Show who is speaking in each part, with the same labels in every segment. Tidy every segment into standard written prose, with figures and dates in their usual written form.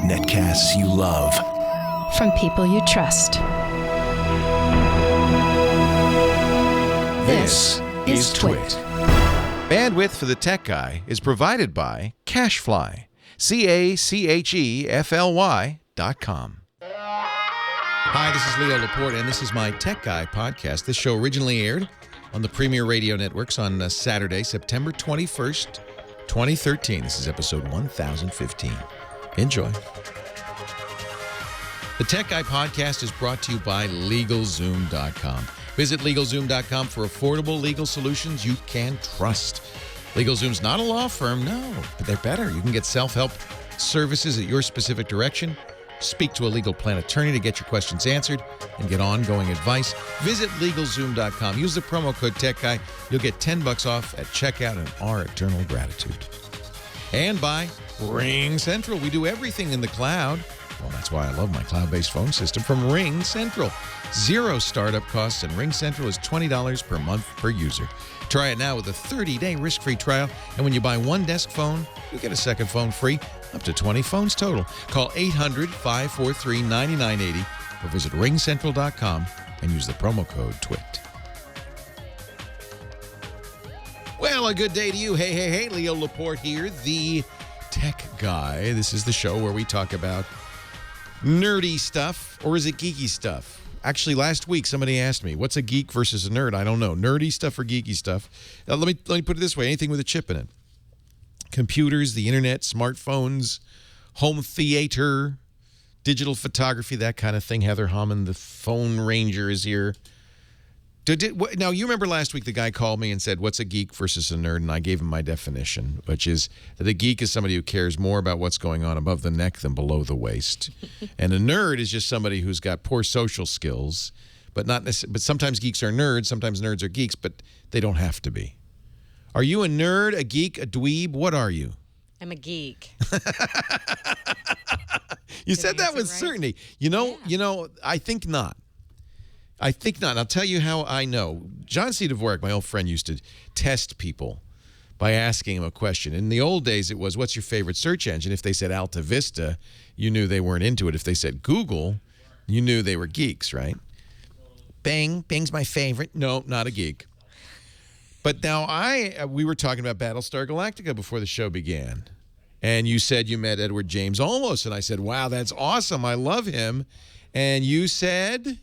Speaker 1: Netcasts you love.
Speaker 2: From people you trust.
Speaker 1: This is Twit.
Speaker 3: Bandwidth for the Tech Guy is provided by CacheFly. CacheFly.com. Hi, this is Leo Laporte, and this is my Tech Guy podcast. This show originally aired on the Premier Radio Networks on Saturday, September 21st, 2013. This is episode 1015. Enjoy. The Tech Guy podcast is brought to you by LegalZoom.com. Visit LegalZoom.com for affordable legal solutions you can trust. LegalZoom's not a law firm, no, but they're better. You can get self-help services at your specific direction. Speak to a legal plan attorney to get your questions answered and get ongoing advice. Visit LegalZoom.com. Use the promo code TechGuy. You'll get $10 off at checkout and our eternal gratitude. And by Ring Central. We do everything in the cloud. Well, that's why I love my cloud-based phone system from Ring Central. Zero startup costs, and Ring Central is $20 per month per user. Try it now with a 30-day risk-free trial, and when you buy one desk phone, you get a second phone free, up to 20 phones total. Call 800-543-9980 or visit ringcentral.com and use the promo code TWIT. Well, a good day to you. Hey, Leo Laporte here, the Tech Guy. This is the show where we talk about nerdy stuff, or is it geeky stuff? Actually, last week, somebody asked me, what's a geek versus a nerd? I don't know. Nerdy stuff or geeky stuff? Let me put it this way. Anything with a chip in it. Computers, the internet, smartphones, home theater, digital photography, that kind of thing. Heather Hammond, the phone ranger, is here. Now, you remember last week the guy called me and said, what's a geek versus a nerd? And I gave him my definition, which is that a geek is somebody who cares more about what's going on above the neck than below the waist. And a nerd is just somebody who's got poor social skills, but sometimes geeks are nerds, sometimes nerds are geeks, but they don't have to be. Are you a nerd, a geek, a dweeb? What are you?
Speaker 4: I'm a geek.
Speaker 3: You said that with certainty. You know, I think not. I think not. I'll tell you how I know. John C. Dvorak, my old friend, used to test people by asking him a question. In the old days, it was, what's your favorite search engine? If they said Alta Vista, you knew they weren't into it. If they said Google, you knew they were geeks, right? Bing's my favorite. No, not a geek. But now we were talking about Battlestar Galactica before the show began. And you said you met Edward James Olmos. And I said, wow, that's awesome. I love him. And you said...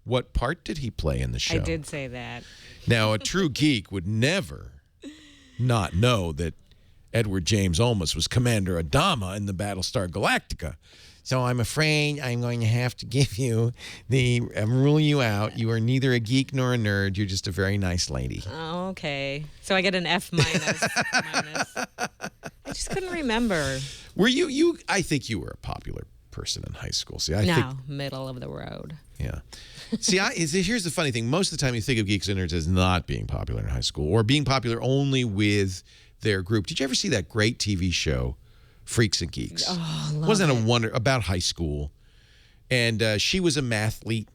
Speaker 3: what part did he play in the show?
Speaker 4: I did say that.
Speaker 3: Now, a true geek would never not know that Edward James Olmos was Commander Adama in the Battlestar Galactica. So I'm afraid I'm going to have to give you rule you out. You are neither a geek nor a nerd. You're just a very nice lady.
Speaker 4: Oh, okay. So I get an F minus. I just couldn't remember.
Speaker 3: Were you? I think you were a popular person in high school. See, I think
Speaker 4: middle of the road.
Speaker 3: Yeah. See, here's the funny thing. Most of the time you think of geeks and nerds as not being popular in high school or being popular only with their group. Did you ever see that great TV show, Freaks and Geeks?
Speaker 4: Oh, love
Speaker 3: Wasn't
Speaker 4: it.
Speaker 3: a wonder about high school. And she was a mathlete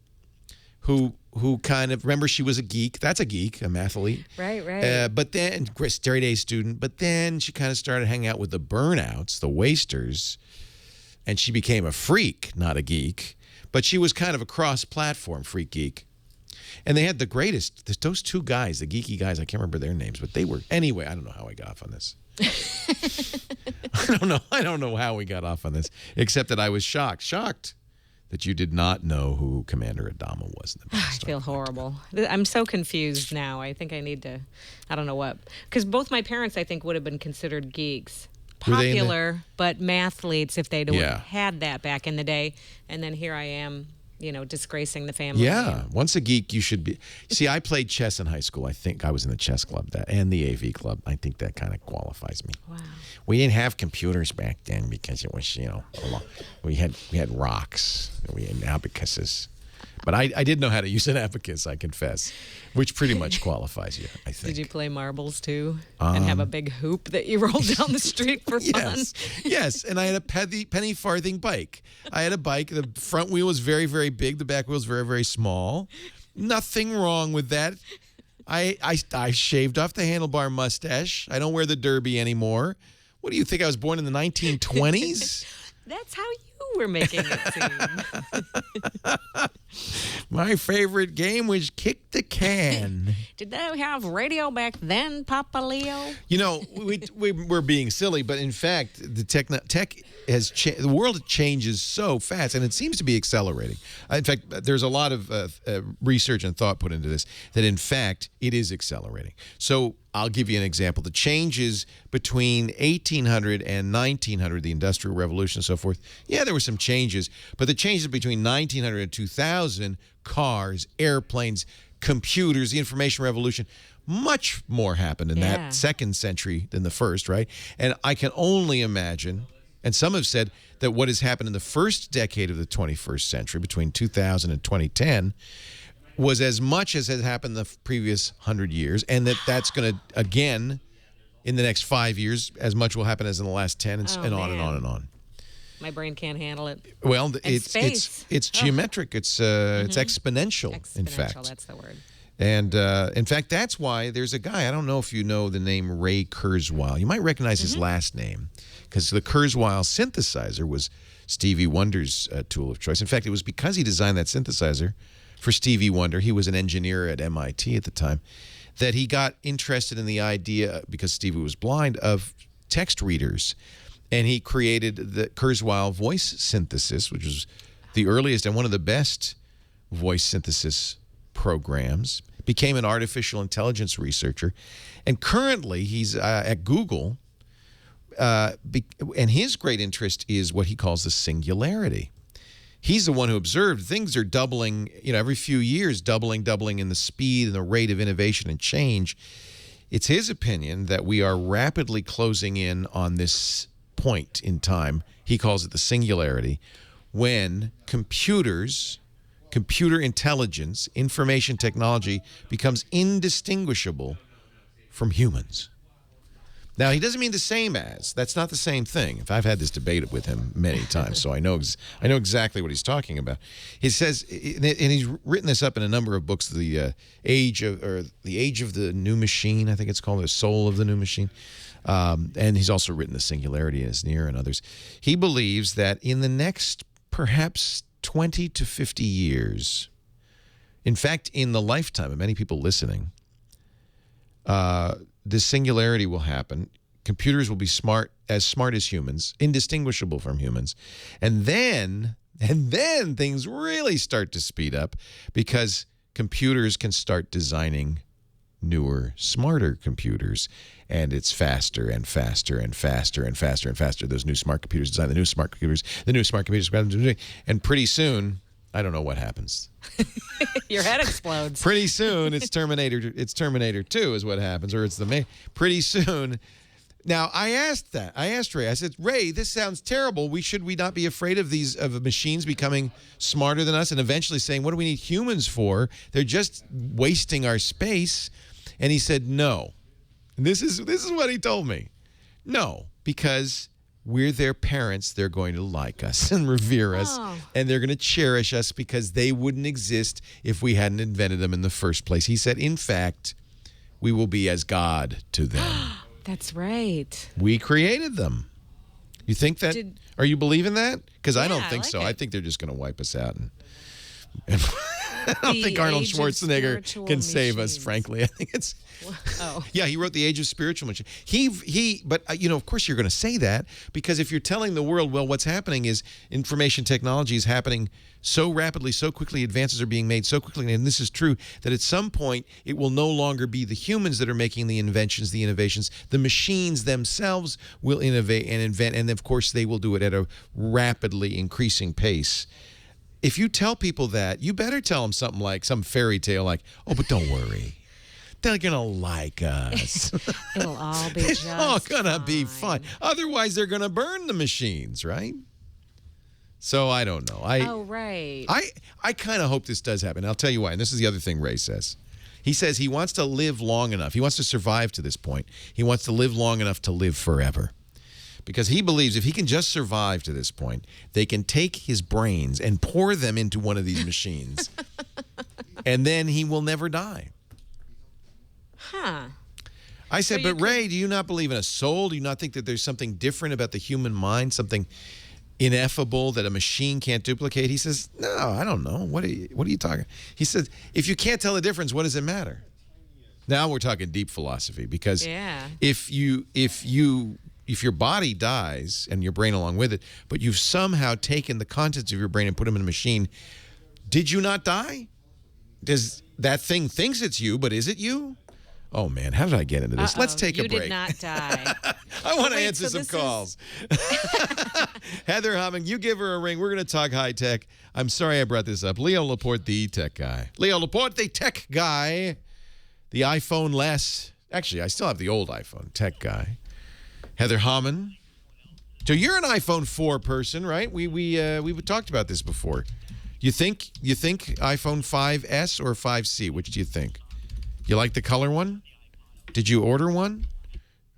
Speaker 3: who kind of, remember, she was a geek. That's a geek, a mathlete.
Speaker 4: Right.
Speaker 3: But then, straight A student. But then she kind of started hanging out with the burnouts, the wasters, and she became a freak, not a geek. But she was kind of a cross-platform freak geek. And they had the greatest, those two guys, the geeky guys, I can't remember their names, but they were, anyway, I don't know how I got off on this. I don't know how we got off on this, except that I was shocked that you did not know who Commander Adama was in the Battlestar.
Speaker 4: I feel horrible. I'm so confused now. I think I need to, I don't know what. Because both my parents, I think, would have been considered geeks. Popular, but mathletes if they'd had that back in the day. And then here I am, disgracing the family.
Speaker 3: Yeah. Once a geek, you should be. See, I played chess in high school. I think I was in the chess club and the AV club. I think that kind of qualifies me.
Speaker 4: Wow.
Speaker 3: We didn't have computers back then because it was, we had rocks. We had abacuses. But I did know how to use an abacus, I confess, which pretty much qualifies you, I think.
Speaker 4: Did you play marbles, too, and have a big hoop that you rolled down the street for fun?
Speaker 3: Yes, and I had a penny farthing bike. I had a bike. The front wheel was very, very big. The back wheel was very, very small. Nothing wrong with that. I shaved off the handlebar mustache. I don't wear the derby anymore. What do you think? I was born in the 1920s?
Speaker 4: That's how you were making it seem.
Speaker 3: My favorite game was Kick the Can.
Speaker 4: Did they have radio back then, Papa Leo?
Speaker 3: You know, we're being silly, but in fact, the tech has the world changes so fast, and it seems to be accelerating. In fact, there's a lot of research and thought put into this that, in fact, it is accelerating. So I'll give you an example. The changes between 1800 and 1900, the Industrial Revolution and so forth, yeah, there were some changes, but the changes between 1900 and 2000, cars, airplanes, computers, the information revolution, much more happened in that second century than the first, right? And I can only imagine, and some have said that what has happened in the first decade of the 21st century, between 2000 and 2010, was as much as has happened the previous 100 years, and that's going to, again, in the next 5 years, as much will happen as in the last 10, and on and on and on.
Speaker 4: My brain can't handle it.
Speaker 3: Well, it's geometric. It's exponential, in fact.
Speaker 4: Exponential, that's the word.
Speaker 3: And, in fact, that's why there's a guy, I don't know if you know the name Ray Kurzweil. You might recognize his last name, because the Kurzweil synthesizer was Stevie Wonder's tool of choice. In fact, it was because he designed that synthesizer for Stevie Wonder, he was an engineer at MIT at the time, that he got interested in the idea, because Stevie was blind, of text readers. And he created the Kurzweil voice synthesis, which was the earliest and one of the best voice synthesis programs, became an artificial intelligence researcher. And currently, he's at Google, and his great interest is what he calls the singularity. He's the one who observed things are doubling, every few years, doubling in the speed and the rate of innovation and change. It's his opinion that we are rapidly closing in on this point in time. He calls it the singularity, when computer intelligence, information technology becomes indistinguishable from humans. Now, he doesn't mean the same as. That's not the same thing. I've had this debate with him many times, so I know exactly what he's talking about. He says, and he's written this up in a number of books, the Age of the New Machine, I think it's called, The Soul of the New Machine. And he's also written The Singularity is Near and others. He believes that in the next perhaps 20 to 50 years, in fact, in the lifetime of many people listening, this singularity will happen. Computers will be as smart as humans, indistinguishable from humans. And then things really start to speed up, because computers can start designing newer, smarter computers, and it's faster and faster and faster and faster and faster. Those new smart computers design the new smart computers, and pretty soon, I don't know what happens.
Speaker 1: Your head explodes.
Speaker 3: Pretty soon, it's Terminator 2 is what happens, or it's pretty soon. Now, I asked Ray, I said, Ray, this sounds terrible. Should we not be afraid of machines becoming smarter than us and eventually saying, what do we need humans for? They're just wasting our space. And he said, no. And this is what he told me. No, because we're their parents. They're going to like us and revere us, and they're going to cherish us, because they wouldn't exist if we hadn't invented them in the first place. He said, in fact, we will be as God to them.
Speaker 1: That's right.
Speaker 3: We created them. You think that? Are you believing that? Because I don't think so.
Speaker 1: It.
Speaker 3: I think they're just going to wipe us out. And I don't think Arnold Schwarzenegger can save us, frankly. I think it's... Yeah, he wrote The Age of Spiritual Machine. But of course you're going to say that, because if you're telling the world, well, what's happening is information technology is happening so rapidly, so quickly, advances are being made so quickly, and this is true, that at some point it will no longer be the humans that are making the inventions, the innovations. The machines themselves will innovate and invent, and of course they will do it at a rapidly increasing pace. If you tell people that, you better tell them something like, some fairy tale like, oh, but don't worry. They're going to like us.
Speaker 1: It'll all be just
Speaker 3: It's all going to be fine. Otherwise, they're going to burn the machines, right? So I don't know.
Speaker 1: Right.
Speaker 3: I kind of hope this does happen. I'll tell you why. And this is the other thing Ray says. He says he wants to live long enough. He wants to survive to this point. He wants to live long enough to live forever. Because he believes if he can just survive to this point, they can take his brains and pour them into one of these machines. And then he will never die.
Speaker 1: Huh.
Speaker 3: I said, but Ray, do you not believe in a soul? Do you not think that there's something different about the human mind, something ineffable that a machine can't duplicate? He says, no, I don't know. What are you talking? He says, if you can't tell the difference, what does it matter? Now we're talking deep philosophy, because if your body dies and your brain along with it, but you've somehow taken the contents of your brain and put them in a machine, did you not die? Does that thing thinks it's you, but is it you? Oh, man, how did I get into this? Let's take a break.
Speaker 4: You did not die.
Speaker 3: I want to answer some calls. Heather Humming, you give her a ring. We're going to talk high tech. I'm sorry I brought this up. Leo Laporte, the tech guy. Leo Laporte, the tech guy. The iPhone less. Actually, I still have the old iPhone, tech guy. Heather Hammond. So you're an iPhone 4 person, right? We talked about this before. You think iPhone 5S or 5C? Which do you think? You like the color one? Did you order one?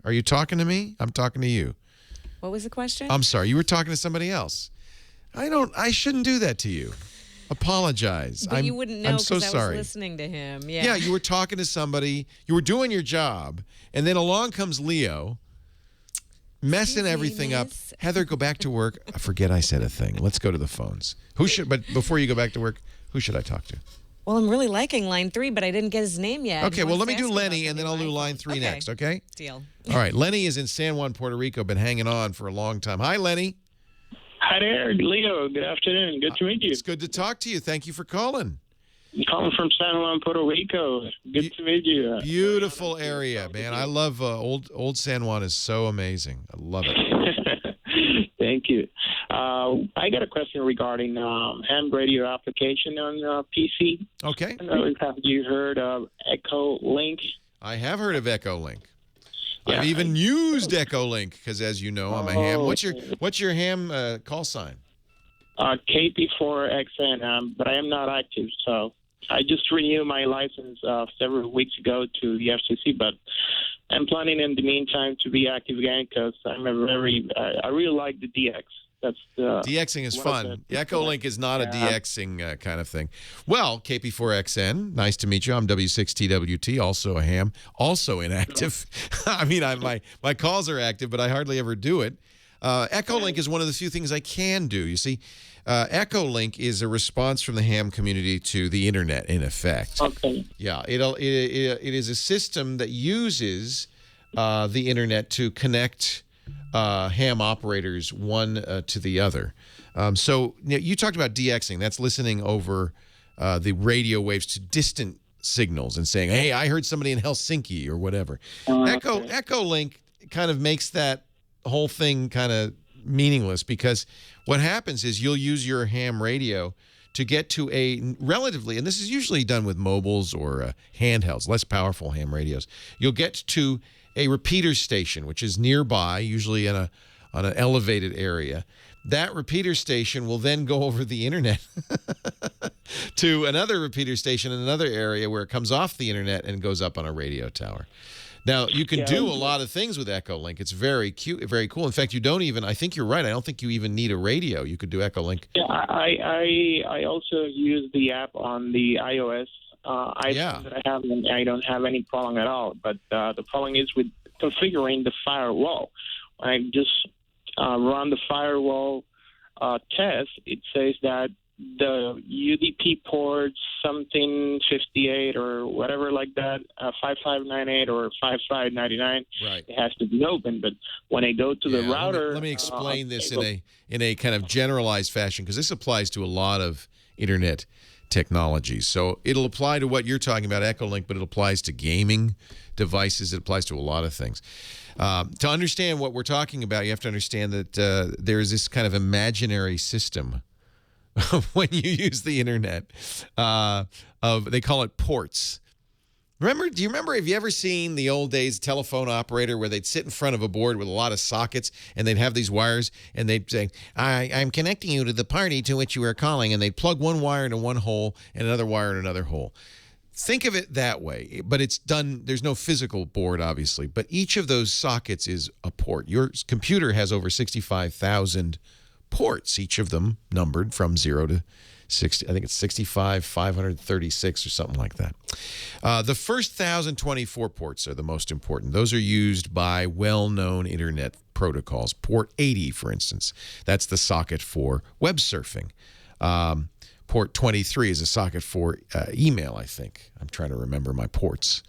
Speaker 3: Are you talking to me? I'm talking to you.
Speaker 4: What was the question?
Speaker 3: I'm sorry. You were talking to somebody else. I shouldn't do that to you. Apologize.
Speaker 4: But you wouldn't know
Speaker 3: because
Speaker 4: I was listening to him. Yeah.
Speaker 3: Yeah, you were talking to somebody. You were doing your job, and then along comes Leo, messing everything up. Heather, go back to work. I forget I said a thing. Let's go to the phones. But before you go back to work, who should I talk to?
Speaker 4: Well, I'm really liking line 3, but I didn't get his name yet.
Speaker 3: Okay, well, let me do Lenny, and then I'll do line 3 next, okay?
Speaker 4: Deal.
Speaker 3: All right, Lenny is in San Juan, Puerto Rico, been hanging on for a long time. Hi, Lenny.
Speaker 5: Hi there, Leo. Good afternoon. Good to meet you.
Speaker 3: It's good to talk to you. Thank you for calling.
Speaker 5: I'm calling from San Juan, Puerto Rico. Good to meet you.
Speaker 3: Beautiful area, man. I love old San Juan is so amazing. I love it.
Speaker 5: Thank you. I got a question regarding ham radio application on PC.
Speaker 3: Okay.
Speaker 5: Have you heard of Echo Link?
Speaker 3: I have heard of Echo Link.
Speaker 5: Yeah.
Speaker 3: I've even used Echo Link because, as you know, I'm a ham. What's your ham call sign?
Speaker 5: KP4XN, but I am not active, so I just renewed my license several weeks ago to the FCC, but I'm planning in the meantime to be active again because I really like the DX. That's
Speaker 3: DXing is fun. Echo Link is not a DXing kind of thing. Well, KP4XN, nice to meet you. I'm W6TWT, also a ham, also inactive. I mean, my calls are active, but I hardly ever do it. Echo Link is one of the few things I can do. You see, Echo Link is a response from the ham community to the internet, in effect.
Speaker 5: Okay.
Speaker 3: Yeah, it is a system that uses the internet to connect ham operators one to the other. So you talked about DXing. That's listening over the radio waves to distant signals and saying, hey, I heard somebody in Helsinki or whatever. Echo Link kind of makes that whole thing kind of meaningless because what happens is you'll use your ham radio to get to a relatively, and this is usually done with mobiles or handhelds, less powerful ham radios. You'll get to a repeater station, which is nearby, usually on an elevated area. That repeater station will then go over the internet to another repeater station in another area where it comes off the internet and goes up on a radio tower. Now, you can do a lot of things with Echo Link. It's very cute, very cool. In fact, you don't even, I think you're right, I don't think you even need a radio. You could do Echo Link.
Speaker 5: Yeah, I also use the app on the iOS iPhone that I have, and I don't have any problem at all. But the problem is with configuring the firewall. When I just run the firewall test, it says that the UDP port something 58 or whatever like that, 5598 or 5599, it has to be open. But when I go to the router,
Speaker 3: let me explain this in a kind of generalized fashion because this applies to a lot of internet technologies. So it'll apply to what you're talking about, Echo Link, but it applies to gaming devices. It applies to a lot of things. To understand what we're talking about, you have to understand that there is this kind of imaginary system when you use the internet they call it ports. Do you remember, have you ever seen the old days telephone operator where they'd sit in front of a board with a lot of sockets and they'd have these wires and they'd say, I'm connecting you to the party to which you are calling, and they'd plug one wire into one hole and another wire in another hole. Think of it that way, but it's done, there's no physical board, obviously, but each of those sockets is a port. Your computer has over 65,000 ports, each of them numbered from 0 60, I think it's 65,536 or something like that. The first 1,024 ports are the most important. Those are used by well-known internet protocols. Port 80, for instance, that's the socket for web surfing. Port 23 is a socket for email, I think. I'm trying to remember my ports.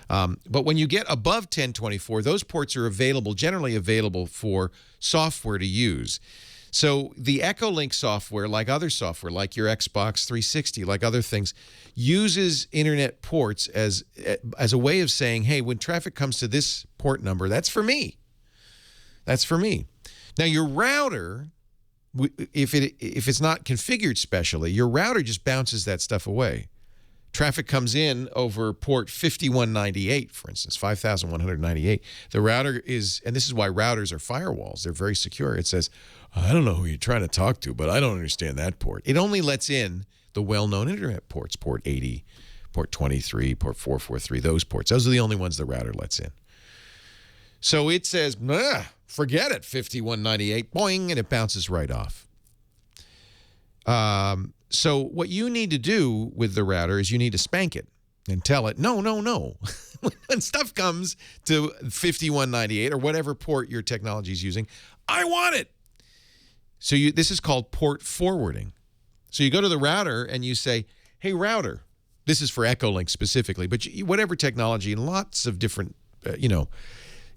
Speaker 3: But when you get above 1024, those ports are generally available for software to use. So the Echolink software, like other software, like your Xbox 360, like other things, uses internet ports as a way of saying, hey, when traffic comes to this port number, that's for me. That's for me. Now, your router, if it's not configured specially, your router just bounces that stuff away. Traffic comes in over port 5198, for instance, 5198. The router is, and this is why routers are firewalls. They're very secure. It says, I don't know who you're trying to talk to, but I don't understand that port. It only lets in the well-known internet ports, port 80, port 23, port 443, those ports. Those are the only ones the router lets in. So it says, forget it, 5198, boing, and it bounces right off. So what you need to do with the router is you need to spank it and tell it, no. When stuff comes to 5198 or whatever port your technology is using, I want it. So this is called port forwarding. So you go to the router and you say, hey, router, this is for Echolink specifically, but whatever technology and lots of different,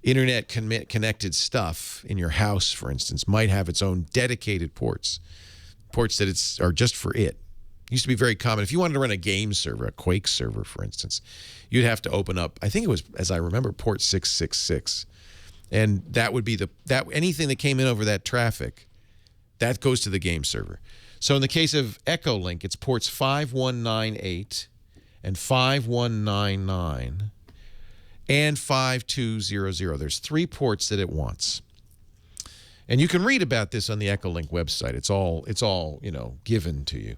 Speaker 3: internet connected stuff in your house, for instance, might have its own dedicated ports that are just for it. It used to be very common. If you wanted to run a game server, a Quake server, for instance, you'd have to open up, I think it was, as I remember, port 666. And that would be anything that came in over that traffic, that goes to the game server. So in the case of Echolink, it's ports 5198 and 5199 and 5200. There's 3 ports that it wants. And you can read about this on the Echolink website. It's all given to you.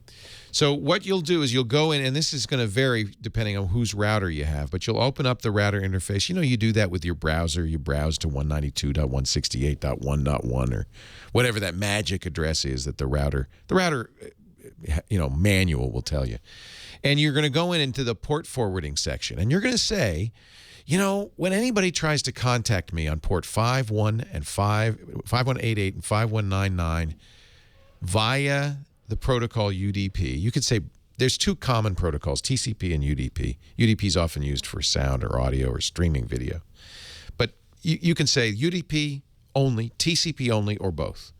Speaker 3: So what you'll do is you'll go in, and this is going to vary depending on whose router you have, but you'll open up the router interface. You do that with your browser. You browse to 192.168.1.1 or whatever that magic address is that the router manual will tell you. And you're going to go into the port forwarding section, and you're going to say, when anybody tries to contact me on port 5188 and 5199 via the protocol UDP, you could say there's 2 common protocols, TCP and UDP. UDP is often used for sound or audio or streaming video. But you can say UDP only, TCP only, or both.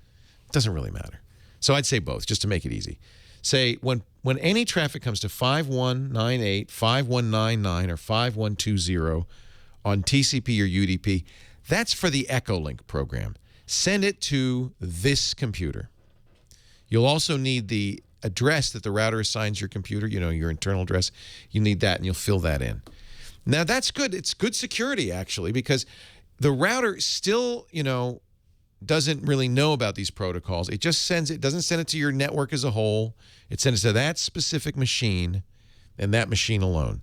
Speaker 3: It doesn't really matter. So I'd say both, just to make it easy. Say when any traffic comes to 5198, 5199, or 5120 on TCP or UDP, that's for the Echolink program. Send it to this computer. You'll also need the address that the router assigns your computer, your internal address. You need that, and you'll fill that in. Now, that's good. It's good security, actually, because the router still, doesn't really know about these protocols. It just doesn't send it to your network as a whole. It sends it to that specific machine and that machine alone.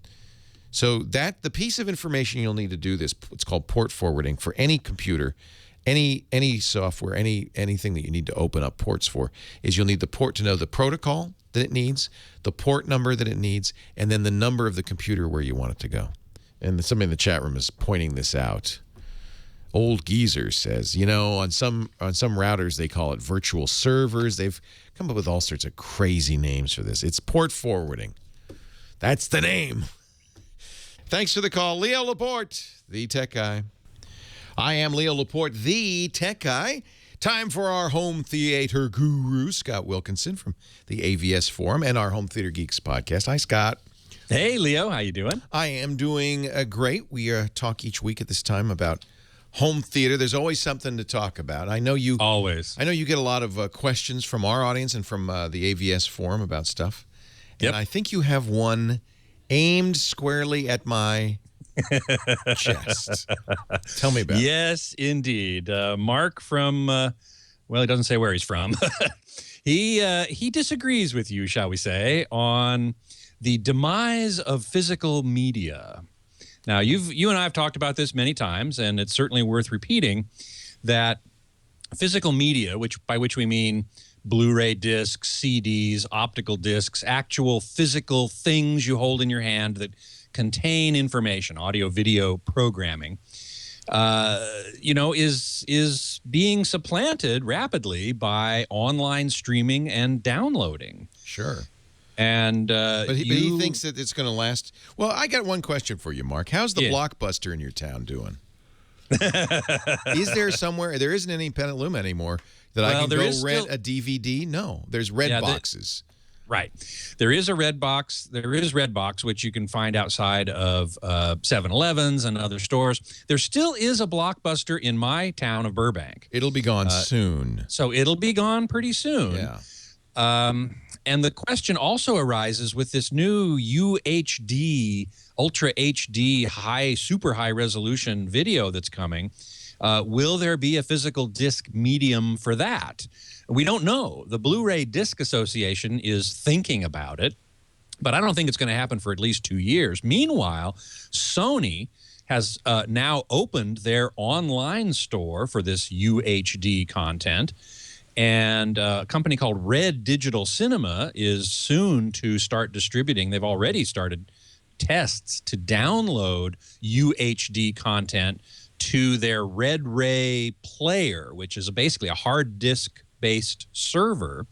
Speaker 3: So the piece of information you'll need to do this, it's called port forwarding for any computer, any software, anything that you need to open up ports for, is you'll need the port to know the protocol that it needs, the port number that it needs, and then the number of the computer where you want it to go. And somebody in the chat room is pointing this out. Old Geezer says, on some routers they call it virtual servers. They've come up with all sorts of crazy names for this. It's port forwarding. That's the name. Thanks for the call, Leo Laporte, the tech guy. I am Leo Laporte, the tech guy. Time for our home theater guru, Scott Wilkinson from the AVS Forum and our Home Theater Geeks podcast. Hi, Scott.
Speaker 6: Hey, Leo. How you doing?
Speaker 3: I am doing great. We talk each week at this time about home theater. There's always something to talk about. I know you get a lot of questions from our audience and from the AVS Forum about stuff. And I think you have one aimed squarely at my chest. Tell me about it.
Speaker 6: Yes, indeed. Mark from, he doesn't say where he's from. He disagrees with you, shall we say, on the demise of physical media. Now, you and I have talked about this many times, and it's certainly worth repeating that physical media, by which we mean Blu-ray discs, CDs, optical discs, actual physical things you hold in your hand that contain information, audio, video programming, is being supplanted rapidly by online streaming and downloading.
Speaker 3: Sure.
Speaker 6: And
Speaker 3: but he thinks that it's going to last. Well, I got one question for you, Mark. How's the Blockbuster in your town doing? Is there somewhere? There isn't any Petaluma anymore that I can go rent a DVD. No, there's red boxes.
Speaker 6: Right. There is a red box. There is Redbox, which you can find outside of 7-Elevens and other stores. There still is a Blockbuster in my town of Burbank.
Speaker 3: It'll be gone soon.
Speaker 6: So it'll be gone pretty soon.
Speaker 3: Yeah.
Speaker 6: And the question also arises with this new UHD, Ultra HD, super high resolution video that's coming. Will there be a physical disc medium for that? We don't know. The Blu-ray Disc Association is thinking about it, but I don't think it's going to happen for at least 2 years. Meanwhile, Sony has now opened their online store for this UHD content. And a company called Red Digital Cinema is soon to start distributing. They've already started tests to download UHD content to their Red Ray player, which is basically a hard disk-based server.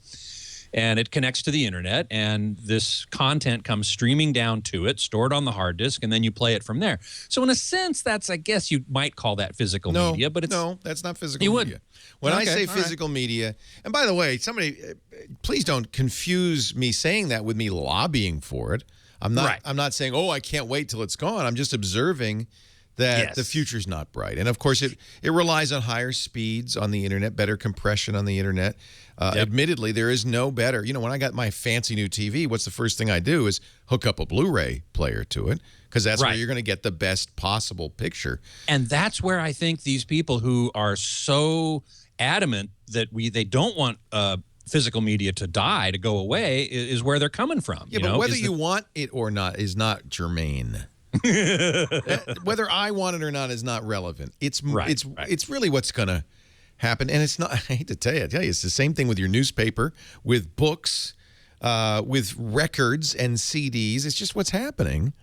Speaker 6: And it connects to the internet, and this content comes streaming down to it, stored on the hard disk, and then you play it from there. So in a sense, that's, I guess you might call that physical media, but it's...
Speaker 3: No, that's not physical media. When I say physical media, and by the way, somebody, please don't confuse me saying that with me lobbying for it. I'm not saying, oh, I can't wait till it's gone. I'm just observing that the future's not bright. And of course, it relies on higher speeds on the internet, better compression on the internet. Admittedly, there is no better. You know, when I got my fancy new TV, what's the first thing I do is hook up a Blu-ray player to it, because that's where you're going to get the best possible picture.
Speaker 6: And that's where I think these people who are so adamant that they don't want physical media to die, to go away, is where they're coming from.
Speaker 3: Yeah, but whether you want it or not is not germane. Whether I want it or not is not relevant. It's really what's going to happen. And it's not, I hate to tell you, it's the same thing with your newspaper, with books, with records and CDs. It's just what's happening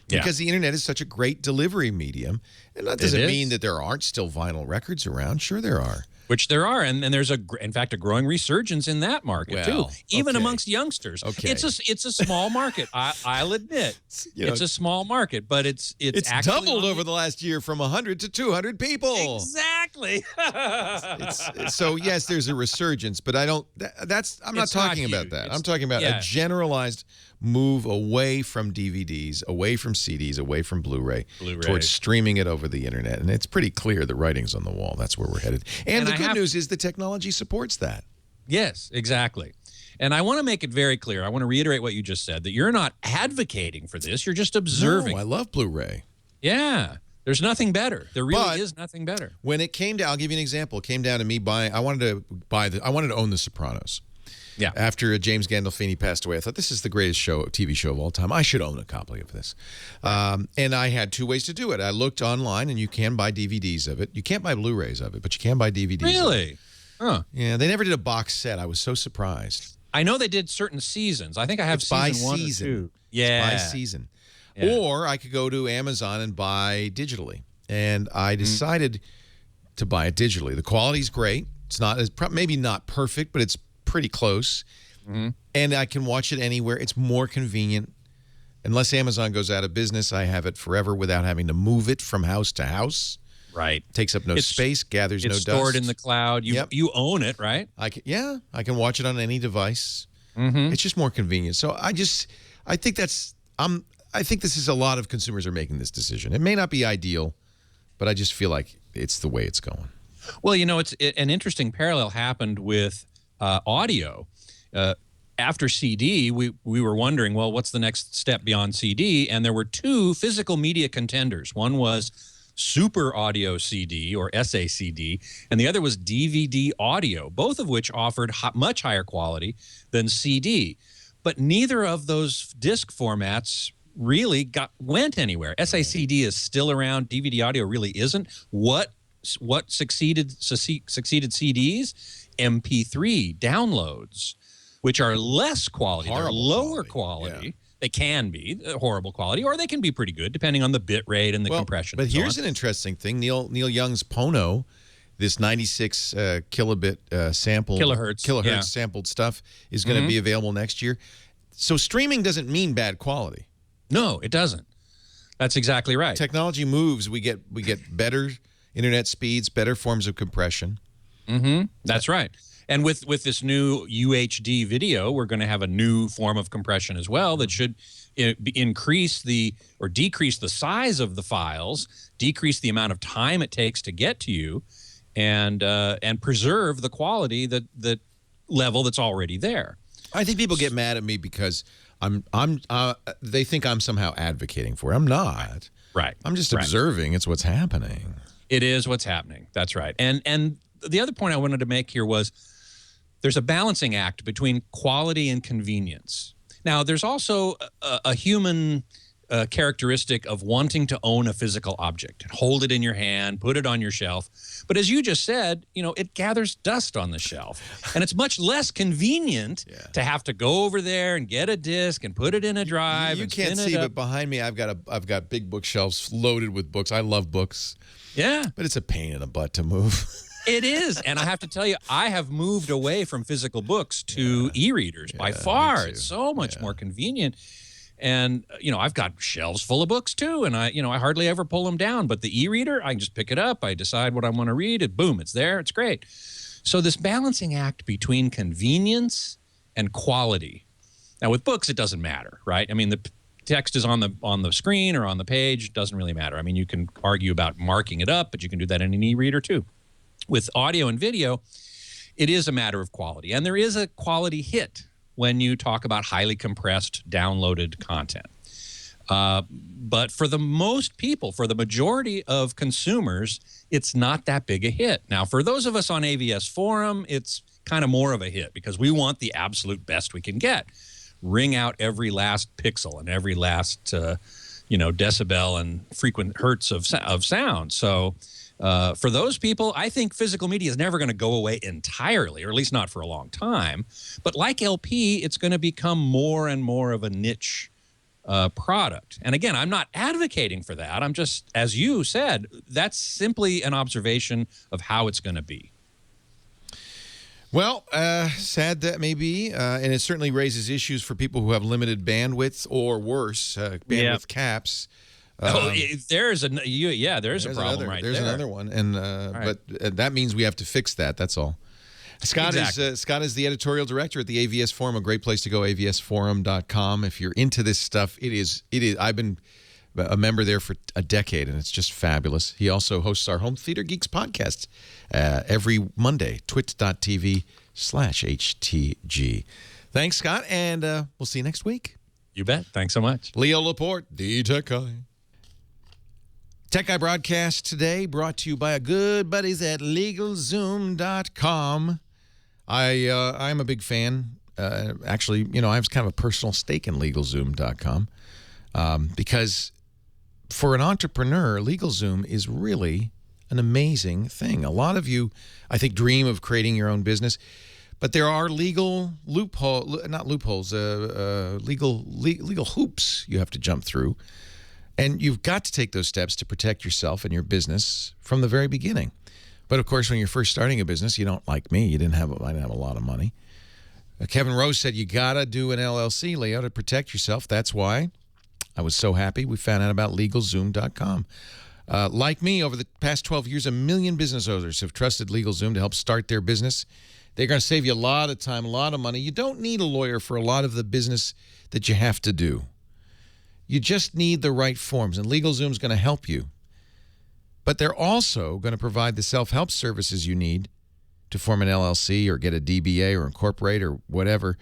Speaker 3: because the internet is such a great delivery medium. And that doesn't mean that there aren't still vinyl records around. Sure there are.
Speaker 6: Which there are, and there's in fact a growing resurgence in that market too, even amongst youngsters. Okay. It's a small market. I'll admit, it's a small market, but it's actually
Speaker 3: doubled over the last year from 100 to 200 people.
Speaker 6: Exactly.
Speaker 3: So yes, there's a resurgence, but I'm not talking about that. I'm talking about a generalized move away from DVDs, away from CDs, away from Blu-ray, towards streaming it over the internet. And it's pretty clear the writing's on the wall. That's where we're headed. And the good news is the technology supports that.
Speaker 6: Yes, exactly. And I want to make it very clear. I want to reiterate what you just said, that you're not advocating for this. You're just observing.
Speaker 3: No, I love Blu-ray.
Speaker 6: Yeah. There's nothing better. There really is nothing better.
Speaker 3: When it came down, I'll give you an example. It came down to me buying, I wanted to own The Sopranos. Yeah. After James Gandolfini passed away, I thought this is the greatest TV show of all time. I should own a copy of this. And I had two ways to do it. I looked online, and you can buy DVDs of it. You can't buy Blu-rays of it, but you can buy DVDs.
Speaker 6: Really?
Speaker 3: Huh. Yeah, they never did a box set. I was so surprised.
Speaker 6: I know they did certain seasons. I think I have season 1 or 2. Yeah.
Speaker 3: It's by season. Yeah. Or I could go to Amazon and buy digitally. And I decided to buy it digitally. The quality's great. It's not maybe not perfect, but it's pretty close. And I can watch it anywhere. It's more convenient. Unless Amazon goes out of business, I have it forever without having to move it from house to house.
Speaker 6: Right.
Speaker 3: Takes up no space, gathers no dust.
Speaker 6: It's stored in the cloud. You own it, right?
Speaker 3: I can watch it on any device. It's just more convenient. So I think this is a lot of consumers are making this decision. It may not be ideal, but I just feel like it's the way it's going.
Speaker 6: Well, an interesting parallel happened with audio. After CD, we were wondering, well, what's the next step beyond CD? And there were two physical media contenders. One was Super Audio CD, or SACD, and the other was DVD audio, both of which offered much higher quality than CD. But neither of those disc formats really went anywhere. SACD is still around. DVD audio really isn't. What what succeeded CDs? MP3 downloads, which are less quality. They're lower quality. Yeah. They can be horrible quality, or they can be pretty good, depending on the bit rate and the compression.
Speaker 3: But here's an interesting thing. Neil Young's Pono, this 96 kilobit sample, kilohertz sampled stuff, is going to be available next year. So streaming doesn't mean bad quality.
Speaker 6: No, it doesn't. That's exactly right.
Speaker 3: Technology moves. We get better internet speeds, better forms of compression.
Speaker 6: That's right. And with this new UHD video, we're going to have a new form of compression as well that should increase or decrease the size of the files, decrease the amount of time it takes to get to you, and preserve the quality that level that's already there.
Speaker 3: I think people get mad at me because they think I'm somehow advocating for it. I'm not.
Speaker 6: Right.
Speaker 3: I'm just observing. It's what's happening.
Speaker 6: It is what's happening. That's right. And the other point I wanted to make here was there's a balancing act between quality and convenience. Now, there's also a human characteristic of wanting to own a physical object and hold it in your hand, put it on your shelf. But as you just said, it gathers dust on the shelf. And it's much less convenient to have to go over there and get a disc and put it in a drive.
Speaker 3: You can't see, but behind me, I've got big bookshelves loaded with books. I love books.
Speaker 6: Yeah.
Speaker 3: But it's a pain in the butt to move.
Speaker 6: It is. And I have to tell you, I have moved away from physical books to e-readers by far. It's so much more convenient. And, I've got shelves full of books too. And I hardly ever pull them down. But the e-reader, I can just pick it up. I decide what I want to read. Boom, it's there. It's great. So this balancing act between convenience and quality. Now, with books, it doesn't matter, right? I mean, the text is on the screen or on the page. It doesn't really matter. I mean, you can argue about marking it up, but you can do that in an e-reader too. With audio and video, it is a matter of quality. And there is a quality hit when you talk about highly compressed, downloaded content. But for the most people, for the majority of consumers, it's not that big a hit. Now, for those of us on AVS Forum, it's kind of more of a hit because we want the absolute best we can get. Wring out every last pixel and every last, decibel and frequent hertz of sound. So for those people, I think physical media is never going to go away entirely, or at least not for a long time. But like LP, it's going to become more and more of a niche product. And again, I'm not advocating for that. I'm just, as you said, that's simply an observation of how it's going to be.
Speaker 3: Well, sad that may be, and it certainly raises issues for people who have limited bandwidth or worse, bandwidth caps.
Speaker 6: There's a problem right there.
Speaker 3: There's another one, and but that means we have to fix that. That's all. Scott is the editorial director at the AVS Forum, a great place to go. avsforum.com. If you're into this stuff, it is. I've been a member there for a decade, and it's just fabulous. He also hosts our Home Theater Geeks podcast every Monday. twit.tv/HTG. Thanks, Scott, and we'll see you next week.
Speaker 6: You bet. Thanks so much.
Speaker 3: Leo Laporte, the Tech Guy. Tech Guy broadcast today brought to you by our good buddies at LegalZoom.com. I'm a big fan. Actually, I have kind of a personal stake in LegalZoom.com because for an entrepreneur, LegalZoom is really an amazing thing. A lot of you, I think, dream of creating your own business, but there are legal legal hoops you have to jump through. And you've got to take those steps to protect yourself and your business from the very beginning. But of course, when you're first starting a business, you don't, like me, I didn't have a lot of money. Kevin Rose said you got to do an LLC, Leo, to protect yourself. That's why I was so happy we found out about LegalZoom.com. Like me, over the past 12 years, 1 million business owners have trusted LegalZoom to help start their business. They're going to save you a lot of time, a lot of money. You don't need a lawyer for a lot of the business that you have to do. You just need the right forms, and LegalZoom is going to help you. But they're also going to provide the self-help services you need to form an LLC or get a DBA or incorporate or whatever,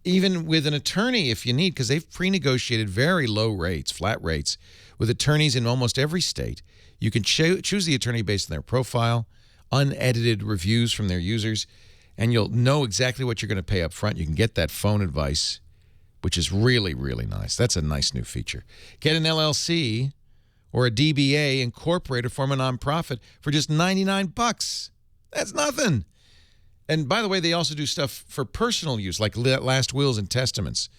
Speaker 3: even with an attorney if you need, because they've pre-negotiated very low rates, flat rates, with attorneys in almost every state. You can choose the attorney based on their profile, unedited reviews from their users, and you'll know exactly what you're going to pay up front. You can get that phone advice, which is really, really nice. That's a nice new feature. Get an LLC or a DBA incorporate or form a nonprofit for just $99. That's nothing. And by the way, they also do stuff for personal use, like last wills and testaments,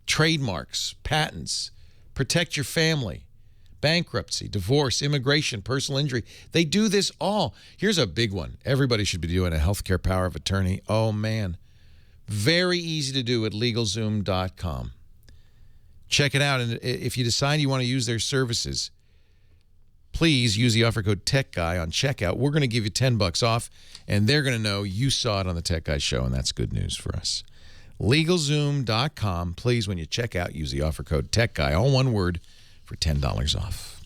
Speaker 3: trademarks, patents, protect your family, bankruptcy, divorce, immigration, personal injury. They do this all. Here's a big one. Everybody should be doing a healthcare power of attorney. Oh, man. Very easy to do at LegalZoom.com. Check it out. And if you decide you want to use their services, please use the offer code TechGuy on checkout. We're going to give you $10 off, and they're going to know you saw it on the Tech Guy Show, and that's good news for us. LegalZoom.com. Please, when you check out, use the offer code TechGuy, all one word, for $10 off.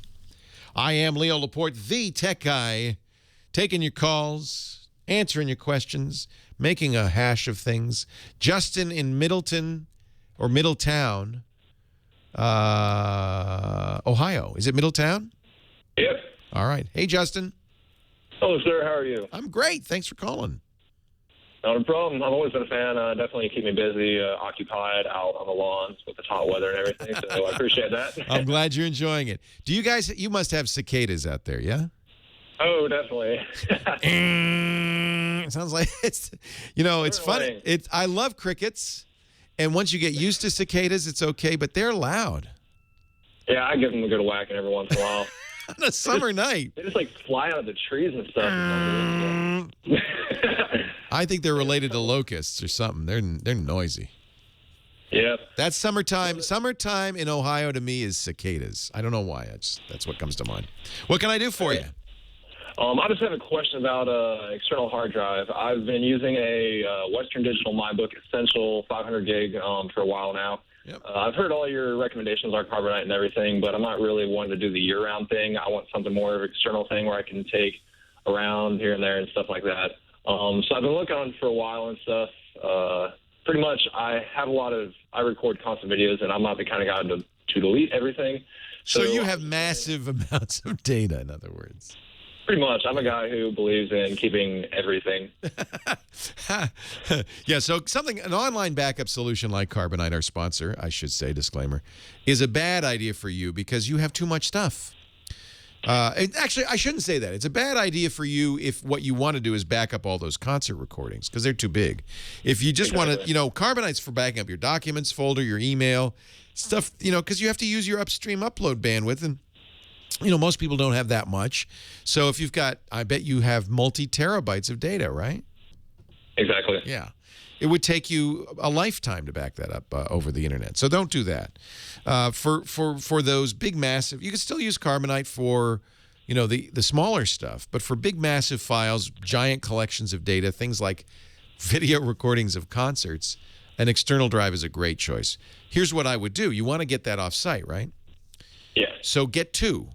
Speaker 3: I am Leo Laporte, the Tech Guy, taking your calls, answering your questions, making a hash of things. Justin in Middletown, Ohio. Is it Middletown?
Speaker 7: Yep.
Speaker 3: All right. Hey, Justin.
Speaker 7: Hello, sir. How are you?
Speaker 3: I'm great. Thanks for calling.
Speaker 7: Not a problem. I've always been a fan. Definitely keep me busy, occupied, out on the lawns with the hot weather and everything. So I appreciate that.
Speaker 3: I'm glad you're enjoying it. Do you guys? You must have cicadas out there, yeah?
Speaker 7: Oh, definitely.
Speaker 3: It sounds like it's. It's funny. I love crickets, and once you get used to cicadas, it's okay. But they're loud.
Speaker 7: Yeah, I give them a good whacking every once in a while.
Speaker 3: On a summer night.
Speaker 7: They just fly out of the trees and stuff.
Speaker 3: I think they're related to locusts or something. They're noisy.
Speaker 7: Yep.
Speaker 3: That's summertime. Summertime in Ohio to me is cicadas. I don't know why. That's what comes to mind. What can I do for you?
Speaker 7: I just have a question about external hard drive. I've been using a Western Digital MyBook Essential 500 gig for a while now.
Speaker 3: Yep.
Speaker 7: I've heard all your recommendations on carbonite and everything, but I'm not really wanting to do the year-round thing. I want something more of an external thing where I can take around here and there and stuff like that. So I've been looking on for a while and stuff. Pretty much I record constant videos, and I'm not the kind of guy to delete everything.
Speaker 3: So you have massive amounts of data, in other words.
Speaker 7: Pretty much. I'm a guy who believes in keeping everything.
Speaker 3: Yeah, so an online backup solution like Carbonite, our sponsor, I should say, disclaimer, is a bad idea for you because you have too much stuff. Actually, I shouldn't say that. It's a bad idea for you if what you want to do is back up all those concert recordings because they're too big. If you just want to, Carbonite's for backing up your documents folder, your email, stuff, because you have to use your upstream upload bandwidth, and most people don't have that much. So if you've got, I bet you have multi-terabytes of data, right?
Speaker 7: Exactly.
Speaker 3: Yeah. It would take you a lifetime to back that up over the internet. So don't do that. For those big, massive, you can still use Carbonite for, the smaller stuff. But for big, massive files, giant collections of data, things like video recordings of concerts, an external drive is a great choice. Here's what I would do. You want to get that off-site, right?
Speaker 7: Yeah.
Speaker 3: So get two.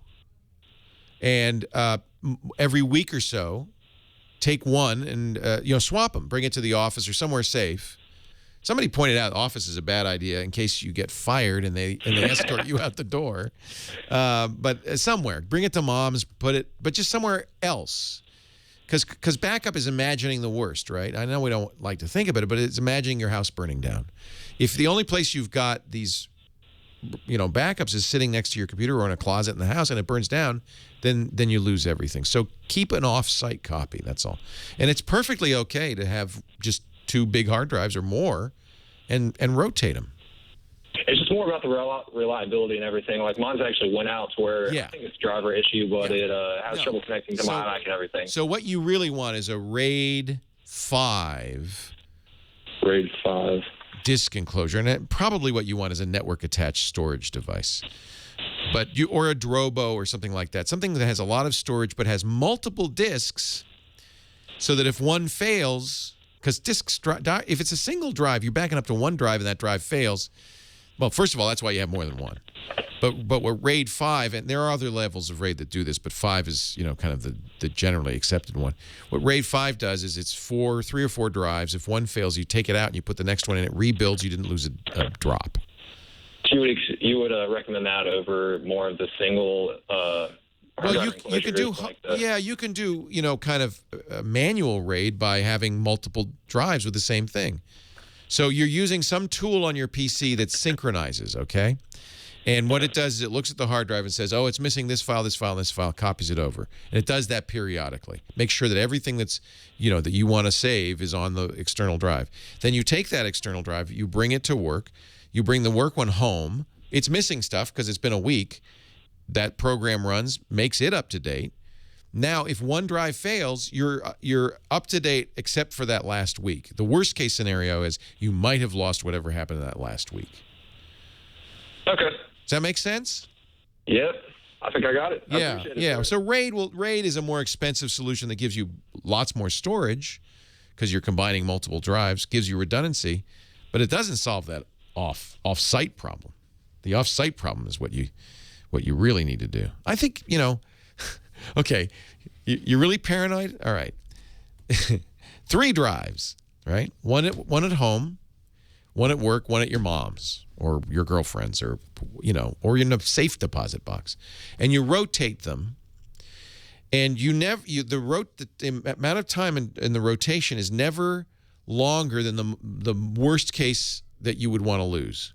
Speaker 3: And every week or so, take one and swap them. Bring it to the office or somewhere safe. Somebody pointed out office is a bad idea in case you get fired and they escort you out the door. But somewhere, bring it to mom's. But just somewhere else, because backup is imagining the worst, right? I know we don't like to think about it, but it's imagining your house burning down. If the only place you've got these backups is sitting next to your computer or in a closet in the house and it burns down, then you lose everything. So keep an off-site copy, that's all. And it's perfectly okay to have just 2 big hard drives or more and rotate them.
Speaker 7: It's just more about the reliability and everything. Like mine's actually went out to where I think it's a driver issue, but it has trouble connecting to my Mac and everything.
Speaker 3: So what you really want is a RAID 5.
Speaker 7: RAID 5.
Speaker 3: Disk enclosure, and probably what you want is a network attached storage device, or a Drobo or something like that, something that has a lot of storage but has multiple disks, so that if one fails, because disks, if it's a single drive, you're backing up to one drive and that drive fails. Well, first of all, that's why you have more than one. But with RAID 5, and there are other levels of RAID that do this, but 5 is, kind of the generally accepted one. What RAID 5 does is it's 3 or 4 drives. If one fails, you take it out and you put the next one in. It rebuilds. You didn't lose a drop.
Speaker 7: So you would recommend that over more of the single.
Speaker 3: Well, you can do you can do kind of a manual RAID by having multiple drives with the same thing. So you're using some tool on your PC that synchronizes, okay? And what it does is it looks at the hard drive and says, oh, it's missing this file, this file, and this file, copies it over. And it does that periodically. Make sure that everything that's, that you want to save is on the external drive. Then you take that external drive, you bring it to work, you bring the work one home. It's missing stuff because it's been a week. That program runs, makes it up to date. Now, if one drive fails, you're up to date except for that last week. The worst case scenario is you might have lost whatever happened in that last week.
Speaker 7: Okay.
Speaker 3: Does that make sense?
Speaker 7: Yep. I think I got it. I
Speaker 3: Yeah,
Speaker 7: appreciate it,
Speaker 3: yeah.
Speaker 7: sir.
Speaker 3: So RAID is a more expensive solution that gives you lots more storage because you're combining multiple drives, gives you redundancy, but it doesn't solve that off-site problem. The off-site problem is what you really need to do. I think, okay, you're really paranoid? All right. 3 drives, right? One at home, one at work, one at your mom's or your girlfriend's or in a safe deposit box. And you rotate them. And the amount of time in the rotation is never longer than the worst case that you would want to lose.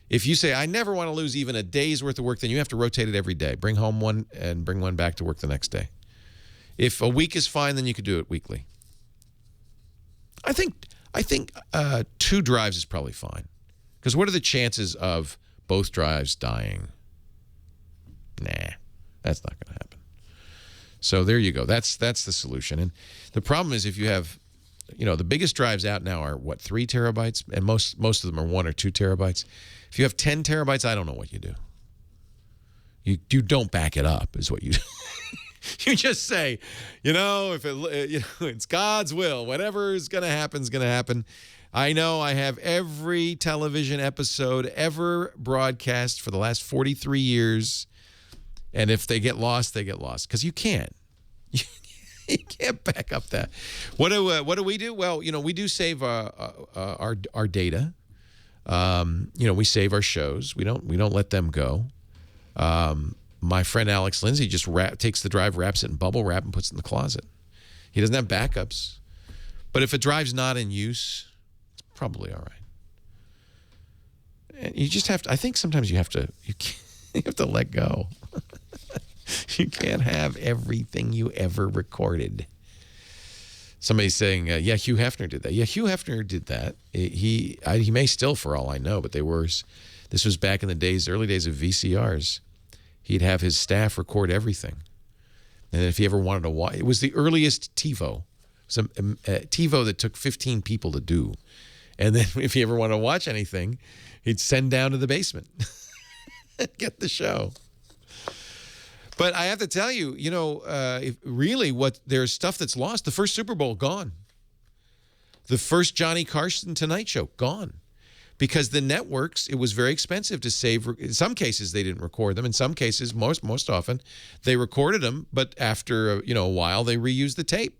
Speaker 3: If you say, I never want to lose even a day's worth of work, then you have to rotate it every day. Bring home one and bring one back to work the next day. If a week is fine, then you could do it weekly. I think 2 drives is probably fine. Because what are the chances of both drives dying? Nah, that's not going to happen. So there you go. That's the solution. And the problem is if you have, the biggest drives out now are, 3 terabytes? And most of them are 1 or 2 terabytes. If you have 10 terabytes, I don't know what you do. You don't back it up is what you do. You just say, if it's God's will, whatever is going to happen is going to happen. I know I have every television episode ever broadcast for the last 43 years. And if they get lost, they get lost. Because you can't. You can't back up that. What do we do? Well, we do save our data. We save our shows. We don't let them go. My friend Alex Lindsay just takes the drive, wraps it in bubble wrap, and puts it in the closet. He doesn't have backups. But if a drive's not in use, it's probably all right. And you just have to. I think sometimes you have to let go. You can't have everything you ever recorded. Somebody's saying, yeah, Hugh Hefner did that. Yeah, Hugh Hefner did that. He may still, for all I know, but this was back in the early days of VCRs. He'd have his staff record everything. And if he ever wanted to watch, it was the earliest TiVo. Some TiVo that took 15 people to do. And then if he ever wanted to watch anything, he'd send down to the basement. Get the show. But I have to tell you, there's stuff that's lost. The first Super Bowl, gone. The first Johnny Carson Tonight Show, gone. Because the networks, it was very expensive to save. In some cases, they didn't record them. In some cases, most often, they recorded them. But after, a while, they reused the tape.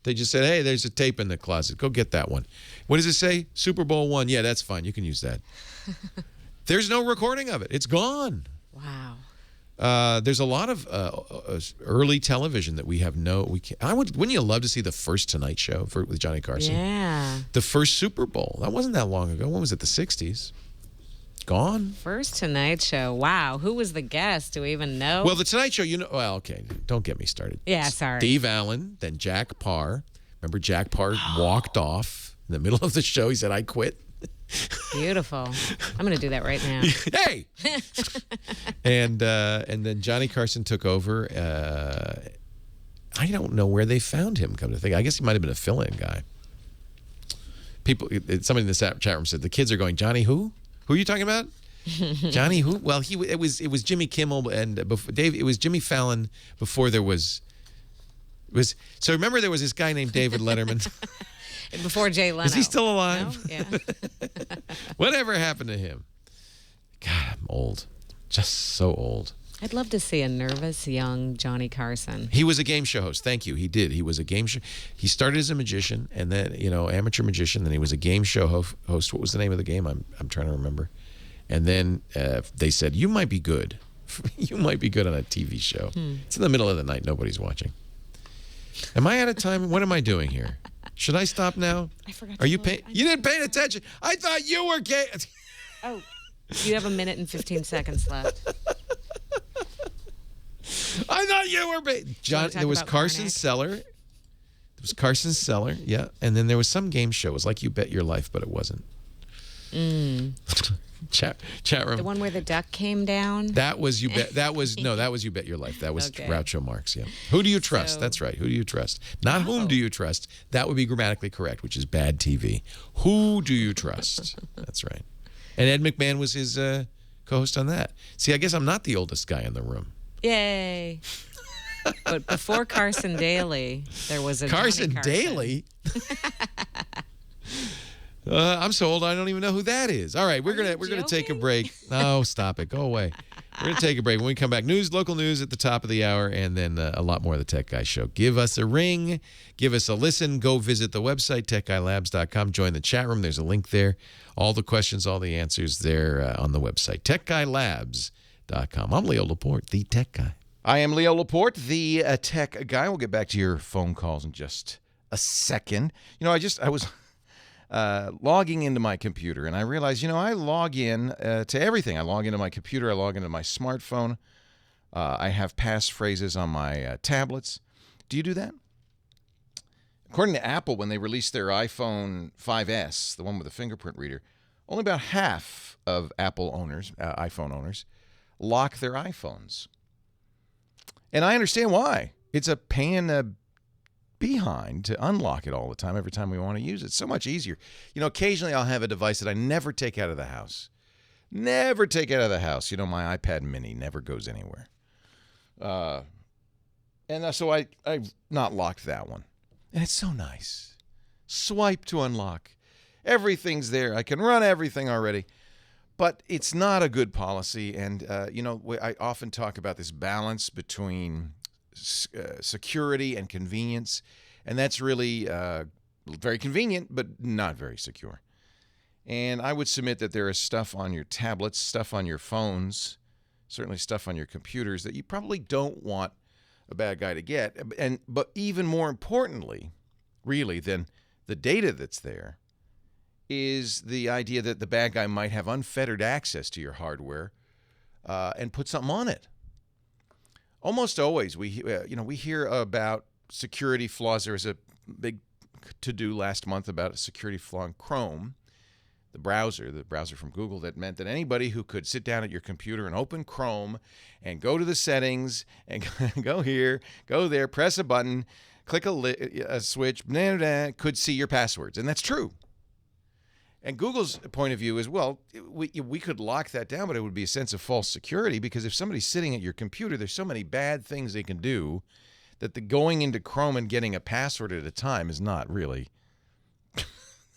Speaker 3: They just said, hey, there's a tape in the closet. Go get that one. What does it say? Super Bowl 1. Yeah, that's fine. You can use that. There's no recording of it. It's gone.
Speaker 4: Wow.
Speaker 3: There's a lot of early television that we have wouldn't you love to see the first Tonight Show with Johnny Carson?
Speaker 4: Yeah.
Speaker 3: The first Super Bowl. That wasn't that long ago. When was it? The 60s? Gone.
Speaker 4: First Tonight Show. Wow. Who was the guest? Do we even know?
Speaker 3: Well, the Tonight Show, well, okay. Don't get me started.
Speaker 4: Yeah, sorry.
Speaker 3: Steve Allen, then Jack Parr. Remember Jack Parr walked off in the middle of the show. He said, I quit.
Speaker 4: Beautiful. I'm going to do that right now.
Speaker 3: Hey! And then Johnny Carson took over. I don't know where they found him, come to think. I guess he might have been a fill-in guy. Somebody in the chat room said, the kids are going, Johnny who? Who are you talking about? Johnny who? Well, it was Jimmy Kimmel and it was Jimmy Fallon before there was. So remember there was this guy named David Letterman.
Speaker 4: Before Jay Leno.
Speaker 3: Is he still alive?
Speaker 4: No? Yeah.
Speaker 3: Whatever happened to him? God, I'm old. Just so old.
Speaker 4: I'd love to see a nervous young Johnny Carson.
Speaker 3: He was a game show host. Thank you. He did. He was a game show. He started as a magician and then, amateur magician. Then he was a game show host. What was the name of the game? I'm trying to remember. And then they said, you might be good. You might be good on a TV show. It's in the middle of the night. Nobody's watching. Am I out of time? What am I doing here? Should I stop now?
Speaker 4: I forgot.
Speaker 3: Are you paying? You didn't pay attention. I thought you were gay.
Speaker 4: Oh, You have 1 minute and 15 seconds left.
Speaker 3: I thought you were... John, there was Carson Seller. There was Carson Seller, yeah. And then there was some game show. It was like You Bet Your Life, but it wasn't. Chat room.
Speaker 4: The one where the duck came down?
Speaker 3: That was You Bet... That was You Bet Your Life. That was Groucho Marx, yeah. Who do you trust? That's right. Who do you trust? Not whom do you trust. That would be grammatically correct, which is bad TV. Who do you trust? That's right. And Ed McMahon was his co-host on that. See, I guess I'm not the oldest guy in the room.
Speaker 4: Yay. But before Carson Daly, there was a
Speaker 3: Carson
Speaker 4: Johnny
Speaker 3: Daly? I'm so old I don't even know who that is. All right, we're gonna take a break. No, stop it. Go away. We're gonna take a break. When we come back, local news at the top of the hour, and then a lot more of the Tech Guy Show. Give us a ring. Give us a listen. Go visit the website, techguylabs.com. Join the chat room. There's a link there. All the questions, all the answers there on the website, techguylabs.com. I'm Leo Laporte, the Tech Guy. I am Leo Laporte, the Tech Guy. We'll get back to your phone calls in just a second. I was logging into my computer, and I realized, I log in to everything. I log into my computer. I log into my smartphone. I have passphrases on my tablets. Do you do that? According to Apple, when they released their iPhone 5S, the one with the fingerprint reader, only about half of Apple owners, iPhone owners, lock their iPhones. And I understand why. It's a pain in the behind to unlock it all the time every time we want to use it. It's so much easier. Occasionally I'll have a device that I never take out of the house. Never take out of the house. My iPad mini never goes anywhere. So I've not locked that one. And it's so nice. Swipe to unlock. Everything's there. I can run everything already. But it's not a good policy. And, I often talk about this balance between security and convenience. And that's really very convenient, but not very secure. And I would submit that there is stuff on your tablets, stuff on your phones, certainly stuff on your computers that you probably don't want a bad guy to get. But even more importantly, really, than the data that's there, is the idea that the bad guy might have unfettered access to your hardware and put something on it. Almost always, we hear about security flaws. There was a big to-do last month about a security flaw in Chrome, the browser from Google, that meant that anybody who could sit down at your computer and open Chrome and go to the settings and go here, go there, press a button, click a switch, could see your passwords. And that's true. And Google's point of view is, well, we could lock that down, but it would be a sense of false security, because if somebody's sitting at your computer, there's so many bad things they can do that the going into Chrome and getting a password at a time is not really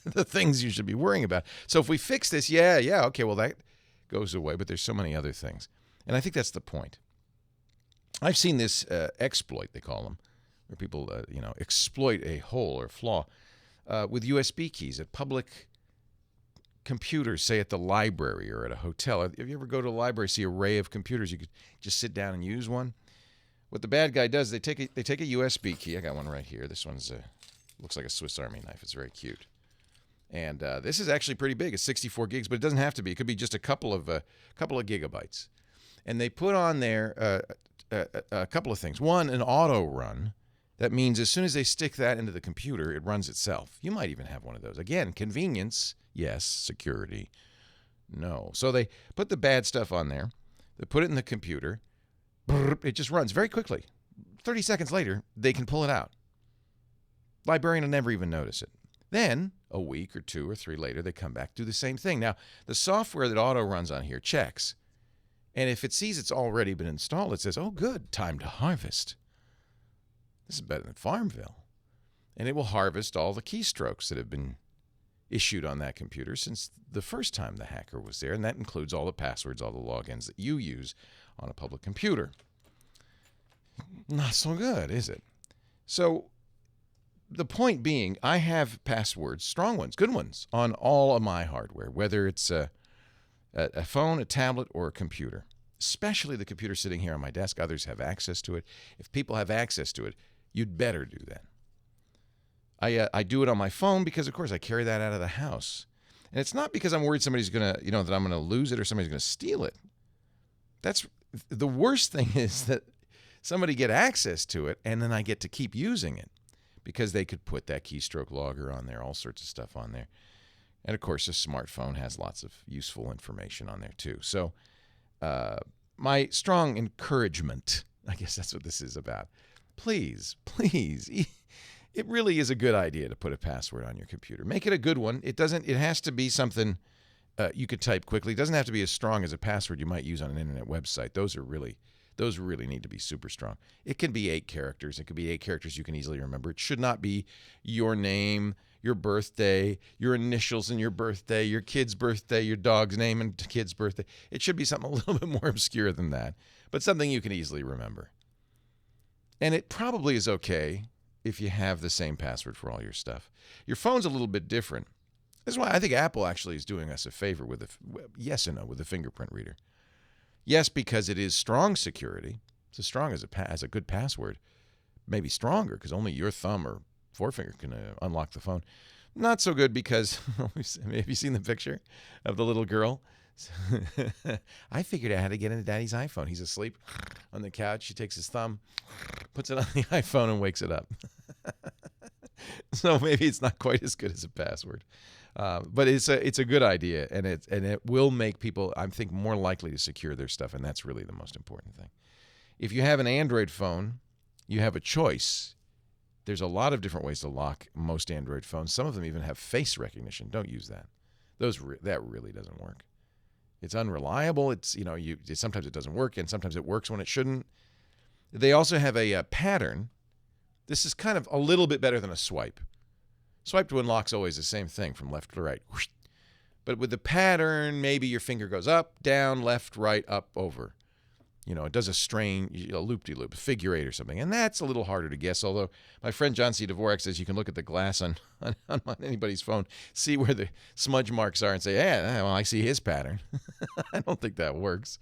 Speaker 3: the things you should be worrying about. So if we fix this, okay, well, that goes away, but there's so many other things. And I think that's the point. I've seen this exploit, they call them, where people, exploit a hole or flaw with USB keys at public computers, say at the library or at a hotel. If you ever go to a library, see an array of computers, you could just sit down and use one. What the bad guy does, they take a USB key. I got one right here. This one's looks like a Swiss Army knife. It's very cute. And this is actually pretty big. It's 64 gigs, but it doesn't have to be. It could be just a couple of gigabytes. And they put on there a couple of things. One, an auto run. That means as soon as they stick that into the computer, it runs itself. You might even have one of those. Again, convenience, yes. Security, no. So they put the bad stuff on there. They put it in the computer. It just runs very quickly. 30 seconds later, they can pull it out. Librarian will never even notice it. Then, a week or 2 or 3 later, they come back, do the same thing. Now, the software that auto runs on here checks. And if it sees it's already been installed, it says, oh, good, time to harvest. This is better than Farmville. And it will harvest all the keystrokes that have been issued on that computer since the first time the hacker was there. And that includes all the passwords, all the logins that you use on a public computer. Not so good, is it? So the point being, I have passwords, strong ones, good ones, on all of my hardware, whether it's a phone, a tablet, or a computer. Especially the computer sitting here on my desk. Others have access to it. If people have access to it, you'd better do that. I do it on my phone because, of course, I carry that out of the house. And it's not because I'm worried somebody's going to, that I'm going to lose it or somebody's going to steal it. That's the worst thing is that somebody get access to it and then I get to keep using it because they could put that keystroke logger on there, all sorts of stuff on there. And of course, a smartphone has lots of useful information on there too. So my strong encouragement, I guess that's what this is about. Please, it really is a good idea to put a password on your computer. Make it a good one. It has to be something you could type quickly. It doesn't have to be as strong as a password you might use on an internet website. Those really need to be super strong. It can be 8 characters. It could be 8 characters you can easily remember. It should not be your name, your birthday, your initials and your birthday, your kid's birthday, your dog's name and kid's birthday. It should be something a little bit more obscure than that, but something you can easily remember. And it probably is okay if you have the same password for all your stuff. Your phone's a little bit different. This is why I think Apple actually is doing us a favor with the fingerprint reader. Yes, because it is strong security. It's as strong as a good password. Maybe stronger because only your thumb or forefinger can unlock the phone. Not so good because, have you seen the picture of the little girl? I figured out how to get into Daddy's iPhone. He's asleep on the couch. She takes his thumb, puts it on the iPhone, and wakes it up. So maybe it's not quite as good as a password, but it's a good idea, and it will make people, I think, more likely to secure their stuff, and that's really the most important thing. If you have an Android phone, you have a choice. There's a lot of different ways to lock most Android phones. Some of them even have face recognition. Don't use that. That really doesn't work. It's unreliable. Sometimes it doesn't work, and sometimes it works when it shouldn't. They also have a pattern. This is kind of a little bit better than a swipe. Swipe to unlock's always the same thing from left to right. But with the pattern, maybe your finger goes up, down, left, right, up, over. It does a loop-de-loop, figure 8 or something. And that's a little harder to guess, although my friend John C. Dvorak says you can look at the glass on anybody's phone, see where the smudge marks are, and say, yeah, well, I see his pattern. I don't think that works.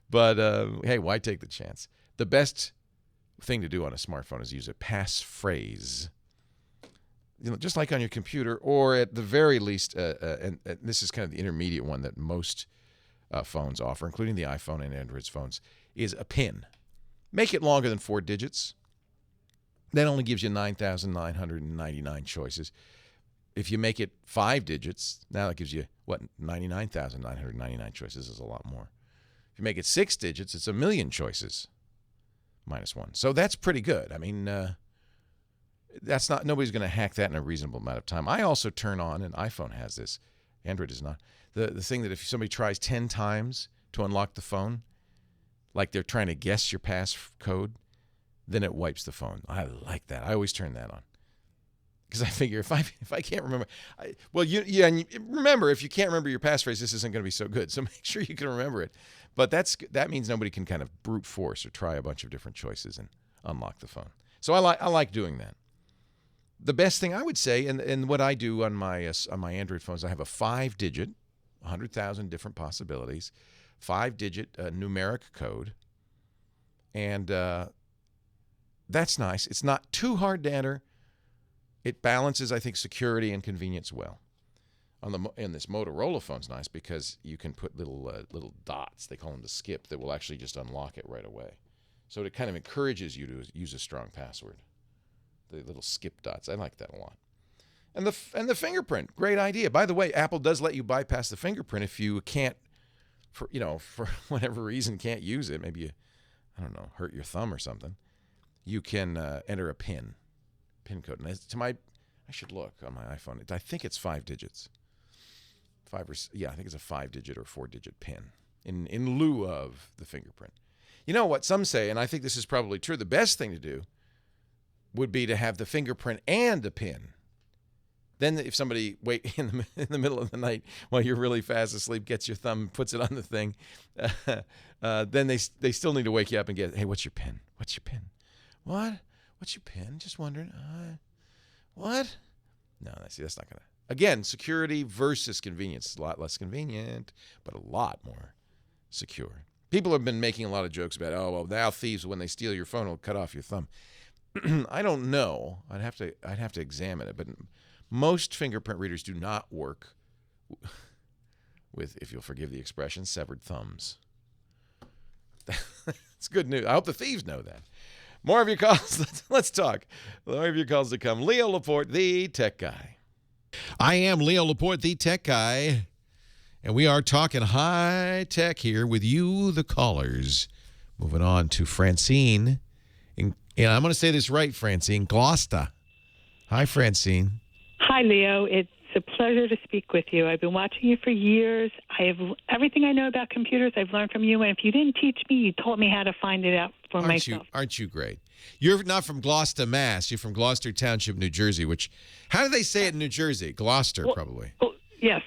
Speaker 3: But, hey, why take the chance? The best thing to do on a smartphone is use a passphrase. Just like on your computer, or at the very least, and this is kind of the intermediate one that most phones offer, including the iPhone and Android phones, is a PIN. Make it longer than 4 digits. That only gives you 9,999 choices. If you make it 5 digits, now that gives you, 99,999 choices is a lot more. If you make it 6 digits, it's 1,000,000 choices, minus 1. So that's pretty good. I mean, nobody's going to hack that in a reasonable amount of time. I also turn on, and iPhone has this, Android does not, the thing that if somebody tries 10 times to unlock the phone, like they're trying to guess your passcode, then it wipes the phone. I like that. I always turn that on. Because I figure if I can't remember, remember, if you can't remember your passphrase, this isn't going to be so good. So make sure you can remember it. But that means nobody can kind of brute force or try a bunch of different choices and unlock the phone. So I like doing that. The best thing I would say, and what I do on my Android phones, I have a 5-digit, 100,000 different possibilities, 5-digit numeric code, and that's nice. It's not too hard to enter. It balances, I think, security and convenience well. In this Motorola phone's nice because you can put little dots, they call them the skip, that will actually just unlock it right away. So it kind of encourages you to use a strong password. The little skip dots, I like that a lot. And the fingerprint, great idea. By the way, Apple does let you bypass the fingerprint if you can't, for whatever reason, can't use it. Maybe you, hurt your thumb or something. You can enter a PIN code. And I should look on my iPhone. I think it's 5 digits. I think it's a 5-digit or 4-digit PIN in lieu of the fingerprint. You know what some say, and I think this is probably true. The best thing to do would be to have the fingerprint and a PIN. Then if somebody in the middle of the night while you're really fast asleep gets your thumb, puts it on the thing, then they still need to wake you up and get, hey, what's your PIN? What's your PIN? What? What's your PIN? Just wondering. What? No, that's not going to. Again, security versus convenience. It's a lot less convenient, but a lot more secure. People have been making a lot of jokes about, now thieves, when they steal your phone, will cut off your thumb. I don't know. I'd have to examine it, but most fingerprint readers do not work with, if you'll forgive the expression, severed thumbs. It's good news. I hope the thieves know that. More of your calls. Let's talk. More of your calls to come. Leo Laporte, the tech guy. I am Leo Laporte, the tech guy, and we are talking high tech here with you, the callers. Moving on to Francine. And I'm going to say this right, Francine. Gloucester. Hi, Francine.
Speaker 8: Hi, Leo. It's a pleasure to speak with you. I've been watching you for years. I have everything I know about computers I've learned from you, and if you didn't teach me, you taught me how to find it out for myself.
Speaker 3: Aren't you great? You're not from Gloucester, Mass. You're from Gloucester Township, New Jersey, which, how do they say it in New Jersey? Gloucester, probably.
Speaker 8: Well, yes,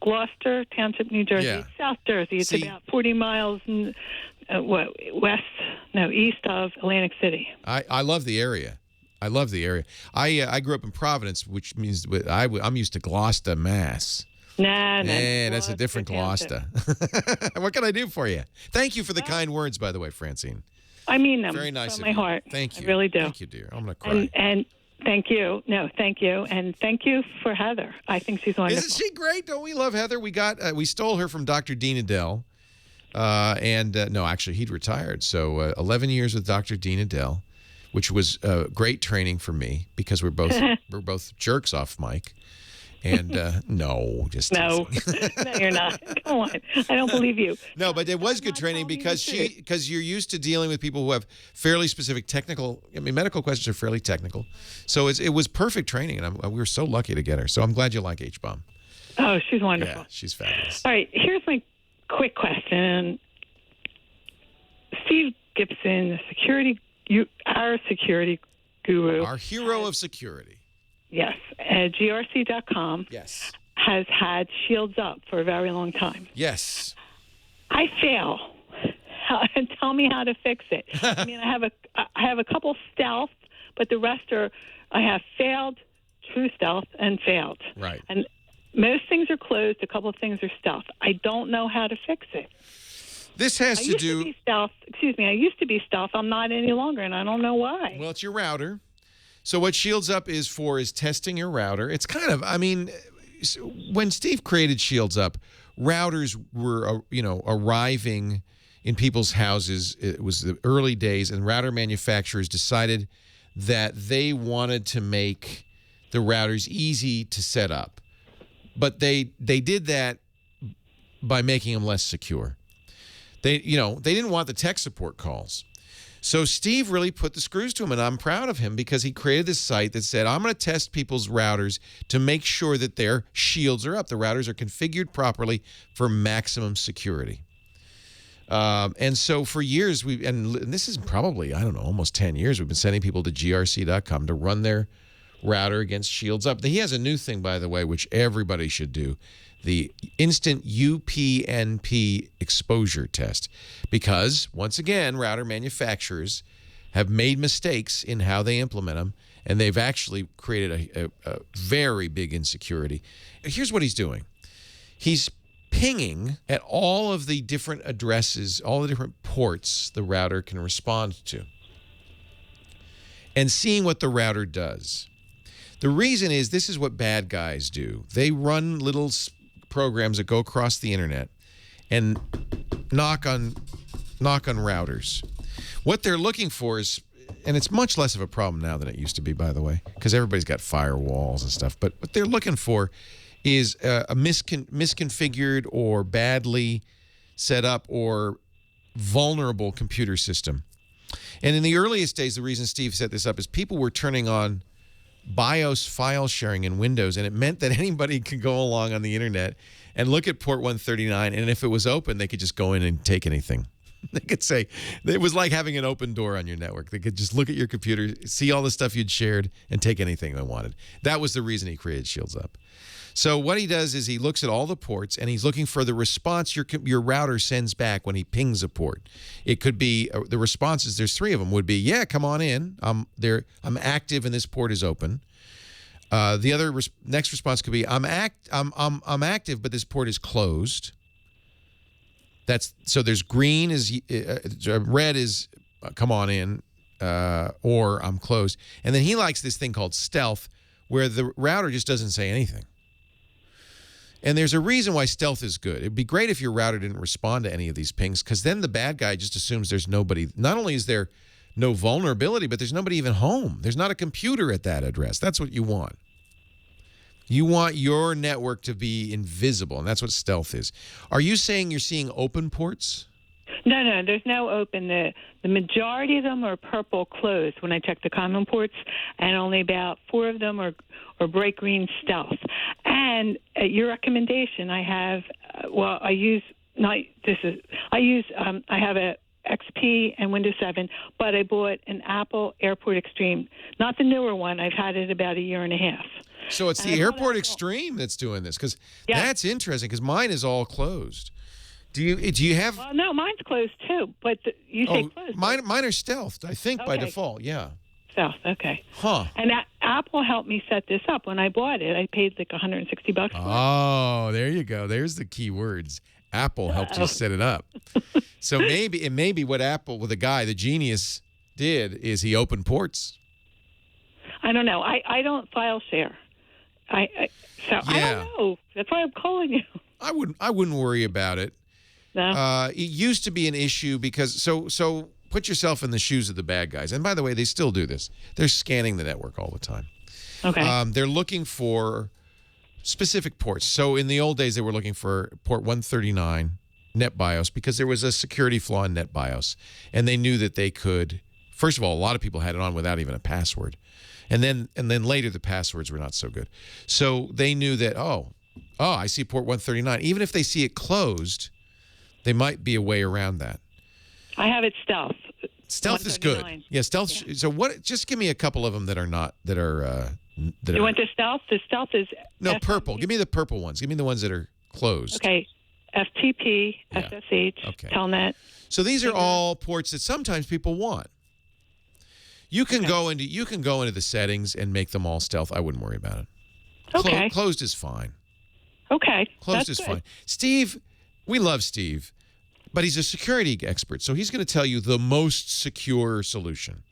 Speaker 8: Gloucester Township, New Jersey.
Speaker 3: Yeah.
Speaker 8: It's South Jersey. It's about 40 miles east of Atlantic City.
Speaker 3: I love the area. I love the area. I grew up in Providence, which means I'm used to Gloucester, Mass.
Speaker 8: Nah,
Speaker 3: that's a different Gloucester. What can I do for you? Thank you for the kind words, by the way, Francine.
Speaker 8: I mean them.
Speaker 3: Very nice
Speaker 8: from
Speaker 3: of
Speaker 8: my
Speaker 3: you.
Speaker 8: heart.
Speaker 3: Thank you.
Speaker 8: I really do.
Speaker 3: Thank you, dear. I'm going to cry.
Speaker 8: And thank you. No, thank you. And thank you for Heather. I think she's wonderful.
Speaker 3: Isn't she great? Don't we love Heather? We stole her from Dr. Dean Adele. No, actually, he'd retired. So 11 years with Dr. Dean Adele, which was great training for me because we're both jerks off mic. And no,
Speaker 8: no, you're not. Come on, I don't believe you.
Speaker 3: No, but it was good training because you're used to dealing with people who have fairly specific technical. I mean, medical questions are fairly technical, so it was perfect training, and we were so lucky to get her. So I'm glad you like H-Bomb.
Speaker 8: Oh, she's wonderful.
Speaker 3: Yeah, she's fabulous.
Speaker 8: All right, here's my quick question. Steve Gibson, our security guru,
Speaker 3: our hero of security.
Speaker 8: Yes, GRC.com.
Speaker 3: Yes,
Speaker 8: has had shields up for a very long time.
Speaker 3: Yes,
Speaker 8: I fail. Tell me how to fix it. I mean, I have a couple stealth, but the rest I have failed, true stealth, and failed.
Speaker 3: Right.
Speaker 8: And most things are closed. A couple of things are stealth. I don't know how to fix it.
Speaker 3: This has to do.
Speaker 8: To be stealth. Excuse me. I used to be stealth. I'm not any longer, and I don't know why.
Speaker 3: Well, it's your router. So what Shields Up is for is testing your router. It's kind of, I mean, when Steve created Shields Up, routers were, arriving in people's houses. It was the early days, and router manufacturers decided that they wanted to make the routers easy to set up. But they did that by making them less secure. They didn't want the tech support calls. So Steve really put the screws to him, and I'm proud of him because he created this site that said, I'm going to test people's routers to make sure that their shields are up. The routers are configured properly for maximum security. And so for years, and this is probably, I don't know, almost 10 years, we've been sending people to grc.com to run their router against Shields Up. He has a new thing, by the way, which everybody should do. The instant UPnP exposure test, because once again, router manufacturers have made mistakes in how they implement them, and they've actually created a very big insecurity. Here's what he's doing. He's pinging at all of the different addresses, all the different ports the router can respond to, and seeing what the router does. The reason is this is what bad guys do. They run little programs that go across the internet and knock on routers. What they're looking for is, and it's much less of a problem now than it used to be, by the way, because everybody's got firewalls and stuff. But what they're looking for is a misconfigured or badly set up or vulnerable computer system. And in the earliest days, the reason Steve set this up is people were turning on BIOS file sharing in Windows, and it meant that anybody could go along on the internet and look at port 139, and if it was open, they could just go in and take anything. They could say, it was like having an open door on your network. They could just look at your computer, see all the stuff you'd shared, and take anything they wanted. That was the reason he created Shields Up. So what he does is he looks at all the ports, and he's looking for the response your router sends back when he pings a port. It could be the responses. There's three of them. Would be, yeah, come on in. I'm active, and this port is open. The other next response could be, I'm active, but this port is closed. So there's green is red is come on in, or I'm closed. And then he likes this thing called stealth, where the router just doesn't say anything. And there's a reason why stealth is good. It'd be great if your router didn't respond to any of these pings, because then the bad guy just assumes there's nobody. Not only is there no vulnerability, but there's nobody even home. There's not a computer at that address. That's what you want. You want your network to be invisible, and that's what stealth is. Are you saying you're seeing open ports?
Speaker 8: No, there's no open. The majority of them are purple closed when I check the common ports, and only about 4 of them are bright green stealth. And at your recommendation, I have, I have a XP and Windows 7, but I bought an Apple Airport Extreme, not the newer one. I've had it about a year and a half.
Speaker 3: So it's the Airport Extreme that's doing this, because that's interesting, because mine is all closed. Do you have?
Speaker 8: Well, no, mine's closed too. But you say closed.
Speaker 3: Mine are stealthed, I think, by default. Yeah.
Speaker 8: Stealth. Okay.
Speaker 3: Huh.
Speaker 8: And Apple helped me set this up. When I bought it, I paid like $160 for it.
Speaker 3: Oh, there you go. There's the key words. Apple helped you set it up. So maybe what Apple, with the guy, the genius, did is he opened ports.
Speaker 8: I don't know. I don't file share. I don't know. That's why I'm calling you.
Speaker 3: I wouldn't worry about it.
Speaker 8: No.
Speaker 3: It used to be an issue because so put yourself in the shoes of the bad guys. And by the way, they still do this. They're scanning the network all the time.
Speaker 8: Okay.
Speaker 3: They're looking for specific ports. So in the old days, they were looking for port 139 NetBIOS because there was a security flaw in NetBIOS, and they knew that they could. First of all, a lot of people had it on without even a password, and then later the passwords were not so good. So they knew that I see port 139. Even if they see it closed, they might be a way around that.
Speaker 8: I have it stealth.
Speaker 3: Stealth is good. Yeah, stealth. Yeah. So what? Just give me a couple of them that are not that are.
Speaker 8: You want the stealth? The stealth is
Speaker 3: purple. Give me the purple ones. Give me the ones that are closed.
Speaker 8: Okay. FTP, SSH, Telnet.
Speaker 3: So these are all ports that sometimes people want. You can go into the settings and make them all stealth. I wouldn't worry about it.
Speaker 8: Okay.
Speaker 3: Closed is fine.
Speaker 8: Okay.
Speaker 3: Closed is fine. Steve, we love Steve, but he's a security expert, so he's going to tell you the most secure solution.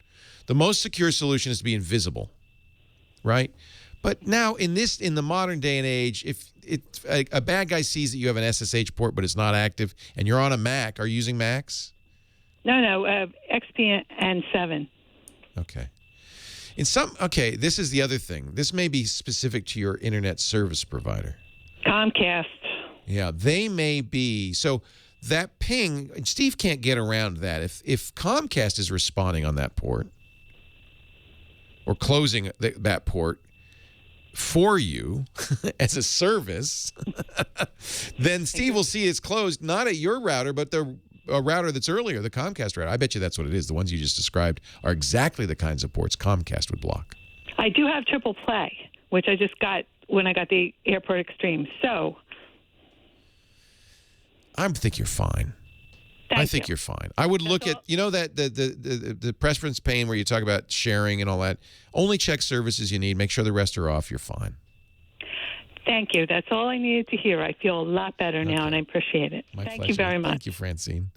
Speaker 3: The most secure solution is to be invisible, right? But now in the modern day and age, if a bad guy sees that you have an SSH port but it's not active and you're on a Mac, are you using Macs?
Speaker 8: No, XP and 7.
Speaker 3: Okay. This is the other thing. This may be specific to your internet service provider.
Speaker 8: Comcast.
Speaker 3: Yeah, they may be. So that ping, Steve can't get around that. If Comcast is responding on that port or closing that port for you as a service, then Steve will see it's closed, not at your router, but a router that's earlier, the Comcast router. I bet you that's what it is. The ones you just described are exactly the kinds of ports Comcast would block.
Speaker 8: I do have triple play, which I just got when I got the Airport Extreme. So
Speaker 3: I think you're fine. I think you're fine. I would look at, that the preference pane where you talk about sharing and all that. Only check services you need. Make sure the rest are off. You're fine.
Speaker 8: Thank you. That's all I needed to hear. I feel a lot better now, and I appreciate it.
Speaker 3: My
Speaker 8: Thank
Speaker 3: pleasure.
Speaker 8: you very much.
Speaker 3: Thank you, Francine.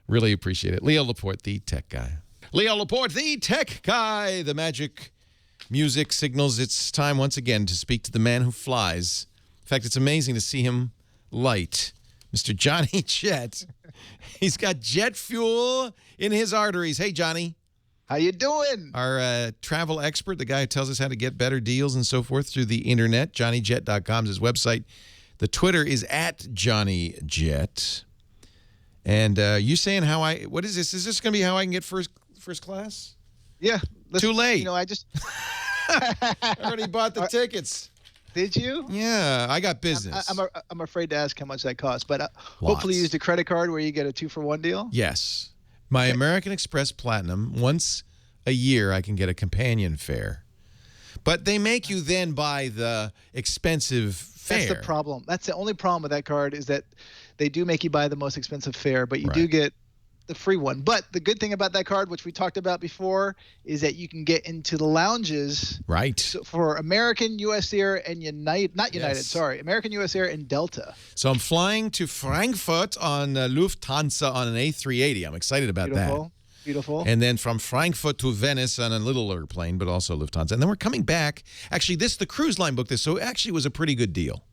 Speaker 3: Really appreciate it. Leo Laporte, the tech guy. Leo Laporte, the tech guy. The magic music signals it's time once again to speak to the man who flies. In fact, it's amazing to see him light. Mr. Johnny Jet. He's got jet fuel in his arteries. Hey, Johnny.
Speaker 9: How you doing?
Speaker 3: Our travel expert, the guy who tells us how to get better deals and so forth through the internet. JohnnyJet.com is his website. The Twitter is @JohnnyJet. And you saying what is this? Is this going to be how I can get first class?
Speaker 9: Yeah.
Speaker 3: Too late.
Speaker 9: I just...
Speaker 3: I already bought the tickets.
Speaker 9: Did you?
Speaker 3: Yeah, I got business.
Speaker 9: I'm afraid to ask how much that costs, but hopefully you used a credit card where you get a 2-for-1 deal?
Speaker 3: Yes. My American Express Platinum, once a year I can get a companion fare. But they make you then buy the expensive fare.
Speaker 9: That's the problem. That's the only problem with that card is that they do make you buy the most expensive fare, but you do get the free one. But the good thing about that card, which we talked about before, is that you can get into the lounges.
Speaker 3: Right.
Speaker 9: So for American, US Air, and American, US Air, and Delta.
Speaker 3: So I'm flying to Frankfurt on Lufthansa on an A380. I'm excited about that.
Speaker 9: Beautiful.
Speaker 3: And then from Frankfurt to Venice on a little airplane, but also Lufthansa. And then we're coming back. Actually, the cruise line booked this, so it actually was a pretty good deal.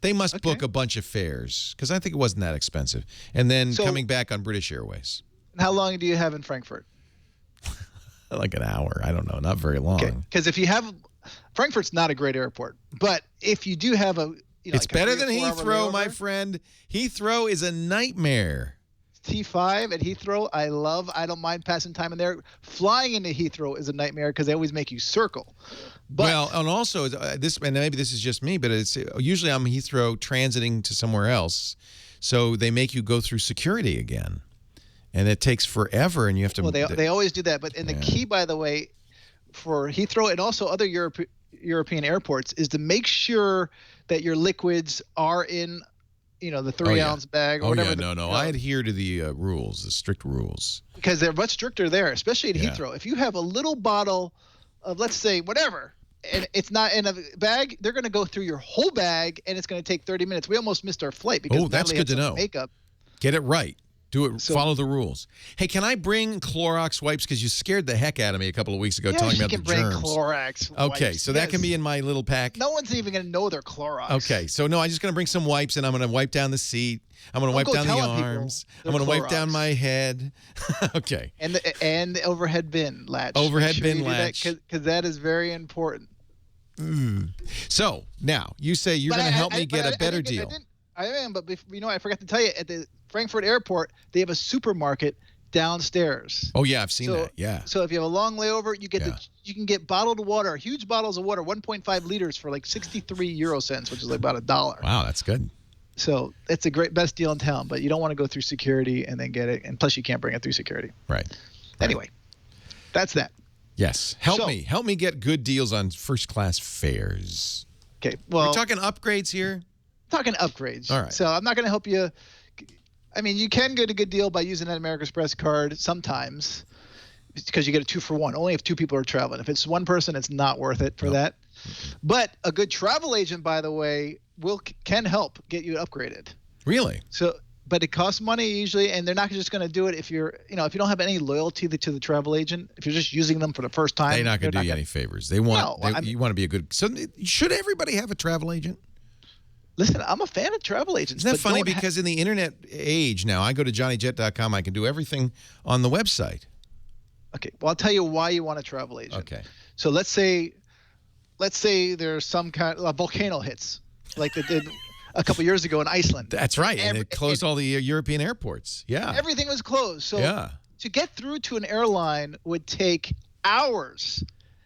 Speaker 3: They must book a bunch of fares because I think it wasn't that expensive. And then coming back on British Airways.
Speaker 9: How long do you have in Frankfurt?
Speaker 3: Like an hour. I don't know. Not very long.
Speaker 9: Because if you have, Frankfurt's not a great airport, but if you do have
Speaker 3: it's better than Heathrow, my friend. Heathrow is a nightmare.
Speaker 9: T5 at Heathrow, I don't mind passing time in there. Flying into Heathrow is a nightmare because they always make you circle. But,
Speaker 3: well, and also and maybe this is just me, but it's usually I'm Heathrow transiting to somewhere else, so they make you go through security again. And it takes forever, and you have to.
Speaker 9: Well, they always do that. But the key, by the way, for Heathrow and also other European airports is to make sure that your liquids are in, the 3-ounce bag or whatever.
Speaker 3: No. I adhere to the rules, the strict rules.
Speaker 9: Because they're much stricter there, especially at Heathrow. If you have a little bottle of, let's say, whatever, and it's not in a bag, they're going to go through your whole bag, and it's going to take 30 minutes. We almost missed our flight because
Speaker 3: that's good to know.
Speaker 9: Makeup.
Speaker 3: Get it right. Do it. Follow the rules. Hey, can I bring Clorox wipes? Because you scared the heck out of me a couple of weeks ago talking about the germs.
Speaker 9: Yeah, you can bring Clorox wipes.
Speaker 3: Okay, so that can be in my little pack.
Speaker 9: No one's even going to know they're Clorox.
Speaker 3: Okay, so no, I'm just going to bring some wipes, and I'm going to wipe down the seat. I'm going to wipe down the arms. I'm going to wipe down my head. Okay.
Speaker 9: And the overhead bin latch.
Speaker 3: Overhead bin latch.
Speaker 9: Because that is very important.
Speaker 3: So now you say you're going to help me get a better deal.
Speaker 9: I am, but I forgot to tell you, at the Frankfurt airport, they have a supermarket downstairs.
Speaker 3: Oh yeah, I've seen that. Yeah.
Speaker 9: So if you have a long layover, you can get bottled water, huge bottles of water, 1.5 liters for like 63 euro cents, which is like about $1.
Speaker 3: Wow, that's good.
Speaker 9: So it's a best deal in town, but you don't want to go through security and then get it, and plus you can't bring it through security.
Speaker 3: Right.
Speaker 9: Anyway, that's that.
Speaker 3: Yes. Help me get good deals on first class fares.
Speaker 9: Okay. Well,
Speaker 3: we're talking upgrades here.
Speaker 9: Talking upgrades.
Speaker 3: All right.
Speaker 9: So I'm not going to help you. I mean, you can get a good deal by using that American Express card sometimes because you get a 2-for-1. Only if 2 people are traveling. If it's 1 person, it's not worth it for that. But a good travel agent, by the way, can help get you upgraded.
Speaker 3: Really?
Speaker 9: So, but it costs money usually, and they're not just going to do it if you're, if you don't have any loyalty to the travel agent. If you're just using them for the first time,
Speaker 3: they're not going to do you any favors. They want you want to be a good. So should everybody have a travel agent?
Speaker 9: Listen, I'm a fan of travel agents.
Speaker 3: Isn't that funny? Because in the internet age now, I go to johnnyjet.com. I can do everything on the website.
Speaker 9: Okay. Well, I'll tell you why you want a travel agent.
Speaker 3: Okay.
Speaker 9: So let's say there's some kind of volcano hits, like they did a couple years ago in Iceland.
Speaker 3: That's right. And it closed all the European airports. Yeah.
Speaker 9: Everything was closed. So to get through to an airline would take hours.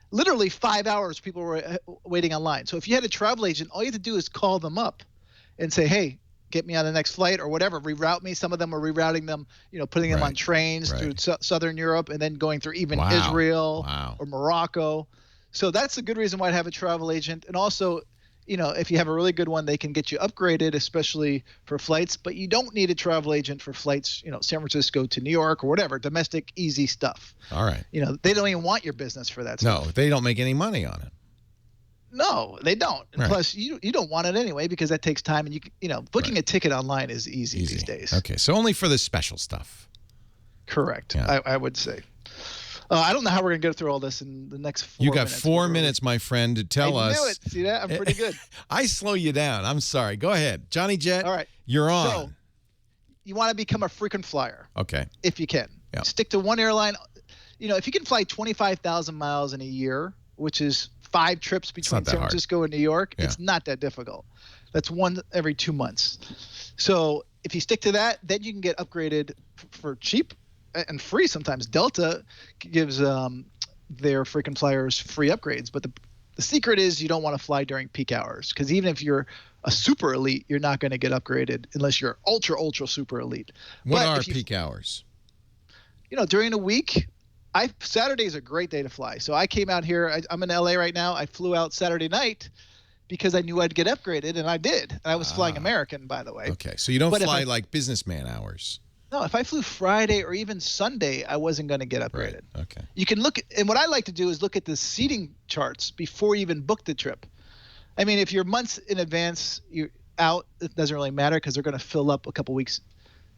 Speaker 9: Literally 5 hours people were waiting online. So if you had a travel agent, all you have to do is call them up and say, hey, get me on the next flight or whatever, reroute me. Some of them are rerouting them, putting them on trains through Southern Europe and then going through even Israel or Morocco. So that's a good reason why I'd have a travel agent. And also, if you have a really good one, they can get you upgraded, especially for flights. But you don't need a travel agent for flights, San Francisco to New York or whatever, domestic, easy stuff.
Speaker 3: All right.
Speaker 9: They don't even want your business for that stuff.
Speaker 3: No, they don't make any money on it.
Speaker 9: No, they don't. And plus, you don't want it anyway because that takes time. And booking a ticket online is easy these days.
Speaker 3: Okay, so only for the special stuff.
Speaker 9: Correct. Yeah. I would say. I don't know how we're going to get through all this in the next 4 minutes.
Speaker 3: You got 4 minutes, my friend, to tell us.
Speaker 9: I knew it. See that? I'm pretty good.
Speaker 3: I slow you down. I'm sorry. Go ahead. Johnny Jet,
Speaker 9: all right.
Speaker 3: You're on.
Speaker 9: So, you want to become a frequent flyer.
Speaker 3: Okay.
Speaker 9: If you can.
Speaker 3: Yeah.
Speaker 9: Stick to one airline. If you can fly 25,000 miles in a year, which is 5 trips between San Francisco and New York, it's not that difficult. That's one every 2 months. So if you stick to that, then you can get upgraded for cheap and free. Sometimes Delta gives their frequent flyers free upgrades. But the secret is you don't want to fly during peak hours because even if you're a super elite, you're not going to get upgraded unless you're ultra, ultra super elite.
Speaker 3: What are peak hours?
Speaker 9: During the week, Saturday is a great day to fly. So I came out here. I'm in LA right now. I flew out Saturday night because I knew I'd get upgraded, and I did. And I was flying American, by the way.
Speaker 3: Okay, so you don't fly like businessman hours.
Speaker 9: No, if I flew Friday or even Sunday, I wasn't going to get upgraded.
Speaker 3: Right. Okay.
Speaker 9: You can look – and what I like to do is look at the seating charts before you even book the trip. I mean, if you're months in advance, you're out, it doesn't really matter because they're going to fill up a couple weeks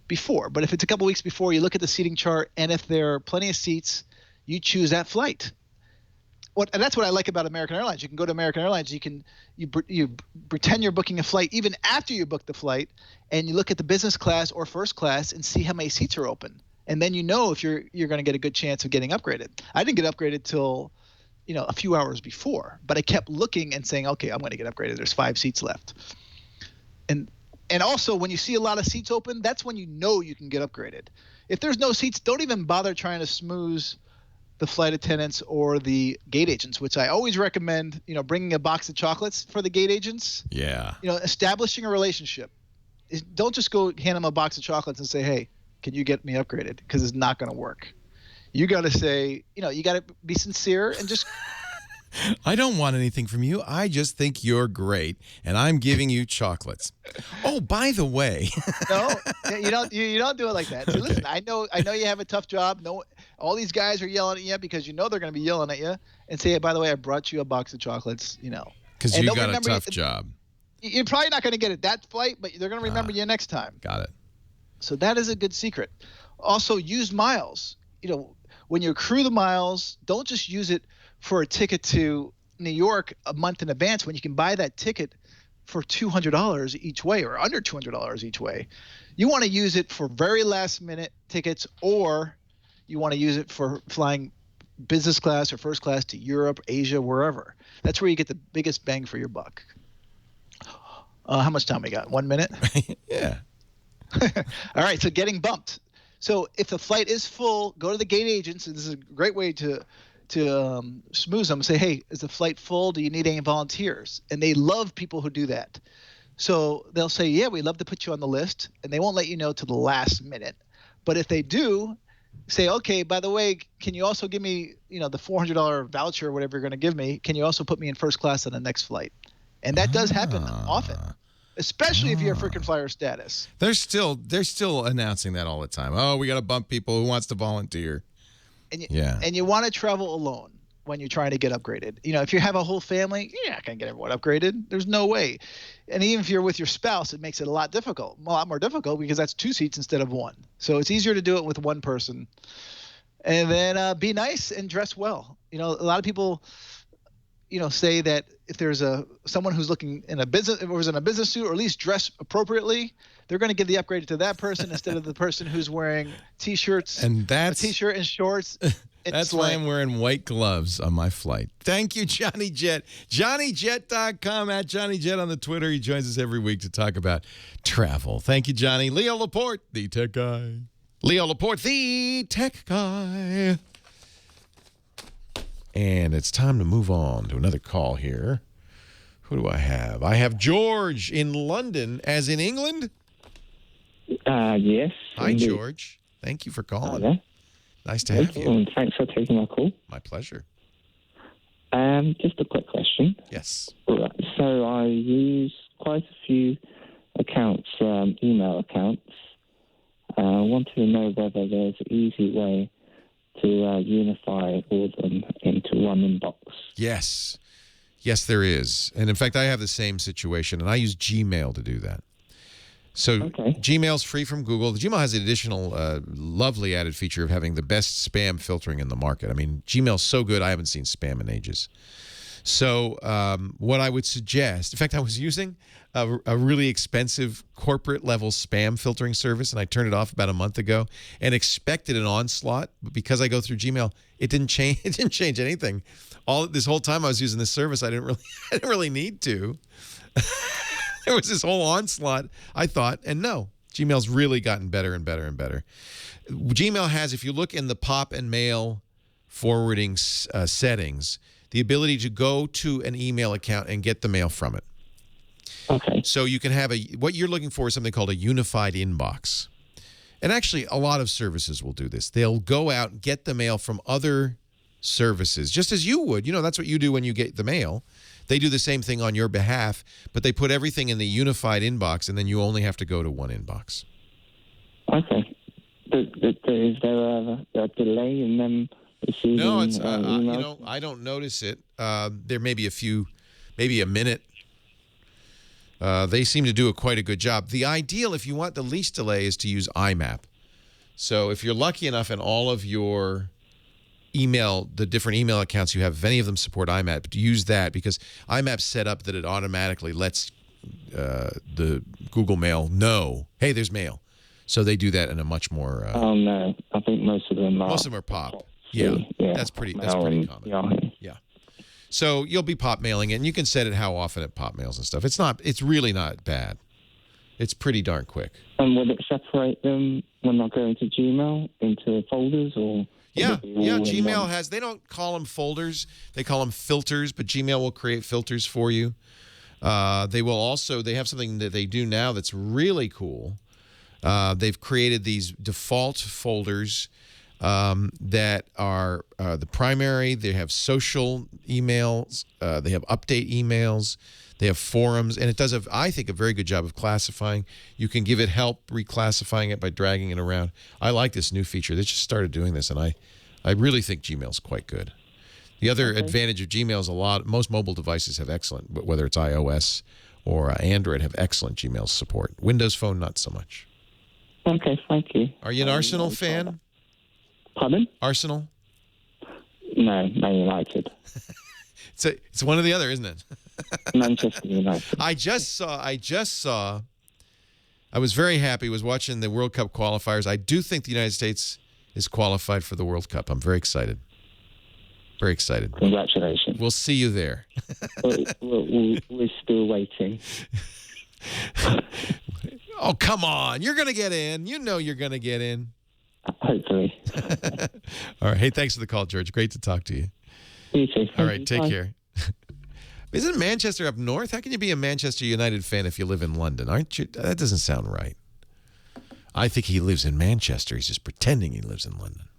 Speaker 9: before. But if it's a couple weeks before, you look at the seating chart, and if there are plenty of seats, you choose that flight. and that's what I like about American Airlines. You can go to American Airlines. You pretend you're booking a flight even after you book the flight, and you look at the business class or first class and see how many seats are open, and then you know if you're going to get a good chance of getting upgraded. I didn't get upgraded till a few hours before, but I kept looking and saying, okay, I'm going to get upgraded. There's 5 seats left, and also when you see a lot of seats open, that's when you know you can get upgraded. If there's no seats, don't even bother trying to smooze the flight attendants or the gate agents, which I always recommend, bringing a box of chocolates for the gate agents.
Speaker 3: Yeah.
Speaker 9: Establishing a relationship. Don't just go hand them a box of chocolates and say, hey, can you get me upgraded? Because it's not going to work. You got to say, you got to be sincere and just.
Speaker 3: I don't want anything from you. I just think you're great, and I'm giving you chocolates. Oh, by the way.
Speaker 9: No, you don't do it like that. So okay. Listen, I know you have a tough job. No, all these guys are yelling at you because they're going to be yelling at you, and say, hey, by the way, I brought you a box of chocolates.
Speaker 3: Because you got a tough job.
Speaker 9: You're probably not going to get it that flight, but they're going to remember you next time.
Speaker 3: Got it.
Speaker 9: So that is a good secret. Also, use miles. When you accrue the miles, don't just use it for a ticket to New York a month in advance when you can buy that ticket for $200 each way or under $200 each way. You want to use it for very last minute tickets, or you want to use it for flying business class or first class to Europe, Asia, wherever. That's where you get the biggest bang for your buck. How much time we got? 1 minute?
Speaker 3: Yeah.
Speaker 9: All right. So getting bumped. So if the flight is full, go to the gate agents. And this is a great way to smooth them. Say, hey, is the flight full? Do you need any volunteers? And they love people who do that. So they'll say, yeah, we'd love to put you on the list. And they won't let you know to the last minute. But if they do, say, okay, by the way, can you also give me, the $400 voucher or whatever you're going to give me? Can you also put me in first class on the next flight? And that does happen often, especially if you're a frequent flyer status.
Speaker 3: They're still announcing that all the time. Oh, we got to bump people. Who wants to volunteer?
Speaker 9: And you want to travel alone when you're trying to get upgraded. If you have a whole family, you're not going to get everyone upgraded. There's no way. And even if you're with your spouse, it makes it a lot more difficult because that's 2 seats instead of 1. So it's easier to do it with one person. And then be nice and dress well. A lot of people, say that if there's someone who's looking in a business suit or at least dress appropriately, they're going to give the upgrade to that person instead of the person who's wearing T-shirts, a T-shirt and shorts.
Speaker 3: That's why I'm wearing white gloves on my flight. Thank you, Johnny Jet. JohnnyJet.com, at Johnny Jet on the Twitter. He joins us every week to talk about travel. Thank you, Johnny. Leo Laporte, the tech guy. Leo Laporte, the tech guy. And it's time to move on to another call here. Who do I have? I have George in London, as in England.
Speaker 10: Yes.
Speaker 3: Hi, indeed. George. Thank you for calling.
Speaker 10: Hi there.
Speaker 3: Nice to have you.
Speaker 10: Thanks for taking my call.
Speaker 3: My pleasure.
Speaker 10: Just a quick question.
Speaker 3: Yes.
Speaker 10: Right. So I use quite a few accounts, email accounts. I wanted to know whether there's an easy way to unify all of them into one inbox.
Speaker 3: Yes. Yes, there is. And in fact, I have the same situation, and I use Gmail to do that. So Gmail's free from Google. Gmail has an additional lovely added feature of having the best spam filtering in the market. I mean, Gmail's so good, I haven't seen spam in ages. So what I would suggest, in fact, I was using a really expensive corporate-level spam filtering service, and I turned it off about a month ago and expected an onslaught. But because I go through Gmail, it didn't change. It didn't change anything. This whole time I was using this service, I didn't really need to. There was this whole onslaught, I thought, and no, Gmail's really gotten better and better and better. Gmail has, if you look in the pop and mail forwarding settings, the ability to go to an email account and get the mail from it.
Speaker 10: Okay.
Speaker 3: So you can have what you're looking for is something called a unified inbox. And actually, a lot of services will do this. They'll go out and get the mail from other services, just as you would. That's what you do when you get the mail. They do the same thing on your behalf, but they put everything in the unified inbox, and then you only have to go to one inbox.
Speaker 10: Okay. Is there a delay in them receiving?
Speaker 3: No, it's I don't notice it. There may be maybe a minute. They seem to do quite a good job. The ideal, if you want the least delay, is to use IMAP. So if you're lucky enough and all of your the different email accounts you have, if any of them support IMAP, use that, because IMAP's set up that it automatically lets the Google Mail know, hey, there's mail. So they do that in a much more.
Speaker 10: Oh no, I think most of them are.
Speaker 3: Most of them are pop. Yeah, that's pretty common. Yeah. So you'll be pop mailing it, and you can set it how often it pop mails and stuff. It's really not bad. It's pretty darn quick.
Speaker 10: And will it separate them when I go into Gmail into folders, or?
Speaker 3: Yeah. Gmail has. They don't call them folders; they call them filters. But Gmail will create filters for you. They will also. They have something that they do now that's really cool. They've created these default folders that are the primary. They have social emails. They have update emails. They have forums. And it does, I think, a very good job of classifying. You can give it help reclassifying it by dragging it around. I like this new feature. They just started doing this, and I really think Gmail's quite good. The other advantage of Gmail is most mobile devices have excellent, but whether it's iOS or Android, have excellent Gmail support. Windows Phone, not so much.
Speaker 10: Okay, thank you.
Speaker 3: Are you an Arsenal fan?
Speaker 10: Pardon?
Speaker 3: Arsenal?
Speaker 10: No, Man United.
Speaker 3: It's one or the other, isn't it?
Speaker 10: Manchester United.
Speaker 3: I was very happy. Was watching the World Cup qualifiers. I do think the United States is qualified for the World Cup. I'm very excited. Very excited.
Speaker 10: Congratulations.
Speaker 3: We'll see you there.
Speaker 10: We're still waiting.
Speaker 3: Oh, come on. You're going to get in. You know you're going to get in.
Speaker 10: Hopefully.
Speaker 3: All right. Hey, thanks for the call, George. Great to talk to you.
Speaker 10: You too.
Speaker 3: All right. Take care. Isn't Manchester up north? How can you be a Manchester United fan if you live in London? Aren't you? That doesn't sound right. I think he lives in Manchester. He's just pretending he lives in London.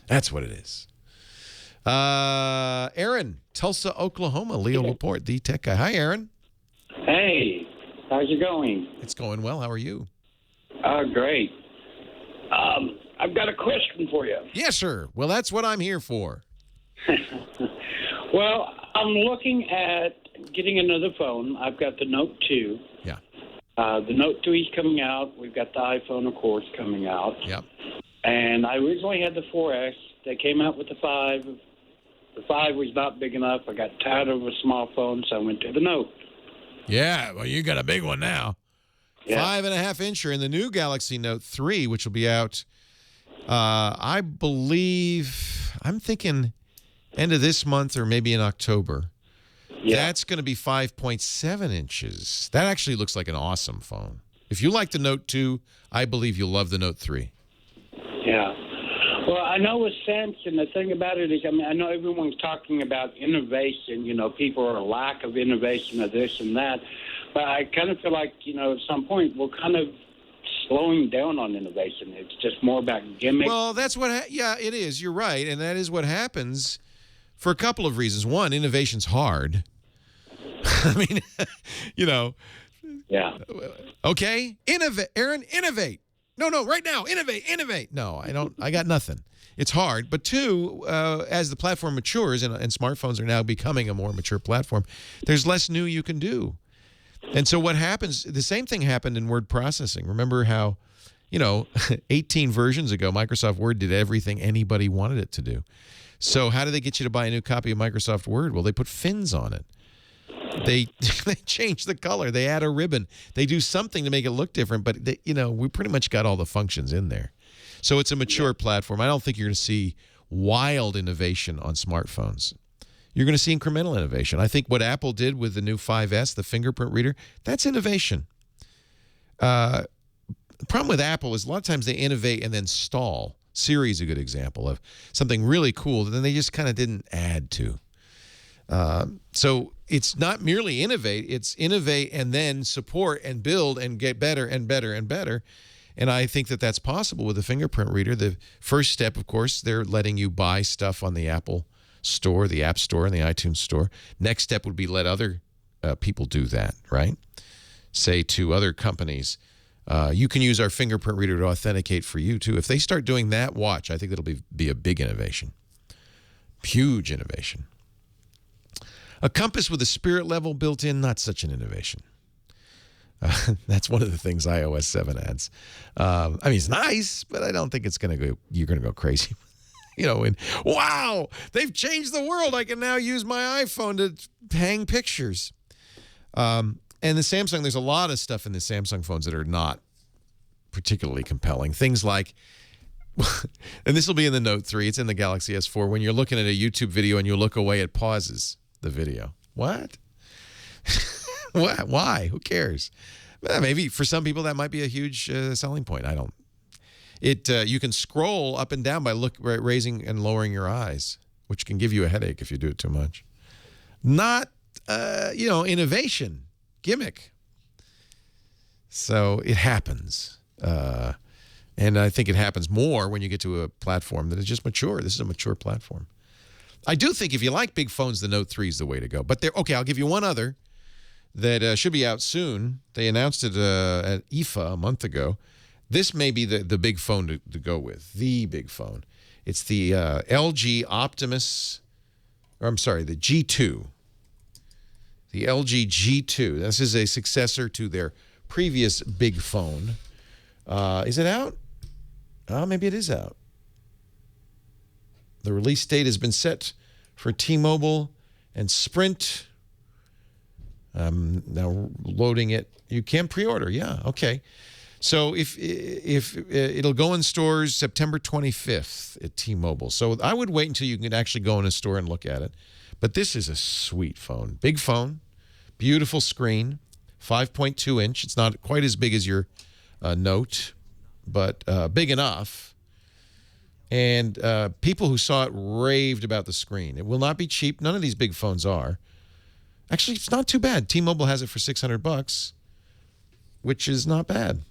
Speaker 3: That's what it is. Aaron, Tulsa, Oklahoma. Leo Laporte, the tech guy. Hi, Aaron.
Speaker 11: Hey, how's it going?
Speaker 3: It's going well. How are you?
Speaker 11: Great. I've got a question for you.
Speaker 3: Yes, sir. Well, that's what I'm here for.
Speaker 11: Well, I'm looking at getting another phone. I've got the Note 2.
Speaker 3: Yeah.
Speaker 11: The Note 3 is coming out. We've got the iPhone, of course, coming out.
Speaker 3: Yep.
Speaker 11: And I originally had the 4S. They came out with the 5. The 5 was not big enough. I got tired of a small phone, so I went to the Note.
Speaker 3: Yeah, well, you got a big one now. Yeah. 5.5-incher in the new Galaxy Note 3, which will be out, I believe, I'm thinking end of this month or maybe in October. Yeah. That's going to be 5.7 inches. That actually looks like an awesome phone. If you like the Note 2, I believe you'll love the Note 3.
Speaker 11: Yeah. Well, I know with Samsung, the thing about it is, I mean, I know everyone's talking about innovation. You know, people are a lack of innovation of this and that. But I kind of feel like, you know, at some point we're kind of slowing down on innovation. It's just more about gimmicks.
Speaker 3: Well, that's what, yeah, it is. You're right. And that is what happens for a couple of reasons. One, innovation's hard. I mean, you know.
Speaker 11: Yeah.
Speaker 3: Okay. Innovate. Aaron, innovate. No, right now. Innovate. No, I don't. I got nothing. It's hard. But two, as the platform matures, and smartphones are now becoming a more mature platform, there's less new you can do. And so what happens, the same thing happened in word processing. Remember how, 18 versions ago, Microsoft Word did everything anybody wanted it to do. So how do they get you to buy a new copy of Microsoft Word? Well, they put fins on it. They change the color. They add a ribbon. They do something to make it look different. But, we pretty much got all the functions in there. So it's a mature platform. I don't think you're going to see wild innovation on smartphones. You're going to see incremental innovation. I think what Apple did with the new 5S, the fingerprint reader, that's innovation. The problem with Apple is a lot of times they innovate and then stall. Siri is a good example of something really cool that then they just kind of didn't add to. So it's not merely innovate, it's innovate and then support and build and get better and better and better. And I think that that's possible with the fingerprint reader. The first step, of course, they're letting you buy stuff on the Apple Store, the App Store, and the iTunes Store. Next step would be let other people do that, right? Say to other companies, you can use our fingerprint reader to authenticate for you, too. If they start doing that, watch. I think that'll be a big innovation. Huge innovation. A compass with a spirit level built in, not such an innovation. That's one of the things iOS 7 adds. I mean, it's nice, but I don't think you're going to go crazy. And wow, they've changed the world. I can now use my iPhone to hang pictures. And the Samsung, there's a lot of stuff in the Samsung phones that are not particularly compelling. Things like, and this will be in the Note 3, it's in the Galaxy S4, when you're looking at a YouTube video and you look away, it pauses the video. What? What? Why? Who cares? Well, maybe for some people that might be a huge selling point. I don't. You can scroll up and down by raising and lowering your eyes, which can give you a headache if you do it too much. Not, innovation, gimmick. So it happens. And I think it happens more when you get to a platform that is just mature. This is a mature platform. I do think if you like big phones, the Note 3 is the way to go. But okay, I'll give you one other that should be out soon. They announced it at IFA a month ago. This may be the big phone to go with, the big phone. It's the LG Optimus, or I'm sorry, the G2. The LG G2. This is a successor to their previous big phone. Is it out? Oh, maybe it is out. The release date has been set for T-Mobile and Sprint. Now loading it. You can pre-order. Yeah, okay. So if it'll go in stores September 25th at T-Mobile. So I would wait until you can actually go in a store and look at it. But this is a sweet phone. Big phone. Beautiful screen. 5.2 inch. It's not quite as big as your Note, but big enough. And people who saw it raved about the screen. It will not be cheap. None of these big phones are. Actually, it's not too bad. T-Mobile has it for $600, which is not bad.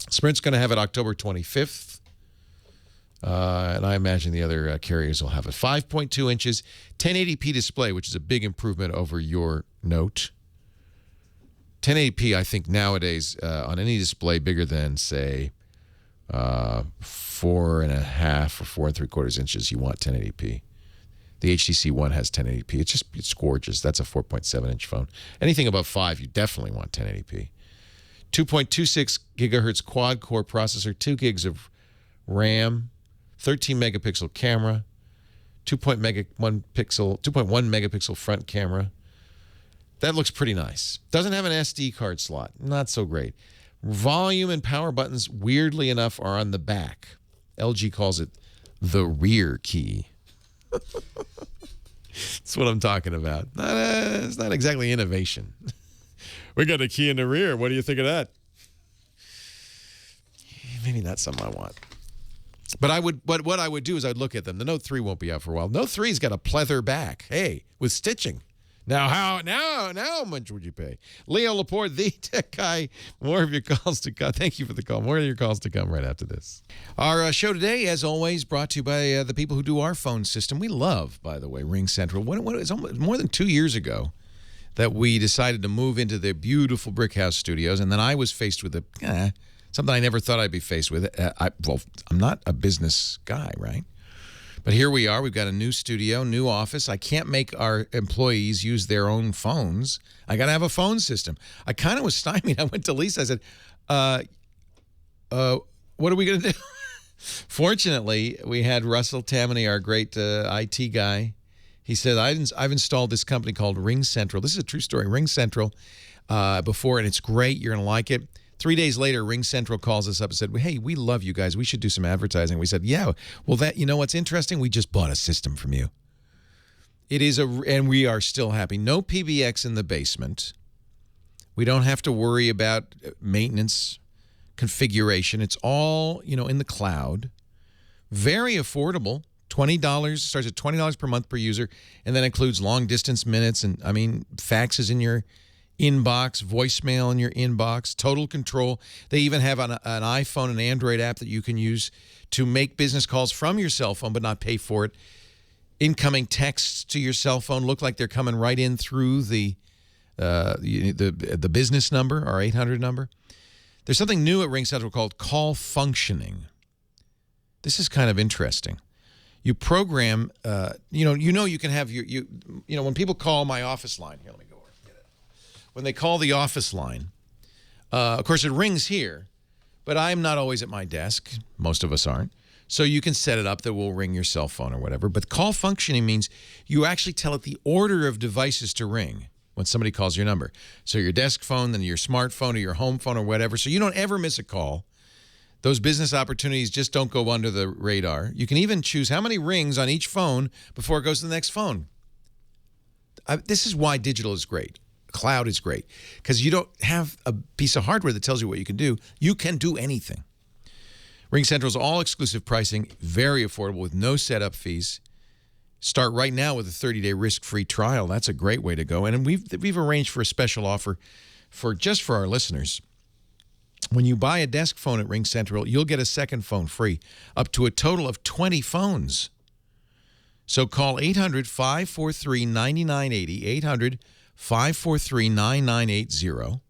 Speaker 3: Sprint's going to have it October 25th. And I imagine the other carriers will have it. 5.2 inches, 1080p display, which is a big improvement over your Note. 1080p, I think nowadays on any display bigger than, say, 4.5 or 4.75 inches, you want 1080p. The HTC One has 1080p. It's gorgeous. That's a 4.7 inch phone. Anything above 5, you definitely want 1080p. 2.26 gigahertz quad core processor, 2 gigs of RAM, 13 megapixel camera, 2.1 megapixel front camera. That looks pretty nice. Doesn't have an SD card slot. Not so great. Volume and power buttons, weirdly enough, are on the back. LG calls it the rear key. That's what I'm talking about. It's not exactly innovation. We got a key in the rear. What do you think of that? Maybe not something I want. But what I would do is I'd look at them. The Note 3 won't be out for a while. Note 3's got a pleather back. Hey, with stitching. Now how much would you pay? Leo Laporte, the tech guy. More of your calls to come. Thank you for the call. More of your calls to come right after this. Our show today, as always, brought to you by the people who do our phone system. We love, by the way, Ring Central. It's almost more than 2 years ago that we decided to move into the beautiful Brick House studios, and then I was faced with something I never thought I'd be faced with. I'm not a business guy, right? But here we are. We've got a new studio, new office. I can't make our employees use their own phones. I got to have a phone system. I kind of was stymied. I went to Lisa. I said, what are we going to do? Fortunately, we had Russell Tammany, our great IT guy. He said, I've installed this company called Ring Central. This is a true story. Ring Central before, and it's great. You're going to like it. 3 days later, Ring Central calls us up and said, hey, we love you guys. We should do some advertising. We said, yeah. Well, you know what's interesting? We just bought a system from you. It is and we are still happy. No PBX in the basement. We don't have to worry about maintenance, configuration. It's all, in the cloud. Very affordable. $20, starts at $20 per month per user, and then includes long distance minutes and, faxes in your inbox, voicemail in your inbox, total control. They even have an iPhone and Android app that you can use to make business calls from your cell phone but not pay for it. Incoming texts to your cell phone look like they're coming right in through the business number, our 800 number. There's something new at Ring Central called call functioning. This is kind of interesting. You program, you can have when people call my office line. Here, let me go over and get it. When they call the office line, of course, it rings here, but I'm not always at my desk. Most of us aren't. So you can set it up that will ring your cell phone or whatever. But call functioning means you actually tell it the order of devices to ring when somebody calls your number. So your desk phone, then your smartphone or your home phone or whatever. So you don't ever miss a call. Those business opportunities just don't go under the radar. You can even choose how many rings on each phone before it goes to the next phone. This is why digital is great. Cloud is great. Because you don't have a piece of hardware that tells you what you can do. You can do anything. RingCentral's all-exclusive pricing, very affordable with no setup fees. Start right now with a 30-day risk-free trial. That's a great way to go. And we've arranged for a special offer for our listeners. When you buy a desk phone at RingCentral, you'll get a second phone free, up to a total of 20 phones. So call 800-543-9980, 800-543-9980,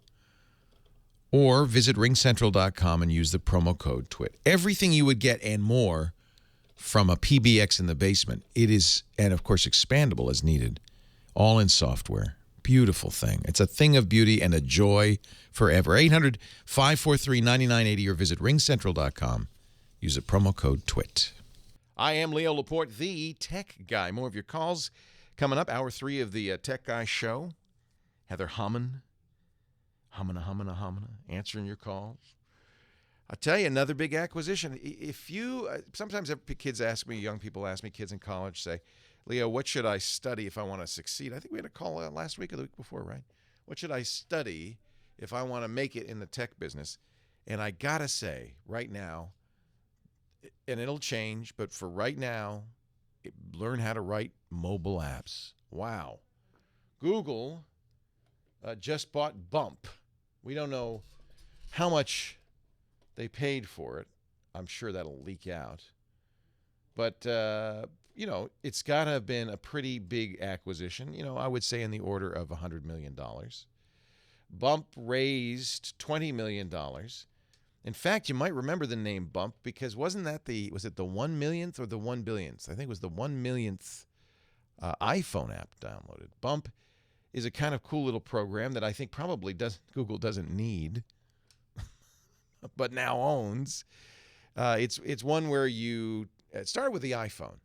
Speaker 3: or visit ringcentral.com and use the promo code TWIT. Everything you would get and more from a PBX in the basement. It is, and of course, expandable as needed, all in software. Beautiful thing. It's a thing of beauty and a joy forever. 800-543-9980 or visit ringcentral.com. Use the promo code TWIT. I am Leo Laporte, the tech guy. More of your calls coming up. Hour 3 of the Tech Guy Show. Heather humming, answering your calls. I'll tell you, another big acquisition. If you, sometimes kids ask me, young people ask me, kids in college say, Leo, what should I study if I want to succeed? I think we had a call last week or the week before, right? What should I study if I want to make it in the tech business? And I got to say, right now, and it'll change, but for right now, learn how to write mobile apps. Wow. Google just bought Bump. We don't know how much they paid for it. I'm sure that'll leak out. But, it's got to have been a pretty big acquisition. I would say in the order of $100 million. Bump raised $20 million. In fact, you might remember the name Bump because was it the 1 millionth or the 1 billionth? I think it was the 1 millionth iPhone app downloaded. Bump is a kind of cool little program that I think probably Google doesn't need, but now owns. It's one where it started with the iPhone.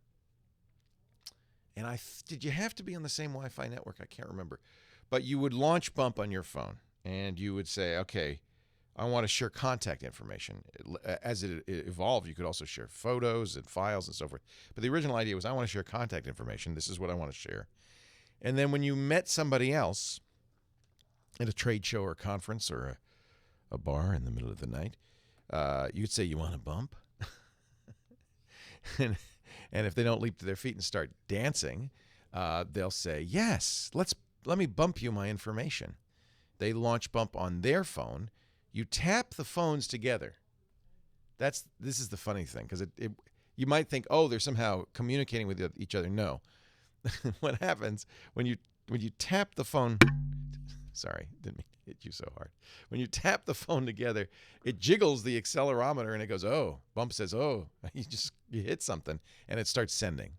Speaker 3: And did you have to be on the same Wi-Fi network? I can't remember. But you would launch Bump on your phone, and you would say, okay, I want to share contact information. As it evolved, you could also share photos and files and so forth. But the original idea was, I want to share contact information. This is what I want to share. And then when you met somebody else at a trade show or a conference or a bar in the middle of the night, you'd say, you want a bump? and if they don't leap to their feet and start dancing, they'll say, yes, let me bump you my information. They launch Bump on their phone. You tap the phones together. This is the funny thing, because you might think, oh, they're somehow communicating with each other. No. What happens when you tap the phone? Sorry, didn't mean to hit you so hard. When you tap the phone together, it jiggles the accelerometer and it goes, oh. Bump says, oh. You hit something, and it starts sending.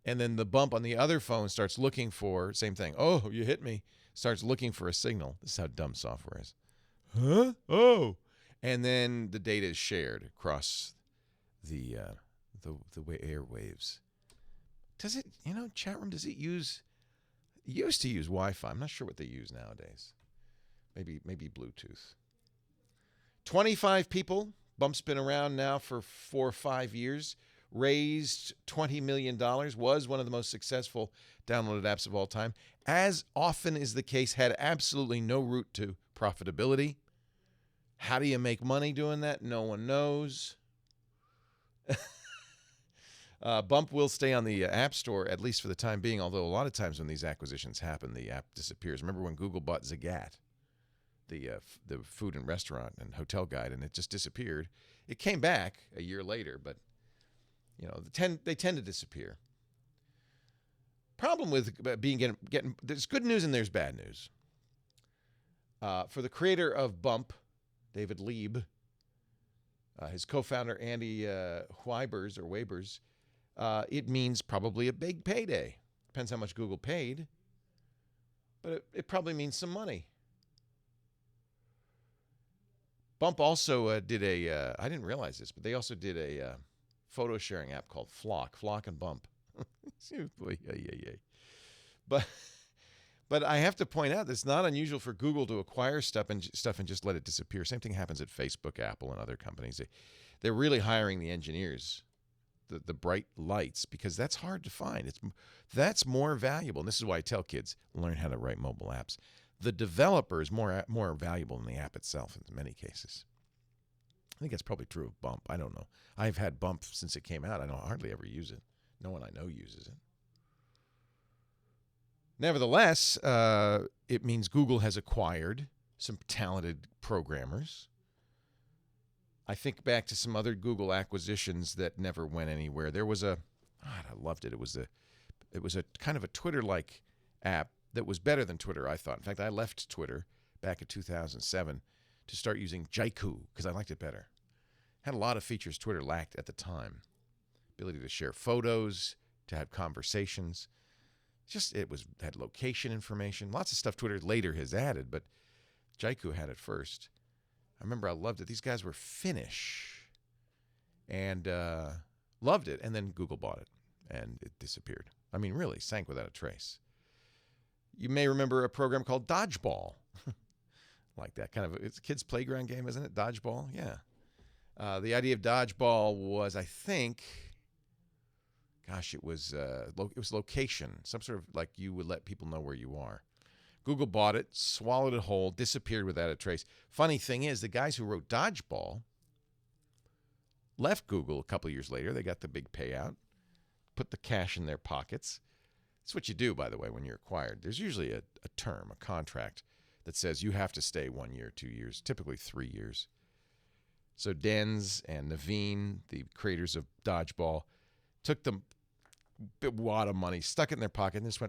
Speaker 3: And then the Bump on the other phone starts looking for, same thing. Oh, you hit me. Starts looking for a signal. This is how dumb software is. Huh? Oh. And then the data is shared across the airwaves. Does it, chat room, does it used to use Wi-Fi. I'm not sure what they use nowadays. Maybe Bluetooth. 25 people. Bump's been around now for 4 or 5 years. Raised $20 million. Was one of the most successful downloaded apps of all time. As often is the case, had absolutely no route to profitability. How do you make money doing that? No one knows. Bump will stay on the App Store, at least for the time being, although a lot of times when these acquisitions happen, the app disappears. Remember when Google bought Zagat, the food and restaurant and hotel guide, and it just disappeared. It came back a year later, but they tend to disappear. Problem with getting there's good news and there's bad news. For the creator of Bump, David Lieb, his co-founder Andy Webers, it means probably a big payday. Depends how much Google paid, but it probably means some money. Bump also did I didn't realize this, but they also did a photo sharing app called Flock and Bump. But I have to point out, it's not unusual for Google to acquire stuff and just let it disappear. Same thing happens at Facebook, Apple, and other companies. They're really hiring the engineers, the bright lights, because that's hard to find. That's more valuable. And this is why I tell kids, learn how to write mobile apps. The developer is more valuable than the app itself in many cases. I think that's probably true of Bump. I don't know. I've had Bump since it came out. I don't hardly ever use it. No one I know uses it. Nevertheless, it means Google has acquired some talented programmers. I think back to some other Google acquisitions that never went anywhere. There was I loved it. It was a kind of a Twitter-like app that was better than Twitter, I thought. In fact, I left Twitter back in 2007 to start using Jaiku because I liked it better. Had a lot of features Twitter lacked at the time. Ability to share photos, to have conversations. Had location information, lots of stuff Twitter later has added, but Jaiku had it first. I remember I loved it. These guys were Finnish and loved it, and then Google bought it, and it disappeared. I mean, really, sank without a trace. You may remember a program called Dodgeball, like that kind of. It's a kid's playground game, isn't it? Dodgeball, yeah. The idea of Dodgeball was, I think. Gosh, it was location, some sort of like you would let people know where you are. Google bought it, swallowed it whole, disappeared without a trace. Funny thing is, the guys who wrote Dodgeball left Google a couple of years later. They got the big payout, put the cash in their pockets. That's what you do, by the way, when you're acquired. There's usually a term, a contract that says you have to stay 1 year, 2 years, typically 3 years. So Denz and Naveen, the creators of Dodgeball, took them a wad of money, stuck it in their pocket, and just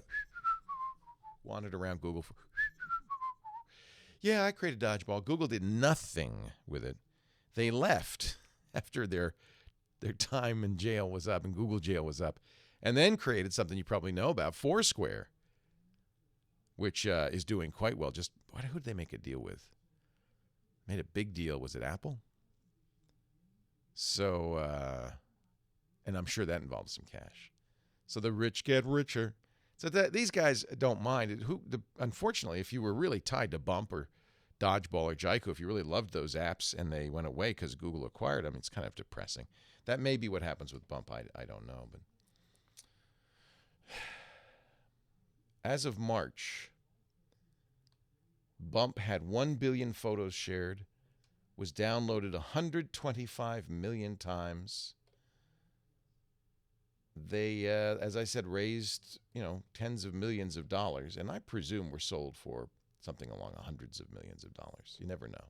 Speaker 3: wandered around Google. Yeah, I created Dodgeball. Google did nothing with it. They left after their time in jail was up and Google jail was up, and then created something you probably know about, Foursquare, which is doing quite well. Just who did they make a deal with? Made a big deal. Was it Apple? So, and I'm sure that involves some cash. So the rich get richer. So these guys don't mind. Unfortunately, if you were really tied to Bump or Dodgeball or Jaiku, if you really loved those apps and they went away because Google acquired them, it's kind of depressing. That may be what happens with Bump. I don't know. But as of March, Bump had 1 billion photos shared, was downloaded 125 million times. They, as I said, raised, tens of millions of dollars, and I presume were sold for something along hundreds of millions of dollars. You never know.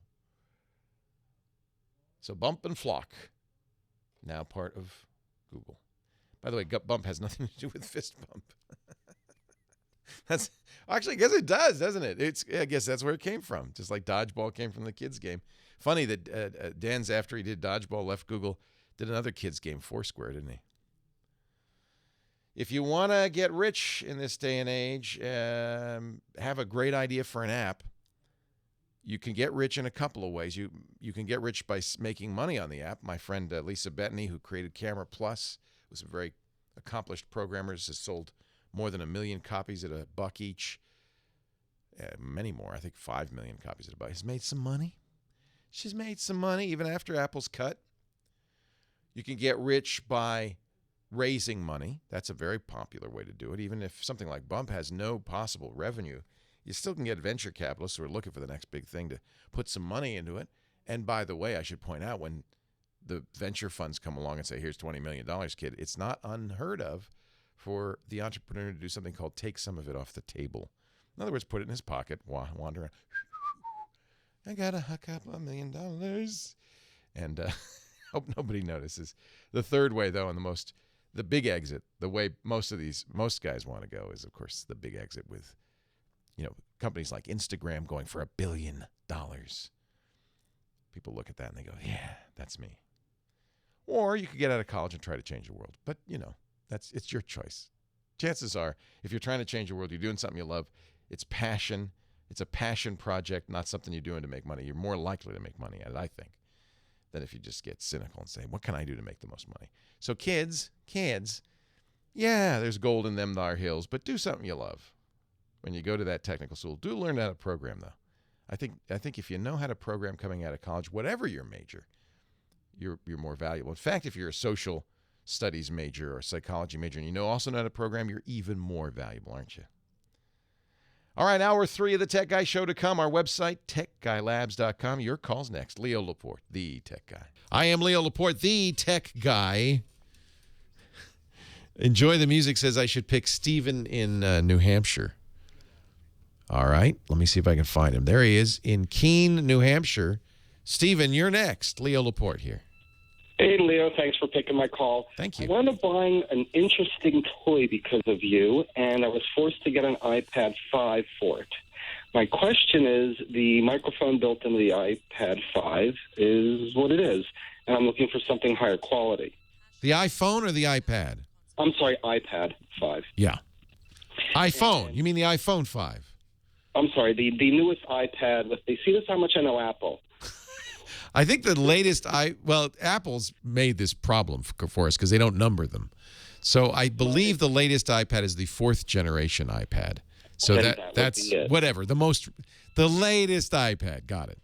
Speaker 3: So Bump and Flock, now part of Google. By the way, Bump has nothing to do with Fist Bump. I guess it does, doesn't it? I guess that's where it came from, just like Dodgeball came from the kids' game. Funny that Dan's, after he did Dodgeball, left Google, did another kids' game, Foursquare, didn't he? If you want to get rich in this day and age, have a great idea for an app. You can get rich in a couple of ways. You can get rich by making money on the app. My friend Lisa Bettany, who created Camera Plus, was a very accomplished programmer, has sold more than 1 million copies at $1 each. Many more, I think 5 million copies at $1. Has made some money. She's made some money even after Apple's cut. You can get rich by raising money. That's a very popular way to do it. Even if something like Bump has no possible revenue, you still can get venture capitalists who are looking for the next big thing to put some money into it. And by the way, I should point out, when the venture funds come along and say, here's $20 million, kid, it's not unheard of for the entrepreneur to do something called take some of it off the table. In other words, put it in his pocket, wander around. I got a couple of $1 million. And hope nobody notices. The third way, though, and the big exit, the way most guys want to go is, of course, the big exit with, companies like Instagram going for $1 billion. People look at that and they go, yeah, that's me. Or you could get out of college and try to change the world. But, it's your choice. Chances are, if you're trying to change the world, you're doing something you love, it's passion. It's a passion project, not something you're doing to make money. You're more likely to make money at it, I think. than if you just get cynical and say, what can I do to make the most money? So kids, yeah, there's gold in them thar hills, but do something you love. When you go to that technical school, do learn how to program, though. I think if you know how to program coming out of college, whatever your major, you're more valuable. In fact, if you're a social studies major or a psychology major and you also know how to program, you're even more valuable, aren't you? All right, hour 3 of the Tech Guy Show to come. Our website, techguylabs.com. Your call's next. Leo Laporte, the Tech Guy. I am Leo Laporte, the Tech Guy. Enjoy the Music says I should pick Stephen in New Hampshire. All right, let me see if I can find him. There he is in Keene, New Hampshire. Stephen, you're next. Leo Laporte here.
Speaker 12: Hey, Leo, thanks for picking my call.
Speaker 3: Thank you.
Speaker 12: I wound up buying an interesting toy because of you, and I was forced to get an iPad 5 for it. My question is, the microphone built into the iPad 5 is what it is, and I'm looking for something higher quality.
Speaker 3: The iPhone or the iPad?
Speaker 12: I'm sorry, iPad 5.
Speaker 3: Yeah. iPhone. You mean the iPhone 5?
Speaker 12: I'm sorry, the newest iPad. See, this is how much I know Apple.
Speaker 3: I think the latest Apple's made this problem for us because they don't number them. So I believe the latest iPad is the 4th generation iPad. So that's whatever. The latest iPad. Got it.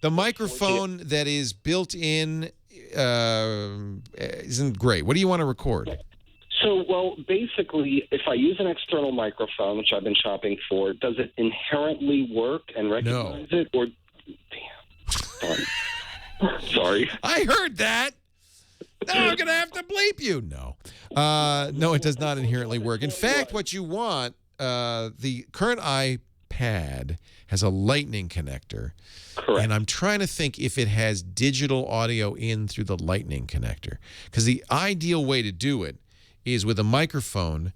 Speaker 3: The microphone that is built in isn't great. What do you want to record?
Speaker 12: So, well, basically, if I use an external microphone, which I've been shopping for, does it inherently work and recognize it? Or, damn. Sorry.
Speaker 3: I heard that. Now I'm going to have to bleep you. No. No, it does not inherently work. In fact, what you want, the current iPad has a lightning connector.
Speaker 12: Correct.
Speaker 3: And I'm trying to think if it has digital audio in through the lightning connector. Because the ideal way to do it is with a microphone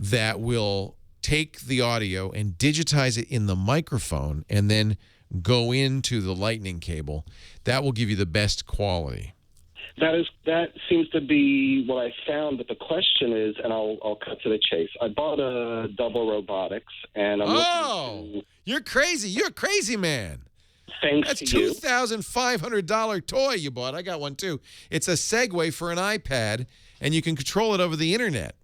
Speaker 3: that will take the audio and digitize it in the microphone and then go into the lightning cable. That will give you the best quality.
Speaker 12: That seems to be what I found, but the question is, and I'll cut to the chase. I bought a Double Robotics, and I'm looking to...
Speaker 3: You're crazy. You're a crazy man.
Speaker 12: Thanks
Speaker 3: That's
Speaker 12: to you.
Speaker 3: $2,500 toy you bought. I got one too. It's a Segway for an iPad, and you can control it over the internet.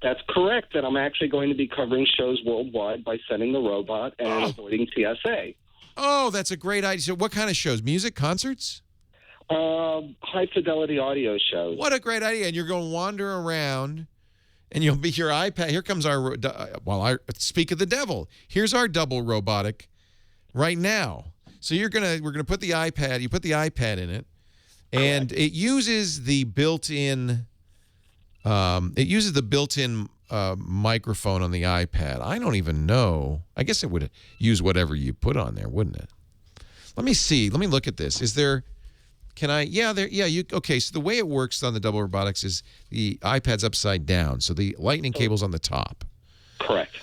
Speaker 12: That's correct, and I'm actually going to be covering shows worldwide by sending the robot and avoiding TSA.
Speaker 3: Oh, that's a great idea. So what kind of shows? Music, concerts?
Speaker 12: High-fidelity audio shows.
Speaker 3: What a great idea. And you're going to wander around, and you'll be your iPad. Here comes our, speak of the devil. Here's our double robotic right now. So we're gonna put the iPad, you put the iPad in it, and it uses the built-in, microphone on the iPad. I don't even know. I guess it would use whatever you put on there, wouldn't it? Let me see. Let me look at this. Is there... Okay, so the way it works on the double robotics is the iPad's upside down, so the lightning cable's on the top.
Speaker 12: Correct.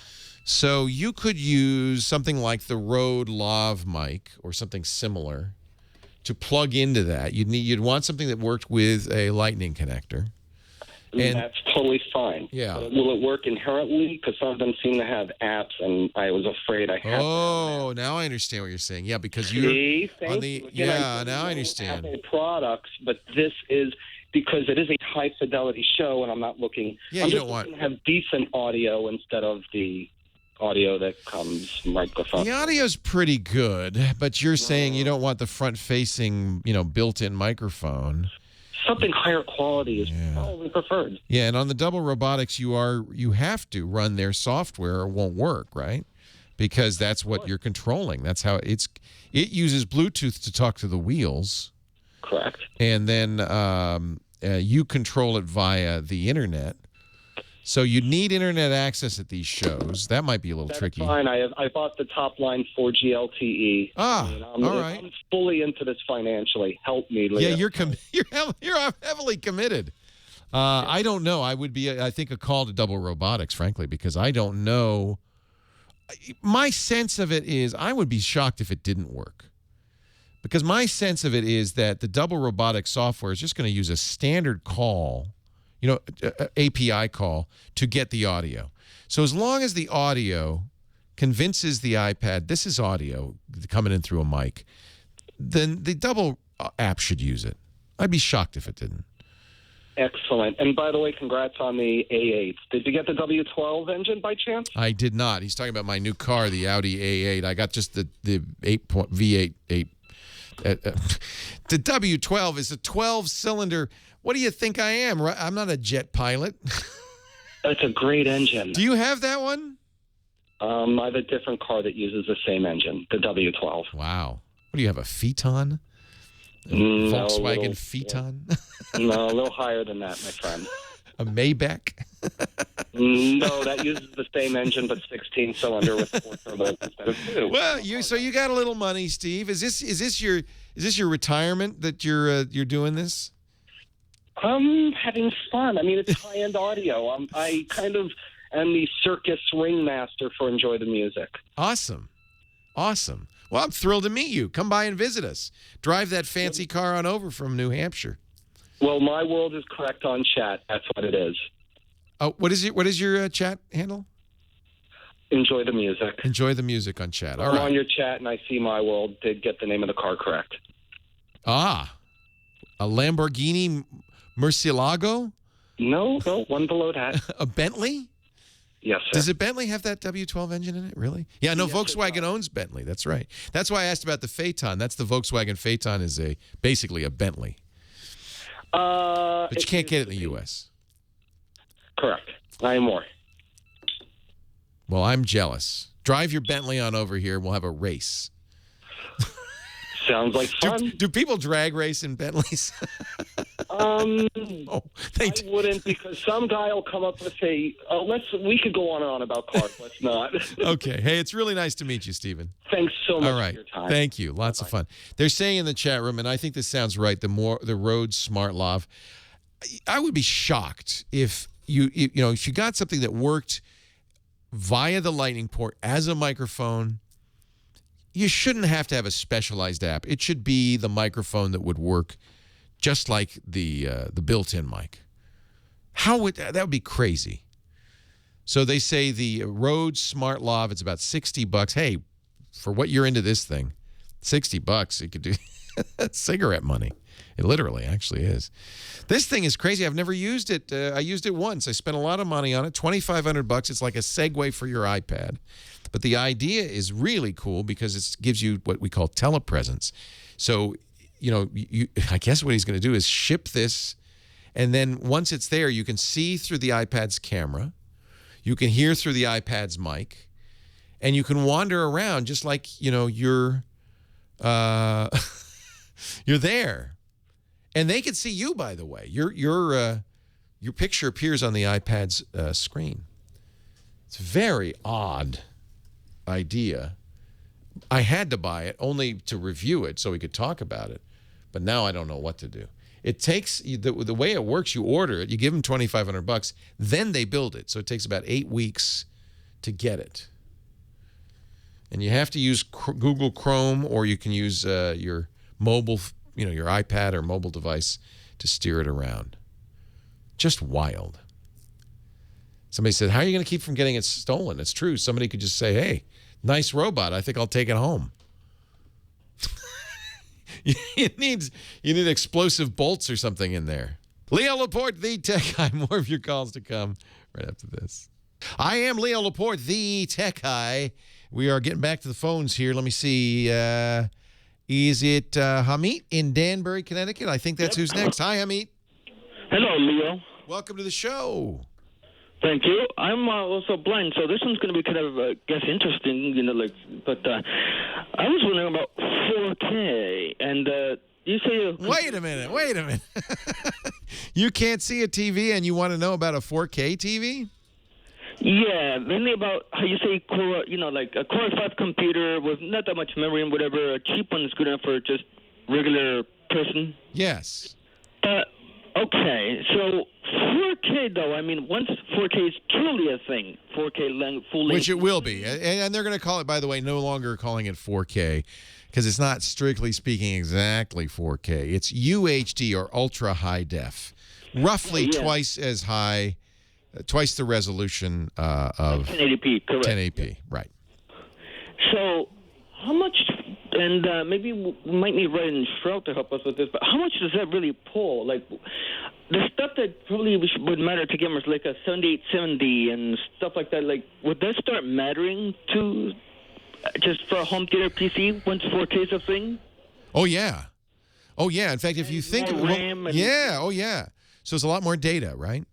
Speaker 3: So you could use something like the Rode Lav mic or something similar to plug into that. You'd want something that worked with a lightning connector.
Speaker 12: And that's totally fine.
Speaker 3: Yeah.
Speaker 12: Will it work inherently? Because some of them seem to have apps, and I was afraid I had.
Speaker 3: Oh, now I understand what you're saying. Yeah, because you're on the. Yeah, now I understand.
Speaker 12: Apple products, but this is because it is a high fidelity show, and I'm not looking.
Speaker 3: Yeah,
Speaker 12: I'm
Speaker 3: you
Speaker 12: just
Speaker 3: don't want
Speaker 12: to have decent audio instead of the audio that comes microphone.
Speaker 3: The audio's pretty good, but you're saying you don't want the front-facing, built-in microphone.
Speaker 12: Something higher quality is probably preferred.
Speaker 3: Yeah, and on the double robotics, you have to run their software or it won't work, right? Because that's what you're controlling. That's how it uses Bluetooth to talk to the wheels.
Speaker 12: Correct.
Speaker 3: And then you control it via the internet. So you need internet access at these shows. That might be a little tricky.
Speaker 12: Fine. I bought the top line 4G LTE.
Speaker 3: All right.
Speaker 12: I'm fully into this financially. Help me, Leo.
Speaker 3: Yeah, you're heavily committed. I don't know. I would be, I think, a call to double robotics, frankly, because I don't know. My sense of it is I would be shocked if it didn't work. Because my sense of it is that the double robotic software is just going to use a standard call, API call to get the audio. So as long as the audio convinces the iPad this is audio coming in through a mic, then the double app should use it. I'd be shocked if it didn't.
Speaker 12: Excellent. And by the way, congrats on the A8. Did you get the W12 engine by chance?
Speaker 3: I did not. He's talking about my new car, the Audi A8. I got just the V8. The W12 is a 12-cylinder. What do you think I am? I'm not a jet pilot.
Speaker 12: That's a great engine.
Speaker 3: Do you have that one?
Speaker 12: I have a different car that uses the same engine, the W12.
Speaker 3: Wow. What do you have, a Phaeton? Volkswagen Phaeton?
Speaker 12: Yeah. No, a little higher than that, my friend.
Speaker 3: A Maybach?
Speaker 12: No, that uses the same engine but 16-cylinder with 4 turbos instead of 2.
Speaker 3: Well, you got a little money, Steve. Is this your retirement that you're doing this?
Speaker 12: I'm having fun. I mean, it's high-end audio. I kind of am the circus ringmaster for Enjoy the Music.
Speaker 3: Awesome. Well, I'm thrilled to meet you. Come by and visit us. Drive that fancy car on over from New Hampshire.
Speaker 12: Well, my world is correct on chat. That's what it is.
Speaker 3: Oh, what is your chat handle?
Speaker 12: Enjoy the Music.
Speaker 3: Enjoy the Music on chat. All
Speaker 12: I'm
Speaker 3: right.
Speaker 12: on your chat, and I see my world did get the name of the car correct.
Speaker 3: Ah, a Lamborghini Murcielago?
Speaker 12: No, one below that.
Speaker 3: A Bentley?
Speaker 12: Yes, sir.
Speaker 3: Does a Bentley have that W12 engine in it, really? Yeah, no, yes, Volkswagen owns Bentley. That's right. That's why I asked about the Phaeton. That's the Volkswagen Phaeton is basically a Bentley. But you can't get it in the U.S.
Speaker 12: Correct. I am more.
Speaker 3: Well, I'm jealous. Drive your Bentley on over here. We'll have a race.
Speaker 12: Sounds like fun.
Speaker 3: Do people drag race in Bentleys?
Speaker 12: I wouldn't, because some guy will come up and say, we could go on and on about cars. Let's not.
Speaker 3: Okay. Hey, it's really nice to meet you, Stephen.
Speaker 12: Thanks so much
Speaker 3: All right.
Speaker 12: for your time.
Speaker 3: Thank you. Lots of fun. They're saying in the chat room, and I think this sounds right, the Rode Smart Lav. I would be shocked if if you got something that worked via the Lightning port as a microphone. You shouldn't have to have a specialized app. It should be the microphone that would work just like the built-in mic. That would be crazy. So they say the Rode Smart Lav, it's about $60. Hey, for what you're into this thing, $60, you could do cigarette money. It literally actually is. This thing is crazy. I've never used it. I used it once. I spent a lot of money on it, $2,500. It's like a Segway for your iPad. But the idea is really cool because it gives you what we call telepresence. So, I guess what he's going to do is ship this, and then once it's there, you can see through the iPad's camera, you can hear through the iPad's mic, and you can wander around just like, you're there. And they can see you, by the way. Your picture appears on the iPad's screen. It's a very odd idea. I had to buy it only to review it so we could talk about it, but now I don't know what to do. It takes the way it works. You order it, you give them $2,500, then they build it. So it takes about 8 weeks to get it, and you have to use Google Chrome, or you can use your mobile, your iPad or mobile device to steer it around. Just wild. Somebody said, "How are you going to keep from getting it stolen?" It's true. Somebody could just say, "Hey, nice robot. I think I'll take it home." you need explosive bolts or something in there. Leo Laporte, the tech guy. More of your calls to come right after this. I am Leo Laporte, the tech guy. We are getting back to the phones here. Let me see. Is it Hamid in Danbury, Connecticut? I think that's who's next. Hi, Hamid.
Speaker 13: Hello, Leo.
Speaker 3: Welcome to the show.
Speaker 13: Thank you. I'm also blind, so this one's going to be kind of, I guess, interesting, but I was wondering about 4K, and you say...
Speaker 3: Wait a minute. You can't see a TV and you want to know about a 4K TV?
Speaker 13: Yeah, mainly about how you say, like a Core 5 computer with not that much memory and whatever, a cheap one is good enough for just regular person.
Speaker 3: Yes.
Speaker 13: Okay, so 4K, though, once 4K is truly a thing, 4K full length.
Speaker 3: Which it will be. And they're going to call it, by the way, no longer calling it 4K, because it's not strictly speaking exactly 4K. It's UHD, or ultra high def. Roughly twice as high, twice the resolution of
Speaker 13: 1080p, correct.
Speaker 3: 1080p, right.
Speaker 13: So how much And maybe we might need Red and Shroud to help us with this, but how much does that really pull? Like, the stuff that probably would matter to gamers, like a 7870 and stuff like that, like, would that start mattering to just for a home theater PC once 4K is a thing?
Speaker 3: Oh, yeah. Oh, yeah. In fact, if you think... yeah, oh, yeah. So it's a lot more data, right?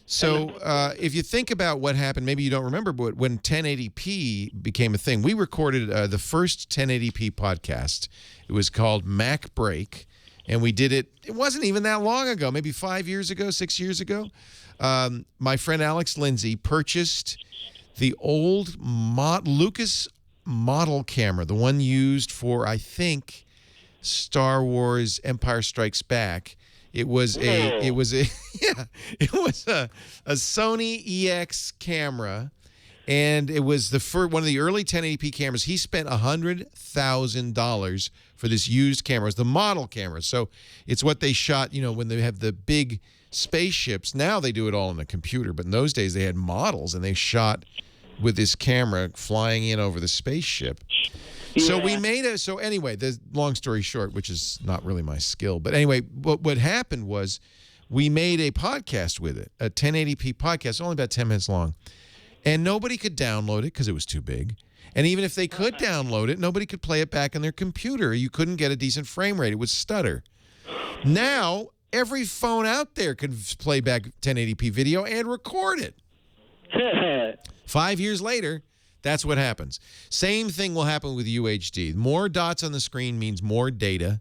Speaker 3: So if you think about what happened, maybe you don't remember, but when 1080p became a thing, we recorded the first 1080p podcast. It was called Mac Break, and we did it. It wasn't even that long ago, maybe 5 years ago, 6 years ago. My friend Alex Lindsay purchased the old Lucas model camera, the one used for, I think, Star Wars Empire Strikes Back. It was a Sony EX camera, and it was one of the early 1080p cameras. He spent $100,000 for this used camera. It's the model camera, so it's what they shot. You know, when they have the big spaceships. Now they do it all on a computer, but in those days they had models, and they shot with this camera flying in over the spaceship. Yeah. So we made so anyway, the long story short, which is not really my skill, but anyway, what happened was we made a podcast with it, a 1080p podcast, only about 10 minutes long, and nobody could download it because it was too big. And even if they could download it, nobody could play it back on their computer. You couldn't get a decent frame rate. It would stutter. Now, every phone out there can play back 1080p video and record it. 5 years later, that's what happens. Same thing will happen with UHD. More dots on the screen means more data,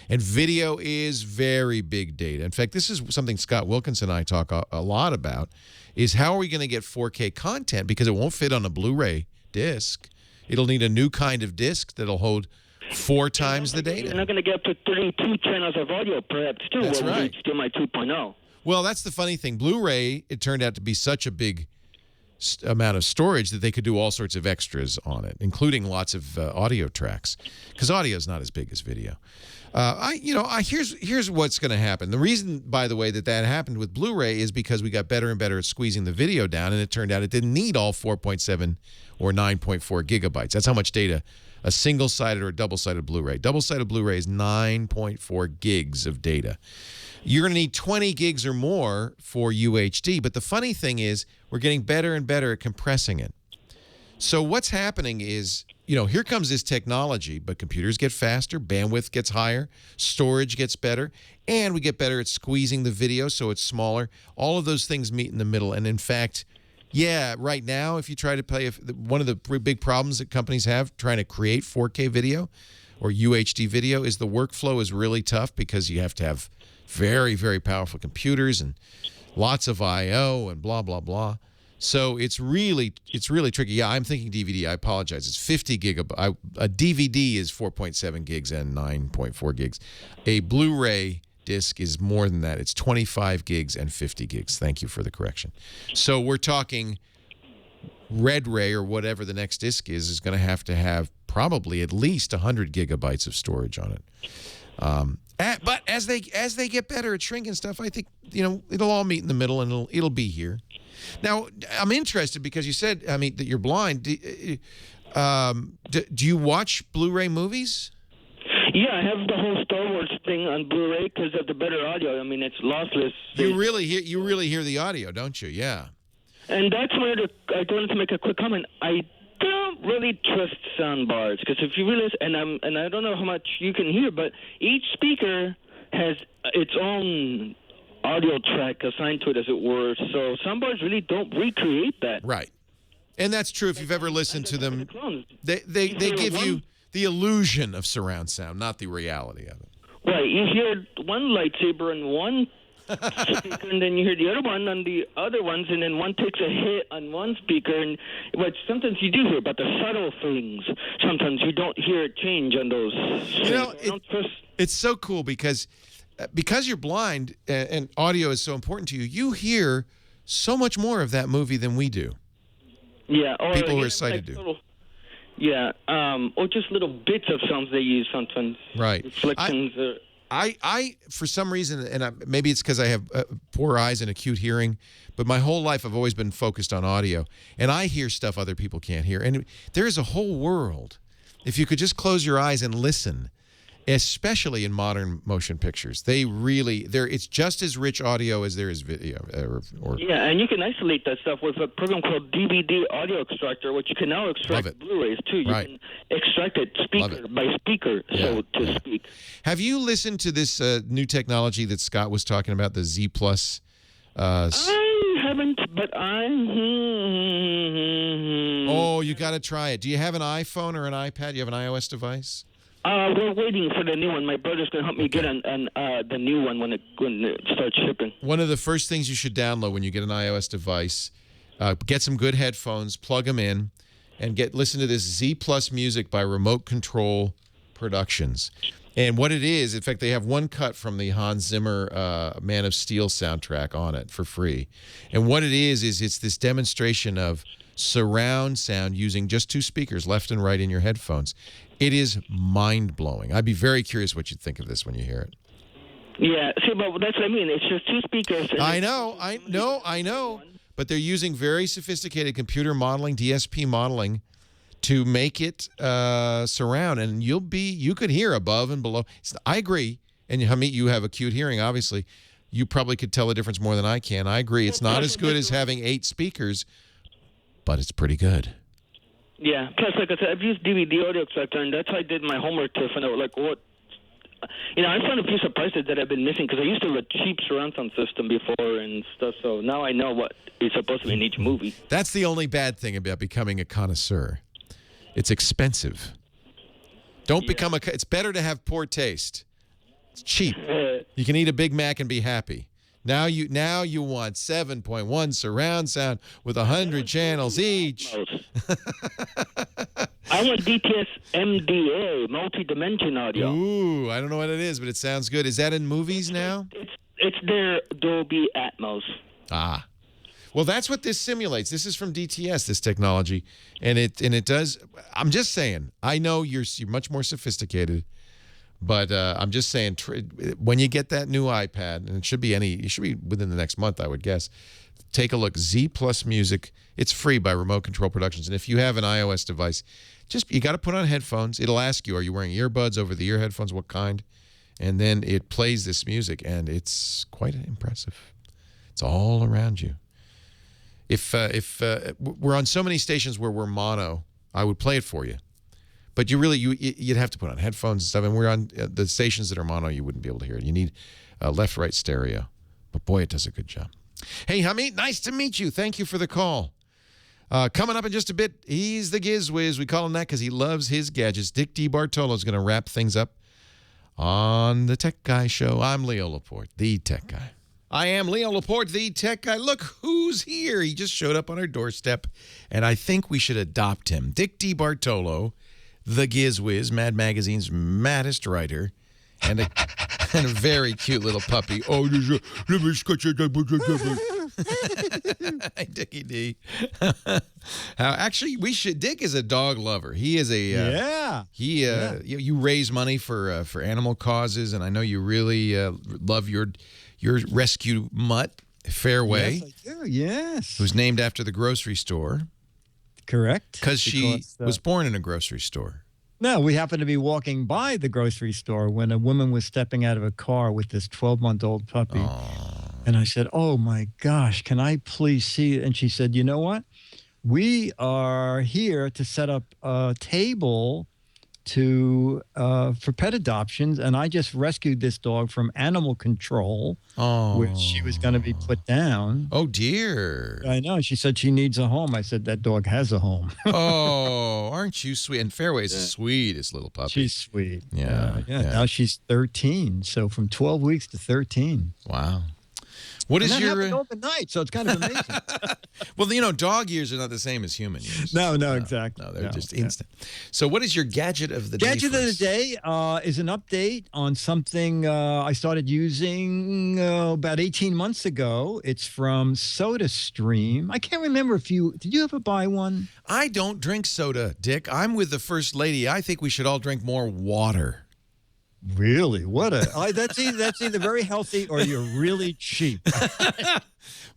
Speaker 3: and video is very big data. In fact, this is something Scott Wilkinson and I talk a lot about, is how are we going to get 4K content, because it won't fit on a Blu-ray disc. It'll need a new kind of disc that'll hold 4 times the data.
Speaker 13: You're not going to get up to 32 channels of audio, perhaps, too.
Speaker 3: That's right.
Speaker 13: HDMI 2.0.
Speaker 3: Well, that's the funny thing. Blu-ray, it turned out to be such a big amount of storage that they could do all sorts of extras on it, including lots of audio tracks, because audio is not as big as video. Here's what's going to happen. The reason, by the way, that happened with Blu-ray is because we got better and better at squeezing the video down, and it turned out it didn't need all 4.7 or 9.4 gigabytes. That's how much data a single-sided or double-sided Blu-ray. Double-sided Blu-ray is 9.4 gigs of data. You're going to need 20 gigs or more for UHD, but the funny thing is we're getting better and better at compressing it. So what's happening is, here comes this technology, but computers get faster, bandwidth gets higher, storage gets better, and we get better at squeezing the video so it's smaller. All of those things meet in the middle, and in fact, yeah, right now, if you try to play, one of the big problems that companies have trying to create 4K video or UHD video is the workflow is really tough, because you have to have very, very powerful computers and lots of I/O and blah, blah, blah. So it's really tricky. Yeah, I'm thinking DVD. I apologize. It's 50 gigabytes. A DVD is 4.7 gigs and 9.4 gigs. A Blu-ray disc is more than that. It's 25 gigs and 50 gigs. Thank you for the correction. So we're talking Red Ray or whatever the next disc is going to have probably at least 100 gigabytes of storage on it. But as they get better at shrinking stuff, I think it'll all meet in the middle, and it'll be here. Now, I'm interested because you said, that you're blind. Do you watch Blu-ray movies?
Speaker 13: Yeah, I have the whole Star Wars thing on Blu-ray because of the better audio. I mean, it's lossless.
Speaker 3: You really hear the audio, don't you? Yeah.
Speaker 13: And that's where I wanted to make a quick comment. I don't really trust sound bars, because if you realize, and I don't know how much you can hear, but each speaker has its own audio track assigned to it, as it were. So sound bars really don't recreate that.
Speaker 3: Right. And that's true if you've ever listened to them. They give you the illusion of surround sound, not the reality of it.
Speaker 13: Right. You hear one lightsaber and one speaker, and then you hear the other one on the other ones, and then one takes a hit on one speaker. And what sometimes you do hear about the subtle things. Sometimes you don't hear it change on those.
Speaker 3: It's so cool because you're blind and audio is so important to you. You hear so much more of that movie than we do.
Speaker 13: Yeah, or
Speaker 3: people who are sighted do.
Speaker 13: Yeah, or just little bits of sounds they use sometimes.
Speaker 3: Right.
Speaker 13: Reflections.
Speaker 3: I for some reason, and maybe it's because I have poor eyes and acute hearing, but my whole life I've always been focused on audio, and I hear stuff other people can't hear. And there is a whole world if you could just close your eyes and listen, especially in modern motion pictures. It's just as rich audio as there is video.
Speaker 13: Yeah, and you can isolate that stuff with a program called DVD Audio Extractor, which you can now extract Blu-rays too. You can extract it speaker by speaker, so to speak.
Speaker 3: Have you listened to this new technology that Scott was talking about, the Z Plus?
Speaker 13: I haven't, but
Speaker 3: Oh, you got to try it. Do you have an iPhone or an iPad? Do you have an iOS device?
Speaker 13: We're waiting for the new one. My brother's going to help me get the new one when it starts shipping.
Speaker 3: One of the first things you should download when you get an iOS device, get some good headphones, plug them in, and listen to this Z Plus music by Remote Control Productions. And what it is, in fact, they have one cut from the Hans Zimmer Man of Steel soundtrack on it for free. And what it is it's this demonstration of surround sound using just 2 speakers, left and right, in your headphones. It is mind-blowing. I'd be very curious what you'd think of this when you hear it.
Speaker 13: Yeah, see, but that's what I mean. It's just 2 speakers.
Speaker 3: I know. But they're using very sophisticated computer modeling, DSP modeling, to make it surround, and you could hear above and below. I agree, and Hamid, you have acute hearing, obviously. You probably could tell the difference more than I can. I agree. It's not as good as having 8 speakers, but it's pretty good.
Speaker 13: Yeah. Plus, like I said, I've used DVD Audio Extractor, and that's how I did my homework to find out, like, what... I found a few surprises that I've been missing, because I used to have a cheap surround sound system before and stuff, so now I know what is supposed to be in each movie.
Speaker 3: That's the only bad thing about becoming a connoisseur. It's expensive. Don't become a... It's better to have poor taste. It's cheap. You can eat a Big Mac and be happy. Now you want 7.1 surround sound with 100 channels each.
Speaker 13: I want DTS MDA, multi-dimension audio.
Speaker 3: Ooh, I don't know what it is, but it sounds good. Is that in movies now?
Speaker 13: It's their Dolby Atmos.
Speaker 3: Ah. Well, that's what this simulates. This is from DTS, this technology, and it does. I'm just saying. I know you're much more sophisticated, but I'm just saying. When you get that new iPad, and it should be within the next month, I would guess. Take a look. Z Plus Music. It's free by Remote Control Productions, and if you have an iOS device, you got to put on headphones. It'll ask you, are you wearing earbuds, over-the-ear headphones, what kind? And then it plays this music, and it's quite impressive. It's all around you. If we're on so many stations where we're mono, I would play it for you. But you'd have to put on headphones and stuff. And we're on the stations that are mono, you wouldn't be able to hear it. You need left-right stereo. But boy, it does a good job. Hey, Hamid, nice to meet you. Thank you for the call. Coming up in just a bit, he's the Giz Wiz. We call him that because he loves his gadgets. Dick DeBartolo is going to wrap things up on the Tech Guy Show. I'm Leo Laporte, the Tech Guy. I am Leo Laporte, the Tech Guy. Look who's here. He just showed up on our doorstep, and I think we should adopt him. Dick DeBartolo, the Giz Wiz, Mad Magazine's maddest writer, and a very cute little puppy. Oh, let me scratch it. Hi, Dickie D. Actually, Dick is a dog lover. He is a You raise money for animal causes, and I know you really love your rescue mutt, Fairway.
Speaker 14: Yes, I do. Yes.
Speaker 3: Who's named after the grocery store.
Speaker 14: Correct.
Speaker 3: Because she was born in a grocery store.
Speaker 14: No, we happened to be walking by the grocery store when a woman was stepping out of a car with this 12-month-old puppy. Aww. And I said, oh, my gosh, can I please see it? And she said, you know what? We are here to set up a table for pet adoptions, and I just rescued this dog from animal control, where she was going to be put down.
Speaker 3: Oh, dear.
Speaker 14: I know. She said she needs a home. I said, that dog has a home.
Speaker 3: Oh, aren't you sweet? And Fairway's the sweetest little puppy.
Speaker 14: She's sweet.
Speaker 3: Yeah.
Speaker 14: Now she's 13, so from 12 weeks to 13.
Speaker 3: Wow. What is your
Speaker 14: happened overnight? So it's kind of amazing.
Speaker 3: Well, dog years are not the same as human years.
Speaker 14: No, exactly.
Speaker 3: No, they're just instant. So, what is your gadget of the day?
Speaker 14: Gadget of the day is an update on something I started using about 18 months ago. It's from SodaStream. I can't remember if did you ever buy one?
Speaker 3: I don't drink soda, Dick. I'm with the First Lady. I think we should all drink more water.
Speaker 14: Really? That's either very healthy or you're really cheap.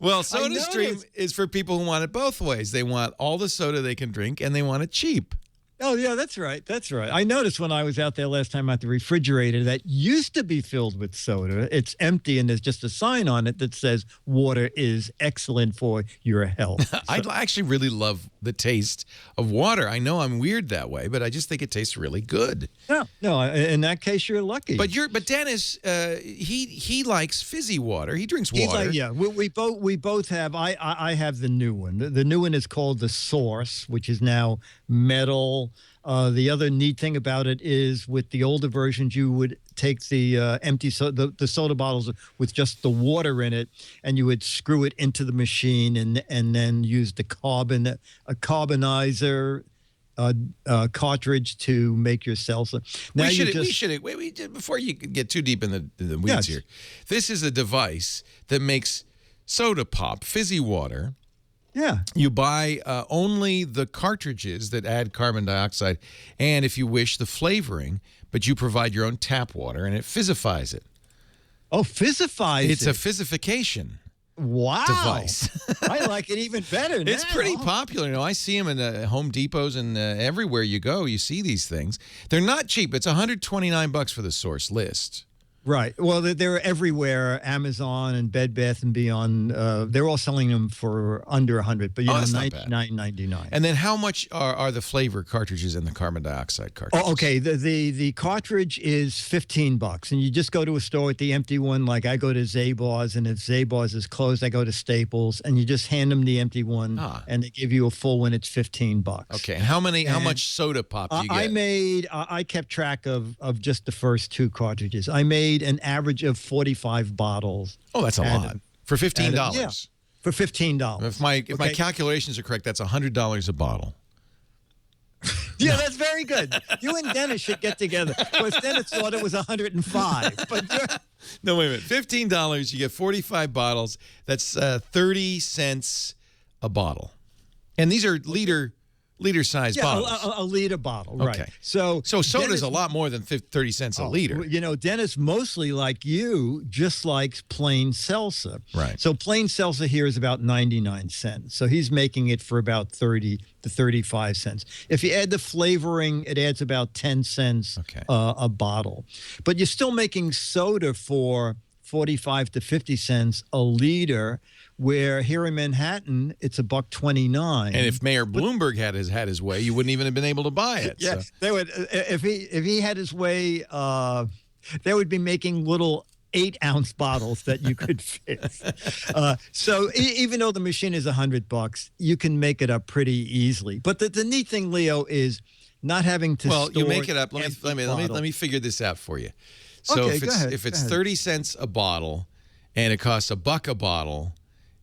Speaker 3: Well, SodaStream is for people who want it both ways. They want all the soda they can drink, and they want it cheap.
Speaker 14: Oh, yeah, that's right. That's right. I noticed when I was out there last time at the refrigerator that used to be filled with soda. It's empty, and there's just a sign on it that says water is excellent for your health. So,
Speaker 3: I actually really love the taste of water. I know I'm weird that way, but I just think it tastes really good.
Speaker 14: No, in that case, you're lucky.
Speaker 3: But Dennis, he likes fizzy water. He drinks water.
Speaker 14: We both have. I have the new one. The new one is called the Source, which is now metal. The other neat thing about it is with the older versions, you would take the empty the soda bottles with just the water in it, and you would screw it into the machine and then use the carbonizer cartridge to make your salsa. Now
Speaker 3: before you get too deep in the weeds here. This is a device that makes soda pop, fizzy water.
Speaker 14: Yeah.
Speaker 3: You buy only the cartridges that add carbon dioxide and, if you wish, the flavoring, but you provide your own tap water, and it fizzifies it.
Speaker 14: Oh, fizzifies
Speaker 3: It's a fizzification device.
Speaker 14: I like it even better now.
Speaker 3: It's pretty popular. You know, I see them in Home Depots and everywhere you go, you see these things. They're not cheap. It's $129 for the Source list.
Speaker 14: Right. Well, they're everywhere. Amazon and Bed Bath and Beyond. They're all selling them for under $100, but $99.99.
Speaker 3: And then how much are the flavor cartridges and the carbon dioxide cartridges?
Speaker 14: Oh, okay. The cartridge is $15, and you just go to a store with the empty one. Like I go to Zabar's, and if Zabar's is closed, I go to Staples, and you just hand them the empty one, and they give you a full one. It's $15.
Speaker 3: Okay. And how much soda pop do you get?
Speaker 14: I kept track of just the first two cartridges. I made an average of 45 bottles.
Speaker 3: Oh, that's a lot. For $15.
Speaker 14: Yeah, for $15.
Speaker 3: If my calculations are correct, that's $100 a bottle.
Speaker 14: Yeah, that's very good. You and Dennis should get together. Because Dennis thought it was 105. But
Speaker 3: no, wait a minute. $15, you get 45 bottles. That's 30 cents a bottle. And these are liter-sized bottles.
Speaker 14: A liter bottle, right.
Speaker 3: Okay.
Speaker 14: So
Speaker 3: soda's a lot more than 30 cents a liter.
Speaker 14: You know, Dennis, mostly like you, just likes plain salsa.
Speaker 3: Right.
Speaker 14: So plain salsa here is about 99 cents. So he's making it for about 30 to 35 cents. If you add the flavoring, it adds about 10 cents a bottle. But you're still making soda for 45 to 50 cents a liter, where here in Manhattan it's $1.29.
Speaker 3: And if Mayor Bloomberg had his way, you wouldn't even have been able to buy it.
Speaker 14: Yeah,
Speaker 3: so.
Speaker 14: They would. If he had his way, they would be making little 8-ounce bottles that you could fix. So even though the machine is $100, you can make it up pretty easily. But the neat thing, Leo, is not having to.
Speaker 3: Well,
Speaker 14: store
Speaker 3: you make it up. Let me figure this out for you. So
Speaker 14: okay,
Speaker 3: if it's 30 cents a bottle, and it costs $1 a bottle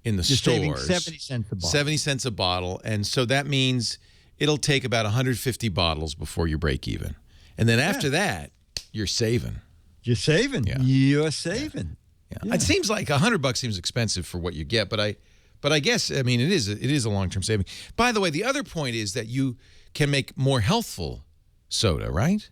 Speaker 3: in the stores,
Speaker 14: saving 70 cents a bottle.
Speaker 3: 70 cents a bottle, and so that means it'll take about 150 bottles before you break even, and then after that, you're saving.
Speaker 14: You're saving.
Speaker 3: Yeah.
Speaker 14: You're saving.
Speaker 3: Yeah. It seems like $100 seems expensive for what you get, but I guess it is a long-term saving. By the way, the other point is that you can make more healthful soda, right?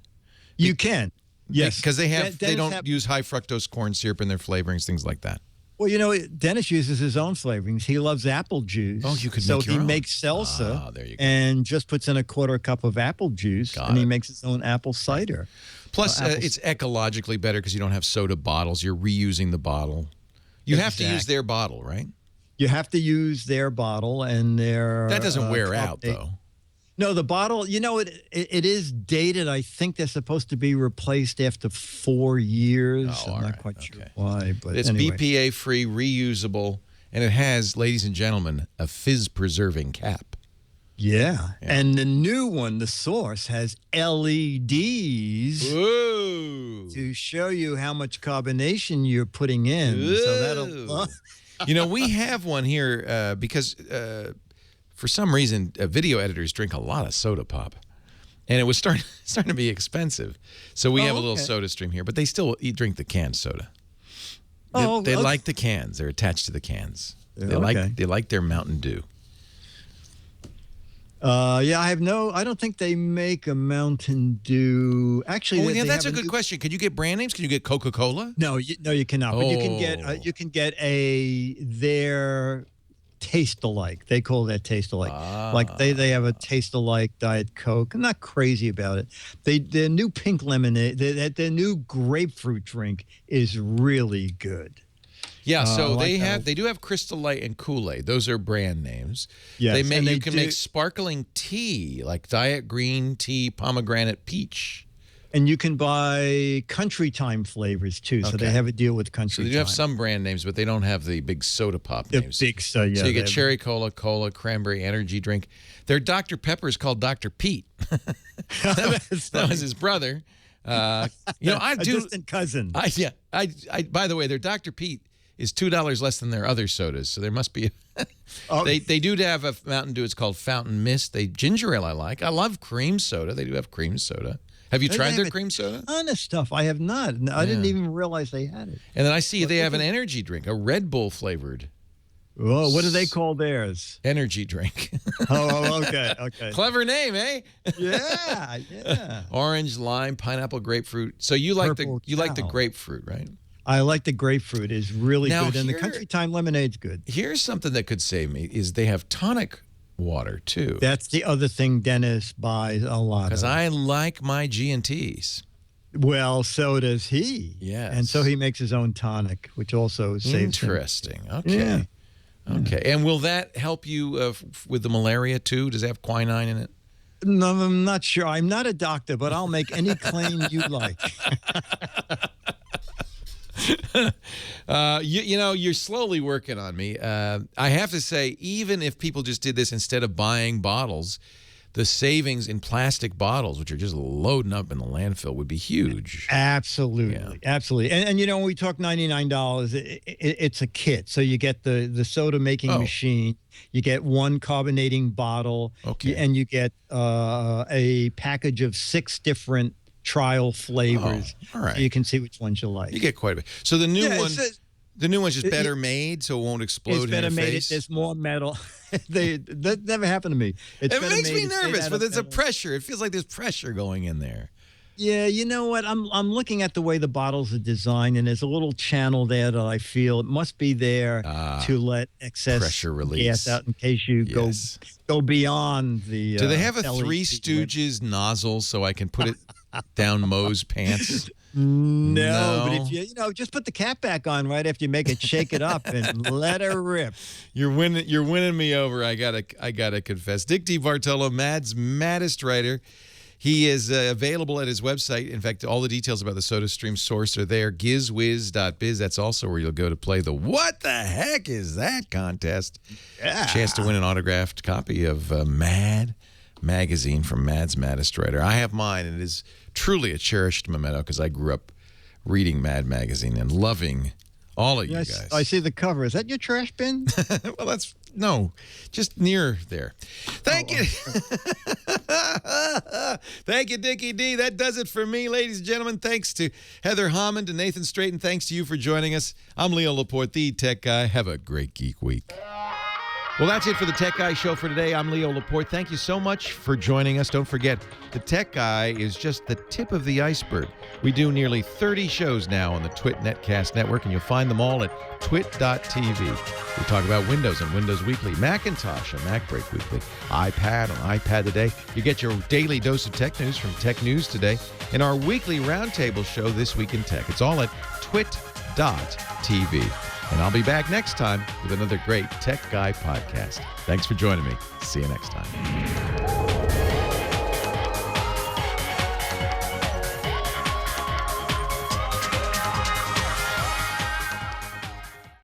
Speaker 14: You can. Yes,
Speaker 3: because they don't use high fructose corn syrup in their flavorings, things like that.
Speaker 14: Well, you know, Dennis uses his own flavorings. He loves apple juice.
Speaker 3: Oh, you could
Speaker 14: make
Speaker 3: your own.
Speaker 14: So he makes salsa
Speaker 3: there you go.
Speaker 14: and just puts in a quarter cup of apple juice, he makes his own apple cider.
Speaker 3: Plus, it's ecologically better because you don't have soda bottles. You're reusing the bottle. You have to use their bottle, right?
Speaker 14: You have to use their bottle and their...
Speaker 3: That doesn't wear out, though.
Speaker 14: No, the bottle, you know, it is dated. I think they're supposed to be replaced after 4 years. I'm not quite sure why, but
Speaker 3: it's
Speaker 14: anyway.
Speaker 3: BPA-free, reusable, and it has, ladies and gentlemen, a fizz-preserving cap.
Speaker 14: Yeah, and the new one, the Source, has LEDs to show you how much carbonation you're putting in.
Speaker 3: Ooh.
Speaker 14: So that'll...
Speaker 3: You know, we have one here because... for some reason, video editors drink a lot of soda pop, and it was starting to be expensive. So we have a little soda stream here, but they still drink the canned soda. They like the cans; they're attached to the cans. They like their Mountain Dew.
Speaker 14: Yeah, I don't think they make a Mountain Dew. Actually,
Speaker 3: that's a good question. Can you get brand names? Can you get Coca-Cola?
Speaker 14: No, you cannot. But you can get their taste alike. They call that taste alike. Like they have a taste alike Diet Coke. I'm not crazy about it. Their new pink lemonade, their new grapefruit drink is really good.
Speaker 3: Yeah, so they do have Crystal Light and Kool-Aid. Those are brand names.
Speaker 14: Yes,
Speaker 3: You can make sparkling tea, like diet green tea, pomegranate peach.
Speaker 14: And you can buy Country Time flavors too. So they have a deal with Country Time.
Speaker 3: So they do have some brand names, but they don't have the big soda pop names.
Speaker 14: Big soda, yeah.
Speaker 3: So you get cherry cola, cranberry energy drink. Their Dr. Pepper is called Dr. Pete. that was his brother. A
Speaker 14: distant cousin.
Speaker 3: By the way, their Dr. Pete is $2 less than their other sodas. So there must be they do have a Mountain Dew. It's called Fountain Mist. Ginger ale I like. I love cream soda. They do have cream soda. Have you tried their cream soda?
Speaker 14: Ton of stuff. I have not. I didn't even realize they had it.
Speaker 3: And then I see they have an energy drink, a Red Bull flavored.
Speaker 14: Oh, what do they call theirs?
Speaker 3: Energy drink.
Speaker 14: Okay.
Speaker 3: Clever name, eh?
Speaker 14: Yeah.
Speaker 3: Orange, lime, pineapple, grapefruit. So you like the grapefruit, right?
Speaker 14: I like the grapefruit. It's really good, and the Country Time lemonade's good.
Speaker 3: Here's something that could save me: is they have tonic water too.
Speaker 14: That's the other thing Dennis buys a lot of.
Speaker 3: Because I like my G&Ts.
Speaker 14: Well, so does he.
Speaker 3: Yes.
Speaker 14: And so he makes his own tonic, which also saves
Speaker 3: Interesting.
Speaker 14: him.
Speaker 3: Okay.
Speaker 14: Yeah.
Speaker 3: Okay. And will that help you with the malaria too? Does it have quinine in it?
Speaker 14: No, I'm not sure. I'm not a doctor, but I'll make any claim you like.
Speaker 3: You're slowly working on me. I have to say, even if people just did this instead of buying bottles, the savings in plastic bottles, which are just loading up in the landfill, would be huge.
Speaker 14: Absolutely. And when we talk $99, it's a kit. So you get the soda making machine, you get one carbonating bottle, and you get a package of 6 different trial flavors.
Speaker 3: All right.
Speaker 14: So you can see which ones you like.
Speaker 3: You get quite a bit. So the new one's just better made, so it won't explode in your face.
Speaker 14: It's better made. There's more metal. That never happened to me.
Speaker 3: It makes me nervous, but there's a pressure. It feels like there's pressure going in there.
Speaker 14: Yeah, you know what? I'm looking at the way the bottles are designed, and there's a little channel there that I feel it must be there to let excess
Speaker 3: pressure release
Speaker 14: gas out in case you go beyond the.
Speaker 3: Do they have a
Speaker 14: LED
Speaker 3: Three Stooges nozzle so I can put it down Moe's pants?
Speaker 14: No, but if you just put the cap back on right after you make it, shake it up, and let her rip.
Speaker 3: You're winning me over. I gotta confess. Dick DeBartolo, Mad's maddest writer. He is available at his website. In fact, all the details about the SodaStream source are there. Gizwiz.biz. That's also where you'll go to play the What the Heck Is That contest.
Speaker 14: Yeah.
Speaker 3: Chance to win an autographed copy of Mad magazine from Mad's maddest writer. I have mine, and it is truly a cherished memento because I grew up reading Mad magazine and loving all of you guys.
Speaker 14: I see the cover. Is that your trash bin?
Speaker 3: Well, just near there. Thank you. Thank you, Dickie D. That does it for me, ladies and gentlemen. Thanks to Heather Hammond and Nathan Straighten. Thanks to you for joining us. I'm Leo Laporte, the Tech Guy. Have a great Geek Week. Well, that's it for the Tech Guy Show for today. I'm Leo Laporte. Thank you so much for joining us. Don't forget, the Tech Guy is just the tip of the iceberg. We do nearly 30 shows now on the Twit Netcast Network, and you'll find them all at twit.tv. We talk about Windows on Windows Weekly, Macintosh on Mac Break Weekly, iPad on iPad Today. You get your daily dose of tech news from Tech News Today, and our weekly roundtable show, This Week in Tech. It's all at twit.tv. And I'll be back next time with another great Tech Guy podcast. Thanks for joining me. See you next time.